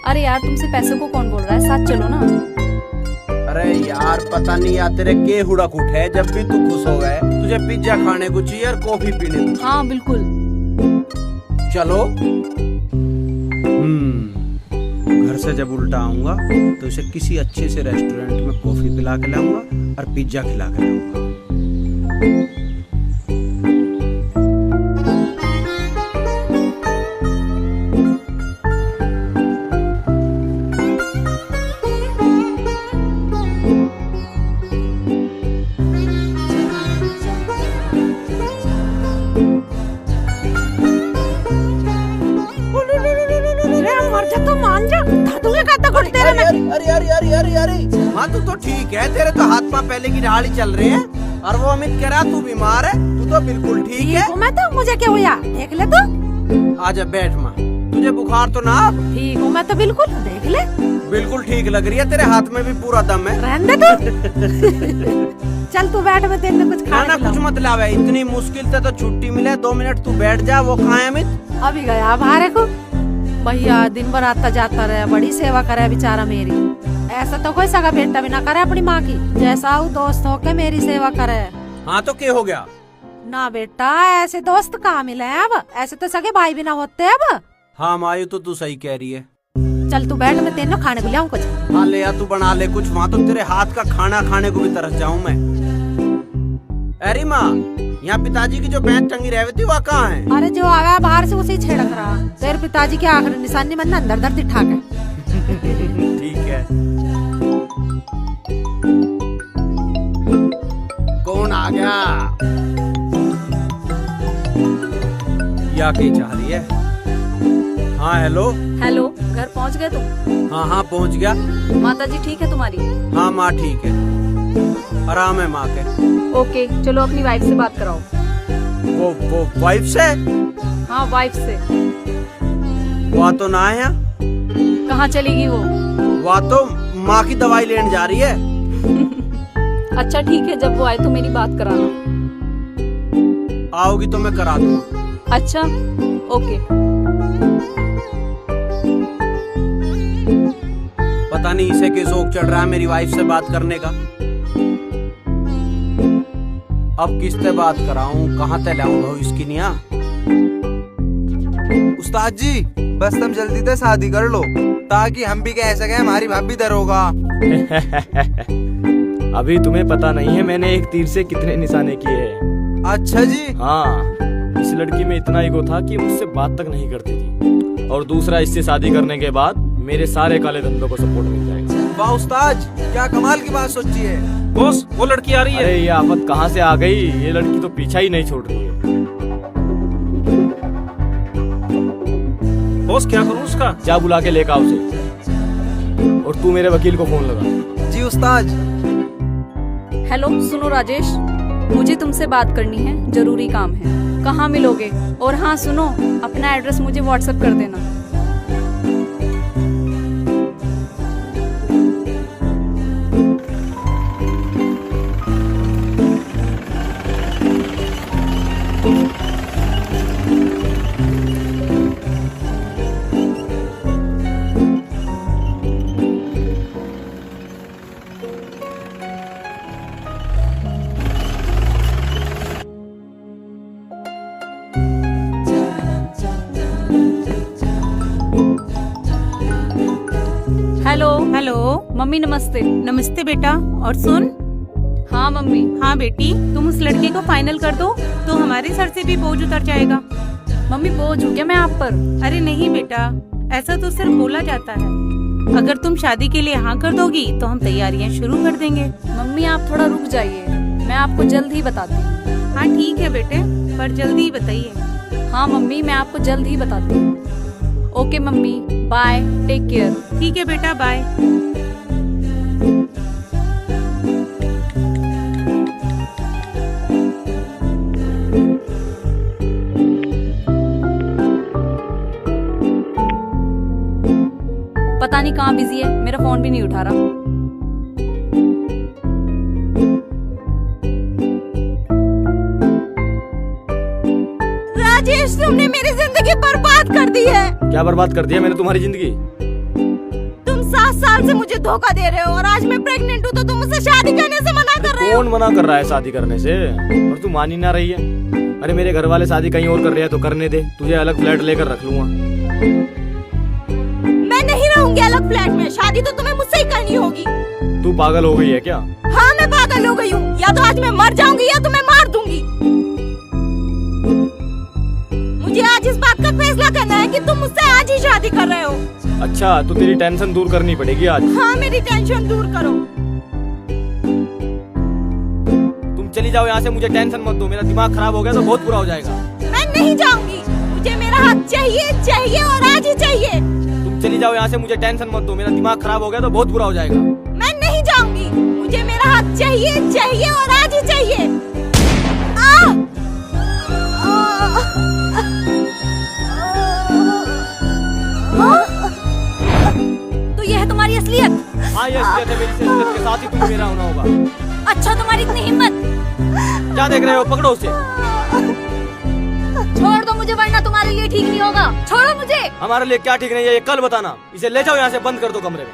[SPEAKER 6] अरे यार, तुमसे पैसों को कौन बोल रहा है? साथ चलो ना।
[SPEAKER 1] अरे यार पता नहीं यार तेरे के हुड़क उठे जब भी तू खुश हो गए तुझे पिज्जा खाने को चाहिए और कॉफी पीने को।
[SPEAKER 6] हाँ बिल्कुल।
[SPEAKER 1] चलो। घर से जब उल्टा आऊंगा तो इसे किसी अच्छे से रेस्टोरेंट में कॉफी पिला के लाऊंगा और पिज्जा खिला के लाऊंगा। अरे हाँ तू तो ठीक है, तेरे तो हाथ पाँव पहले की ढाल ही चल रहे हैं और वो अमित कह रहा तू बीमार है, तू तो बिल्कुल ठीक है।
[SPEAKER 5] मैं तो मुझे क्या हुआ देख ले तू।
[SPEAKER 1] आजा बैठ माँ, तुझे बुखार तो ना?
[SPEAKER 5] ठीक हूँ मैं तो बिल्कुल, देख ले।
[SPEAKER 1] बिल्कुल ठीक लग रही है, तेरे हाथ में भी पूरा दम है।
[SPEAKER 5] रहने दे तू। चल तू बैठ, मैं तेरे कुछ खाना
[SPEAKER 1] कुछ मत लावे, इतनी मुश्किल से तो छुट्टी मिले, 2 मिनट तू बैठ जा। वो कहाँ है अमित?
[SPEAKER 5] अभी गया बाहर को। भैया दिन भर आता जाता रहे, बड़ी सेवा करे बेचारा मेरी। ऐसा तो कोई सगा बेटा भी ना करे अपनी माँ की, जैसा वो दोस्त होके मेरी सेवा करे।
[SPEAKER 1] हाँ तो क्या हो गया?
[SPEAKER 5] ना बेटा ऐसे दोस्त कहाँ मिले हैं अब, ऐसे तो सगे भाई भी ना होते अब।
[SPEAKER 1] हाँ मायू तो तू सही कह रही है।
[SPEAKER 5] चल तू बैठ, मैं तेरे खाने को ले आऊँ कुछ।
[SPEAKER 1] हाँ ले या तू बना ले कुछ, वहाँ तो तेरे हाथ का खाना खाने को भी तरस जाऊँ मैं। अरे माँ, यहाँ पिताजी की जो बैंड टंगी रही थी वहाँ कहाँ है?
[SPEAKER 5] अरे जो आया बाहर से उसे छिड़क रहा। तेरे पिताजी के आखिरी निशानी मन अंदर दर्द ठाक है।
[SPEAKER 1] ठीक है। कौन आ गया? या क्या चाह रही है? हाँ हेलो।
[SPEAKER 6] हेलो, घर पहुँच गए तुम?
[SPEAKER 1] हाँ हाँ पहुँच गया।
[SPEAKER 6] माता जी ठीक है तुम्हारी?
[SPEAKER 1] हाँ माँ ठीक है, आराम है माँ के।
[SPEAKER 6] ओके चलो अपनी वाइफ से बात कराओ।
[SPEAKER 1] वो वाइफ से?
[SPEAKER 6] हाँ वाइफ से।
[SPEAKER 1] वह तो ना है यहाँ।
[SPEAKER 6] कहाँ चलेगी वो?
[SPEAKER 1] वह तो माँ की दवाई लेने जा रही है।
[SPEAKER 6] अच्छा ठीक है, जब वो आए तो मेरी बात कराना।
[SPEAKER 1] आओगी तो मैं करा दूंगा।
[SPEAKER 6] अच्छा ओके।
[SPEAKER 1] पता नहीं इसे किस शौक चढ़ रहा है मेरी वाइफ से बात करने का। अब किससे बात कराऊं, कहाँ ते लाऊं भाऊ इसकी निया?
[SPEAKER 16] उस्ताद जी बस तुम जल्दी से शादी कर लो ताकि हम भी कह सके हमारी भाभी दरोगा।
[SPEAKER 13] अभी तुम्हें पता नहीं है मैंने एक तीर से कितने निशाने किए हैं।
[SPEAKER 16] अच्छा जी।
[SPEAKER 13] हाँ, इस लड़की में इतना ईगो था कि मुझसे बात तक नहीं करती थी, और दूसरा इससे शादी करने के बाद मेरे सारे काले धंधों को सपोर्ट मिल जाएगा।
[SPEAKER 16] वाह उस्ताद, क्या कमाल की बात सोची है।
[SPEAKER 3] बॉस वो लड़की आ रही है।
[SPEAKER 13] अरे ये आफत कहाँ से आ गई, ये लड़की तो पीछा ही नहीं छोड़ रही है।
[SPEAKER 3] बॉस क्या करूँ उसका?
[SPEAKER 13] जा बुला के लेकर आओ उसे, और तू मेरे वकील को फोन लगा।
[SPEAKER 16] जी उस्ताद।
[SPEAKER 6] हेलो सुनो राजेश, मुझे तुमसे बात करनी है, जरूरी काम है। कहाँ मिलोगे? और हाँ सुनो, अपना एड्रेस मुझे व्हाट्सएप कर देना। हेलो।
[SPEAKER 12] हेलो
[SPEAKER 6] मम्मी नमस्ते।
[SPEAKER 12] नमस्ते बेटा। और सुन।
[SPEAKER 6] हाँ मम्मी।
[SPEAKER 12] हाँ बेटी, तुम उस लड़के को फाइनल कर दो तो हमारे सर से भी बोझ उतर जाएगा।
[SPEAKER 6] मम्मी बोझ हूँ क्या मैं आप पर?
[SPEAKER 12] अरे नहीं बेटा, ऐसा तो सिर्फ बोला जाता है। अगर तुम शादी के लिए हाँ कर दोगी तो हम तैयारियाँ शुरू कर देंगे।
[SPEAKER 6] मम्मी आप थोड़ा रुक जाइए, मैं आपको जल्द ही बताती हूँ।
[SPEAKER 12] हाँ ठीक है बेटे, पर जल्दी ही बताइए।
[SPEAKER 6] हाँ मम्मी मैं आपको जल्द ही बताती हूँ। Okay mummy, bye, take care.
[SPEAKER 12] ठीक है बेटा, बाय।
[SPEAKER 6] पता नहीं कहाँ बिजी है, मेरा फोन भी नहीं उठा रहा।
[SPEAKER 5] राजेश तुमने मेरी जिंदगी बर्बाद कर दी है।
[SPEAKER 13] क्या बर्बाद कर दिया मैंने तुम्हारी जिंदगी?
[SPEAKER 5] तुम
[SPEAKER 8] 7 साल से मुझे धोखा दे रहे हो और आज मैं प्रेग्नेंट हूँ तो तुम मुझसे शादी करने से मना कर रहे हो।
[SPEAKER 13] कौन मना कर रहा है शादी करने से? और तू मान ही ना रही है। अरे मेरे घर वाले शादी कहीं और कर रहे हैं तो करने दे, तुझे अलग फ्लैट लेकर रख लूंगा।
[SPEAKER 8] मैं नहीं रहूंगी अलग फ्लैट में, शादी तो तुम्हें मुझसे ही करनी होगी।
[SPEAKER 13] तू पागल हो गई है क्या?
[SPEAKER 8] हाँ मैं पागल हो गई हूँ, या तो आज मैं मर जाऊंगी या तुम्हें मार दूंगी। मुझे आज इस बात का फैसला करना है कि तुम मुझसे आज ही शादी कर रहे हो।
[SPEAKER 13] अच्छा तो तेरी टेंशन दूर करनी पड़ेगी आज।
[SPEAKER 8] हाँ मेरी टेंशन दूर करो।
[SPEAKER 13] तुम चली जाओ यहाँ से, मुझे टेंशन मत दो, मेरा दिमाग खराब हो गया तो बहुत बुरा हो जाएगा।
[SPEAKER 8] मैं नहीं जाऊंगी, मुझे मेरा हक चाहिए चाहिए और आज ही चाहिए।
[SPEAKER 13] तुम चली जाओ यहाँ से, मुझे टेंशन मत दो, मेरा दिमाग खराब हो गया तो बहुत बुरा हो जाएगा।
[SPEAKER 8] मैं नहीं जाऊंगी, मुझे मेरा हक चाहिए चाहिए और आज ही चाहिए।
[SPEAKER 6] तो ये है तुम्हारी असलियत?
[SPEAKER 13] हाँ ये असलियत है मेरी, असलियत के साथ ही तुम्हें मेरा होना होगा।
[SPEAKER 6] अच्छा तुम्हारी इतनी हिम्मत?
[SPEAKER 13] क्या देख रहे हो, पकड़ो उसे।
[SPEAKER 6] छोड़ दो मुझे वरना तुम्हारे लिए ठीक नहीं होगा। छोड़ो मुझे।
[SPEAKER 13] हमारे लिए क्या ठीक नहीं है ये कल बताना। इसे ले जाओ यहाँ से, बंद कर दो कमरे में।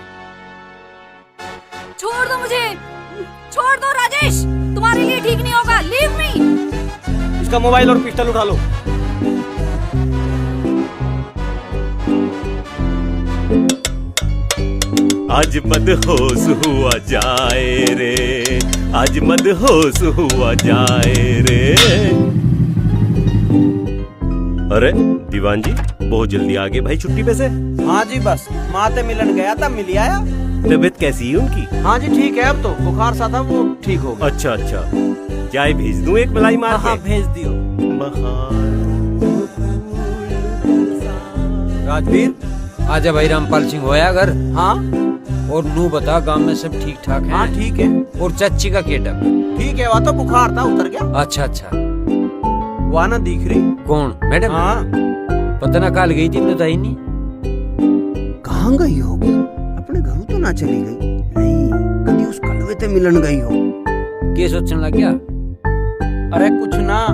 [SPEAKER 6] छोड़ दो मुझे, छोड़ दो राजेश, तुम्हारे लिए ठीक नहीं होगा। Leave me.
[SPEAKER 13] इसका मोबाइल और पिस्टल उठा लो।
[SPEAKER 2] आज मदहोश हुआ जाए रे, आज मदहोश हुआ जाए रे। अरे दीवान जी बहुत जल्दी आ गए भाई छुट्टी पे से।
[SPEAKER 1] हाँ जी बस माते मिलन गया था, मिल आया।
[SPEAKER 2] तबीयत कैसी है उनकी?
[SPEAKER 1] हाँ जी ठीक है, अब तो बुखार सा था वो ठीक हो गया।
[SPEAKER 2] अच्छा अच्छा, चाय भेज दूं एक मलाई मार के?
[SPEAKER 1] हाँ भेज दियो।
[SPEAKER 7] राजवीर आजा भाई, रामपाल सिंह होया घर?
[SPEAKER 1] हाँ।
[SPEAKER 7] और नू बता गांव में सब ठीक ठाक है?
[SPEAKER 1] हाँ ठीक है।
[SPEAKER 7] और चाची का केटअप?
[SPEAKER 1] ठीक है, वह तो बुखार था उतर गया।
[SPEAKER 7] अच्छा अच्छा।
[SPEAKER 1] वह ना दिख रही?
[SPEAKER 7] कौन मैडम?
[SPEAKER 1] हाँ।
[SPEAKER 7] पता ना काल गई थी, बताई नहीं।
[SPEAKER 1] कहाँ गई होगी? अपने घर तो ना चली गई? नहीं, कभी उस कलवे ते मिलन गई हो।
[SPEAKER 7] क्या सोचने लग गया?
[SPEAKER 1] अरे कुछ ना,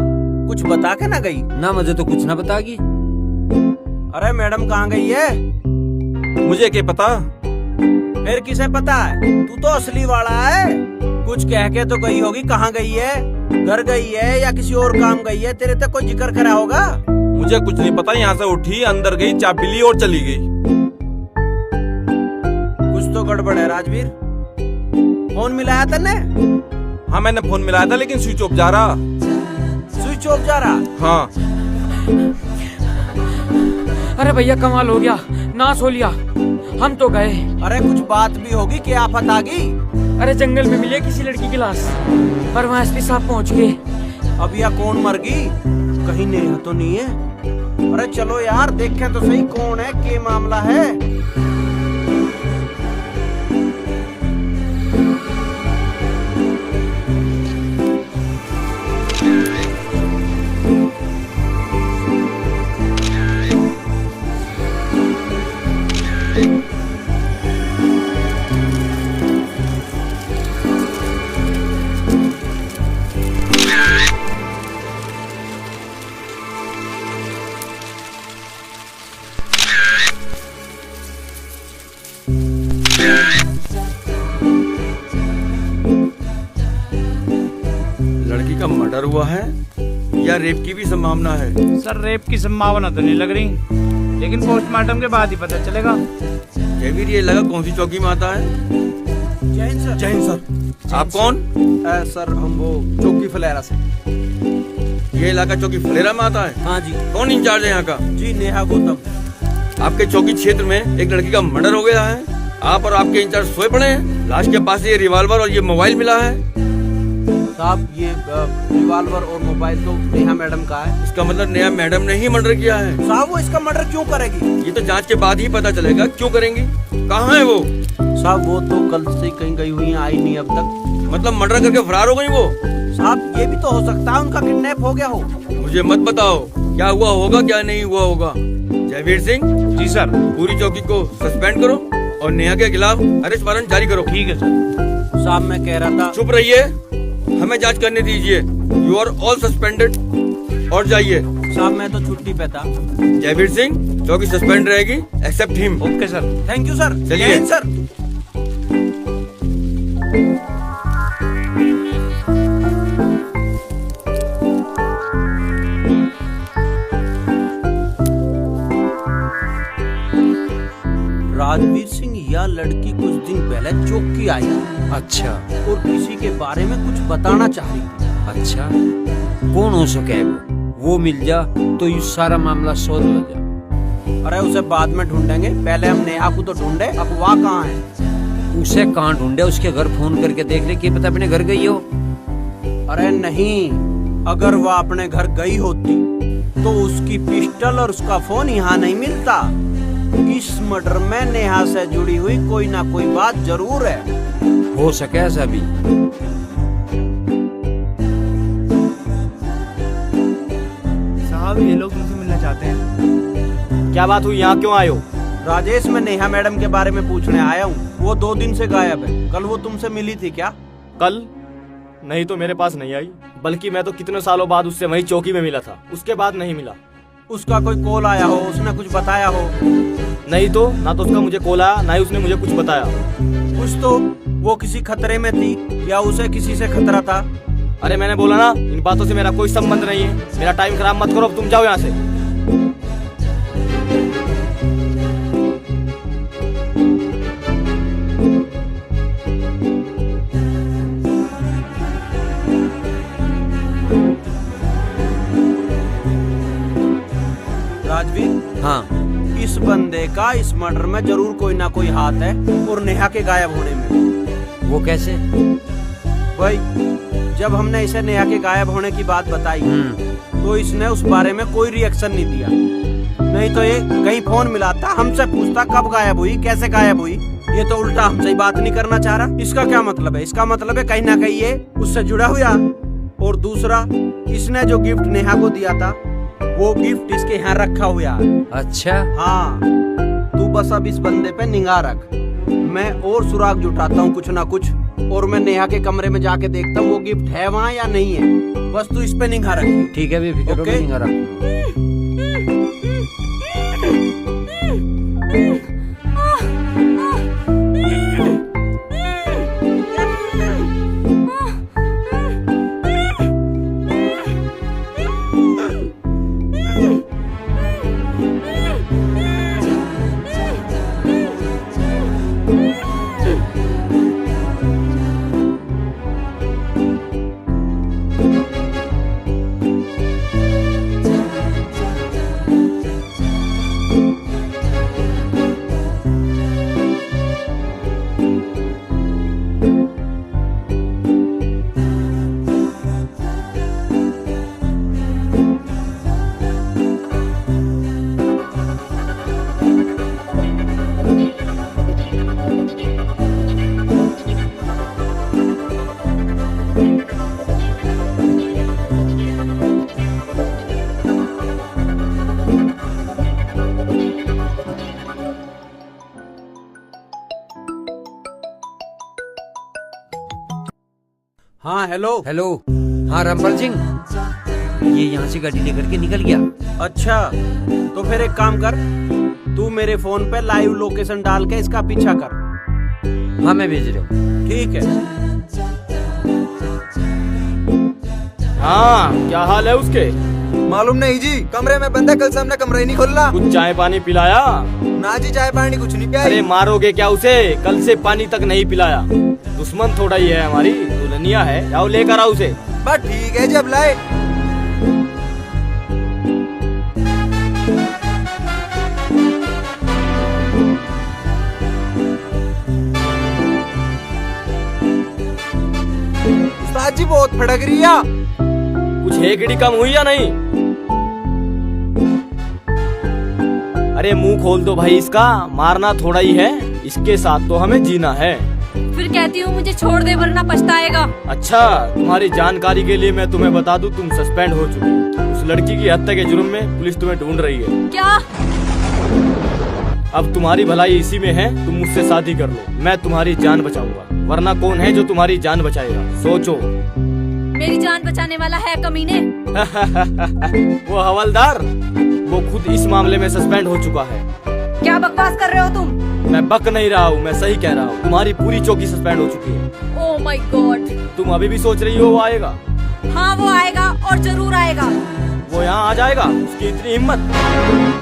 [SPEAKER 1] कुछ बता के ना गई
[SPEAKER 7] ना, मुझे तो कुछ ना बतागी।
[SPEAKER 1] अरे मैडम कहाँ गई है?
[SPEAKER 3] मुझे क्या पता?
[SPEAKER 1] फिर किसे पता है? तू तो असली वाला है। कुछ कह के तो गई होगी, कहाँ गई है? घर गई है या किसी और काम गई है? तेरे तक कोई जिक्र करा होगा?
[SPEAKER 3] मुझे कुछ नहीं पता, यहाँ से उठी अंदर गई, चाबी ली और चली गई।
[SPEAKER 1] कुछ तो गड़बड़ है राजवीर। फोन मिलाया तने?
[SPEAKER 3] हाँ मैंने फोन मिलाया था लेकिन स्विच ऑफ जा रहा।
[SPEAKER 1] स्विच ऑफ जा रहा?
[SPEAKER 3] हाँ।
[SPEAKER 7] अरे भैया कमाल हो गया, नाश हो लिया, हम तो गए।
[SPEAKER 1] अरे कुछ बात भी होगी, क्या आफत आ गई?
[SPEAKER 7] अरे जंगल में मिली किसी लड़की की लाश, पर वहाँ एसपी साहब पहुँच गए।
[SPEAKER 1] अब यह कौन मर गई? कहीं नेहा तो नहीं है? अरे चलो यार देखें तो सही कौन है, क्या मामला है।
[SPEAKER 10] लड़की का मर्डर हुआ है या रेप की भी संभावना है?
[SPEAKER 17] सर रेप की संभावना तो नहीं लग रही, लेकिन पोस्टमार्टम के बाद ही पता चलेगा।
[SPEAKER 10] जयवीर ये लगा कौन सी चौकी में आता है?
[SPEAKER 1] जय हिंद सर।
[SPEAKER 3] जय हिंद सर।
[SPEAKER 10] आप कौन?
[SPEAKER 1] सर हम वो चौकी फलेरा से।
[SPEAKER 10] ये इलाका चौकी फलेरा में आता है?
[SPEAKER 1] हाँ जी।
[SPEAKER 10] कौन इंचार्ज है यहाँ का?
[SPEAKER 1] जी नेहा गौतम।
[SPEAKER 10] आपके चौकी क्षेत्र में एक लड़की का मर्डर हो गया है, आप और आपके इंचार्ज सोए पड़े हैं। लाश के पास ये रिवॉल्वर और ये मोबाइल मिला है।
[SPEAKER 1] साहब ये रिवॉल्वर और मोबाइल तो नेहा मैडम का है।
[SPEAKER 10] इसका मतलब नेहा मैडम ने ही मर्डर किया है।
[SPEAKER 1] साहब वो इसका मर्डर क्यों करेगी?
[SPEAKER 10] ये तो जांच के बाद ही पता चलेगा क्यों करेंगी। कहाँ है वो?
[SPEAKER 1] साहब वो तो कल से कहीं गई हुई है, आई नहीं अब तक।
[SPEAKER 10] मतलब मर्डर करके फरार हो गई वो?
[SPEAKER 1] साहब ये भी तो हो सकता है उनका किडनैप हो गया हो।
[SPEAKER 10] मुझे मत बताओ क्या हुआ होगा क्या नहीं हुआ होगा। जयवीर सिंह।
[SPEAKER 17] जी सर।
[SPEAKER 10] पूरी चौकी को सस्पेंड करो और नेहा के खिलाफ अरेस्ट वारंट जारी करो।
[SPEAKER 17] ठीक है सर।
[SPEAKER 1] साहब मैं कह रहा था।
[SPEAKER 10] चुप रहिए, हमें जांच करने दीजिए। You are all suspended. और जाइए।
[SPEAKER 1] साहब मैं तो छुट्टी पे था।
[SPEAKER 10] जयवीर सिंह चौकी सस्पेंड रहेगी except him.
[SPEAKER 17] Okay sir.
[SPEAKER 1] Thank you sir.
[SPEAKER 10] चलिए।
[SPEAKER 1] जय हिंद सर। राजवीर सिंह यह लड़की कुछ दिन पहले चौकी आई।
[SPEAKER 7] अच्छा।
[SPEAKER 1] और किसी के बारे में कुछ बताना चाह रही थी।
[SPEAKER 7] अच्छा, कौन हो सके है वो मिल जा तो ये सारा मामला सॉल्व हो जा।
[SPEAKER 1] अरे उसे बाद में ढूंढेंगे, पहले हम नेहा को तो ढूंढे। अब वहाँ कहाँ है?
[SPEAKER 7] उसे कहाँ ढूंढे? उसके घर फोन करके देख ले, क्या पता अपने घर गई हो।
[SPEAKER 1] अरे नहीं, अगर वह अपने घर गई होती तो उसकी पिस्टल और उसका फोन यहाँ नहीं मिलता। इस मर्डर में नेहा से जुड़ी हुई कोई ना कोई बात जरूर है।
[SPEAKER 7] हो सके ऐसा भी।
[SPEAKER 15] साहब ये लोग तुमसे मिलना चाहते हैं।
[SPEAKER 13] क्या बात हुई, यहाँ क्यों आए हो?
[SPEAKER 1] राजेश, मैं नेहा मैडम के बारे में पूछने आया हूँ। वो 2 दिन से गायब है। कल वो तुमसे मिली थी क्या?
[SPEAKER 13] कल नहीं तो मेरे पास नहीं आई, बल्कि मैं तो कितने सालों बाद उससे वही चौकी में मिला था, उसके बाद नहीं मिला।
[SPEAKER 1] उसका कोई कॉल आया हो, उसने कुछ बताया हो?
[SPEAKER 13] नहीं तो, ना तो उसका मुझे कॉल आया, ना ही उसने मुझे कुछ बताया।
[SPEAKER 1] कुछ तो वो किसी खतरे में थी या उसे किसी से खतरा था?
[SPEAKER 13] अरे मैंने बोला ना, इन बातों से मेरा कोई संबंध नहीं है। मेरा टाइम खराब मत करो, अब तुम जाओ यहाँ से।
[SPEAKER 1] राजवीर,
[SPEAKER 7] हाँ,
[SPEAKER 1] इस बंदे का इस मर्डर में जरूर कोई ना कोई हाथ है, और नेहा के गायब होने में।
[SPEAKER 7] वो कैसे?
[SPEAKER 1] भाई, जब हमने इसे नेहा के गायब होने की बात बताई तो इसने उस बारे में कोई रिएक्शन नहीं दिया। नहीं तो ये कहीं फोन मिलाता, हमसे पूछता कब गायब हुई, कैसे गायब हुई। ये तो उल्टा हमसे ही बात नहीं करना चाह रहा। इसका क्या मतलब है? इसका मतलब है कहीं ना कहीं ये उससे जुड़ा हुआ। और दूसरा, इसने जो गिफ्ट नेहा को दिया था वो गिफ्ट इसके यहाँ रखा हुआ है।
[SPEAKER 7] अच्छा।
[SPEAKER 1] हाँ, तू बस अब इस बंदे पे निगाह रख। मैं और सुराग जुटाता हूँ कुछ ना कुछ, और मैं नेहा के कमरे में जाके देखता हूँ वो गिफ्ट है वहाँ या नहीं है। बस तू इस पे निगाह रख।
[SPEAKER 7] ठीक है, बेफिक्र हो, निगाह रख।
[SPEAKER 1] हाँ, हेलो।
[SPEAKER 7] हेलो। हाँ रामपाल सिंह, ये यहाँ से गाड़ी लेकर के निकल गया।
[SPEAKER 1] अच्छा, तो फिर एक काम कर, तू मेरे फोन पे लाइव लोकेशन डाल के इसका पीछा कर।
[SPEAKER 7] हाँ, मैं भेज रहा हूँ।
[SPEAKER 1] ठीक है।
[SPEAKER 13] हाँ, क्या हाल है उसके?
[SPEAKER 16] मालूम नहीं जी, कमरे में बंद है, कल से हमने कमरा ही नहीं खोला।
[SPEAKER 13] कुछ चाय पानी पिलाया?
[SPEAKER 16] ना जी, चाय पानी कुछ नहीं पिया।
[SPEAKER 13] अरे मारोगे क्या उसे? कल से पानी तक नहीं पिलाया। दुश्मन थोड़ा ही है हमारी, दुल्हनिया है। जाओ लेकर आओ उसे।
[SPEAKER 16] बस ठीक है, जब लाए। उस्ताद जी बहुत फटक रही है।
[SPEAKER 13] कुछ हेकड़ी कम हुई या नहीं? अरे मुंह खोल दो भाई इसका, मारना थोड़ा ही है, इसके साथ तो हमें जीना है।
[SPEAKER 6] फिर कहती हूँ मुझे छोड़ दे वरना पछताएगा।
[SPEAKER 13] अच्छा, तुम्हारी जानकारी के लिए मैं तुम्हें बता दूं, तुम सस्पेंड हो चुकी। उस लड़की की हत्या के जुर्म में पुलिस तुम्हें ढूंढ रही है।
[SPEAKER 6] क्या?
[SPEAKER 13] अब तुम्हारी भलाई इसी में है, तुम मुझसे शादी कर लो, मैं तुम्हारी जान बचाऊंगा। वरना कौन है जो तुम्हारी जान बचाएगा? सोचो।
[SPEAKER 6] मेरी जान बचाने वाला है कमीने।
[SPEAKER 13] वो हवलदार वो खुद इस मामले में सस्पेंड हो चुका है।
[SPEAKER 6] क्या बकवास कर रहे हो तुम?
[SPEAKER 13] मैं बक नहीं रहा हूँ, मैं सही कह रहा हूँ। तुम्हारी पूरी चौकी सस्पेंड हो चुकी है।
[SPEAKER 6] Oh my God.
[SPEAKER 13] तुम अभी भी सोच रही हो वो आएगा?
[SPEAKER 6] हाँ वो आएगा और जरूर आएगा।
[SPEAKER 13] वो यहाँ आ जाएगा? उसकी इतनी हिम्मत?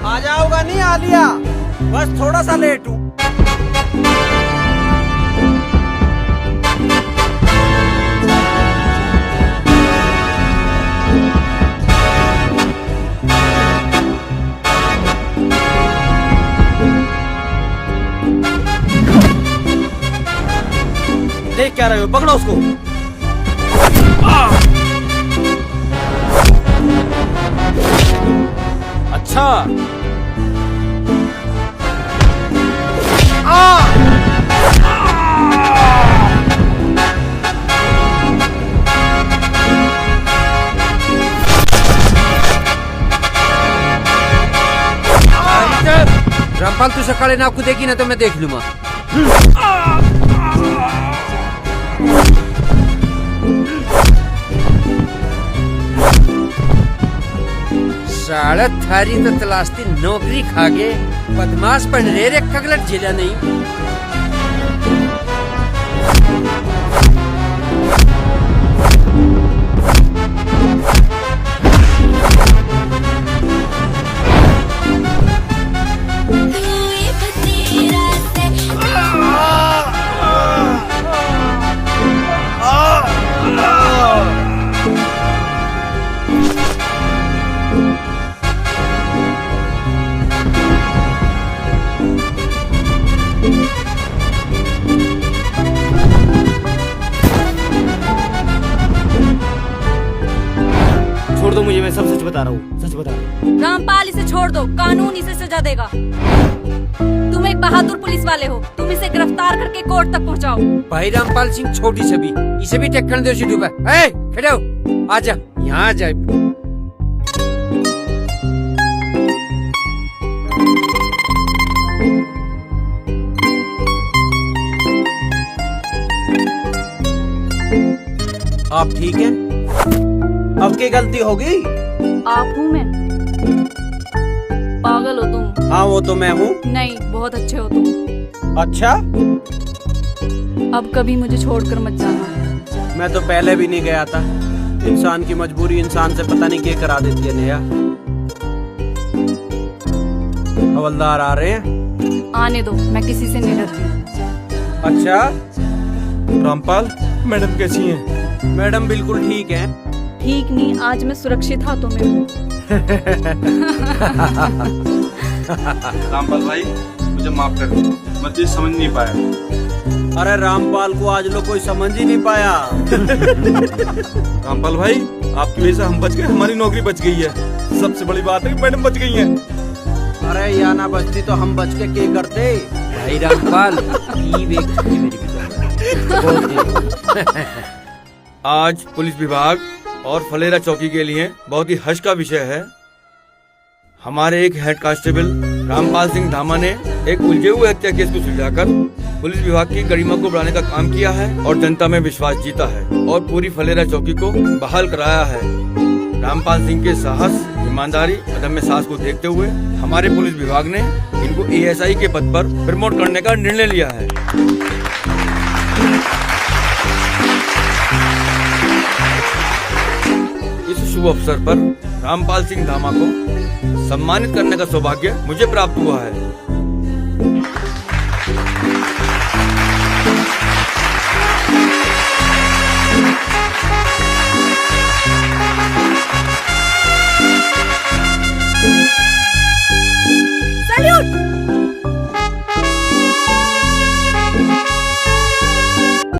[SPEAKER 1] आ जाओगा नहीं आलिया, बस थोड़ा सा लेट हूँ।
[SPEAKER 13] देख क्या रहे हो, पकड़ो उसको। अच्छा
[SPEAKER 7] रामपाल तू सकाळी नाव कुदेगी ना तो मैं देख लूंगा। साला थारी तो तलाशती नौकरी खागे बदमाश बन रे कगलट जिला नहीं।
[SPEAKER 13] छोड़ दो मुझे, मैं सब सच बता रहा हूँ, सच बता रहा हूँ।
[SPEAKER 6] रामपाल इसे छोड़ दो, कानून इसे सजा देगा। तुम एक बहादुर पुलिस वाले हो, तुम इसे गिरफ्तार करके कोर्ट तक पहुँचाओ।
[SPEAKER 7] भाई रामपाल सिंह छोटी छवि, इसे भी टेक्कन दो सीटू पर। ए खड़े हो, आजा यहाँ आ जाए।
[SPEAKER 1] आप ठीक हैं? अब की गलती होगी?
[SPEAKER 6] आप हूँ मैं? पागल हो तुम?
[SPEAKER 1] हाँ वो तो मैं हूँ।
[SPEAKER 6] नहीं, बहुत अच्छे हो तुम।
[SPEAKER 1] अच्छा?
[SPEAKER 6] अब कभी मुझे छोड़कर मत जाना।
[SPEAKER 1] मैं तो पहले भी नहीं गया था। इंसान की मजबूरी इंसान से पता नहीं क्या करा देती है। नेहा, हवलदार आ रहे हैं।
[SPEAKER 6] आने दो, मैं किसी से नहीं डरती।
[SPEAKER 1] अच्छा?
[SPEAKER 3] रामपाल, मैडम कैसी हैं?
[SPEAKER 1] मैडम बिल्कुल ठीक हैं।
[SPEAKER 6] ठीक नहीं, आज मैं सुरक्षित हाथों में हूँ।
[SPEAKER 10] रामपाल भाई मुझे माफ कर दो, मैं तुझे समझ नहीं पाया।
[SPEAKER 1] अरे रामपाल को आज लोग कोई समझ ही नहीं पाया।
[SPEAKER 3] रामपाल भाई, आपकी वजह से हम बच गए, हमारी नौकरी बच गई है। सबसे बड़ी बात है कि मैडम बच गई हैं।
[SPEAKER 1] अरे या ना बचती तो हम बच के क्या करते?
[SPEAKER 7] भाई रामपाल
[SPEAKER 10] आज पुलिस विभाग और फलेरा चौकी के लिए बहुत ही हर्ष का विषय है। हमारे एक हेड कांस्टेबल रामपाल सिंह धामा ने एक उलझे हुए हत्या केस को सुलझाकर पुलिस विभाग की गरिमा को बढ़ाने का काम किया है और जनता में विश्वास जीता है और पूरी फलेरा चौकी को बहाल कराया है। रामपाल सिंह के साहस, ईमानदारी, अदम्य साहस को देखते हुए हमारे पुलिस विभाग ने इनको ASI के पद पर प्रमोट करने का निर्णय लिया है। इस शुभ अवसर पर रामपाल सिंह धामा को सम्मानित करने का सौभाग्य मुझे प्राप्त हुआ है।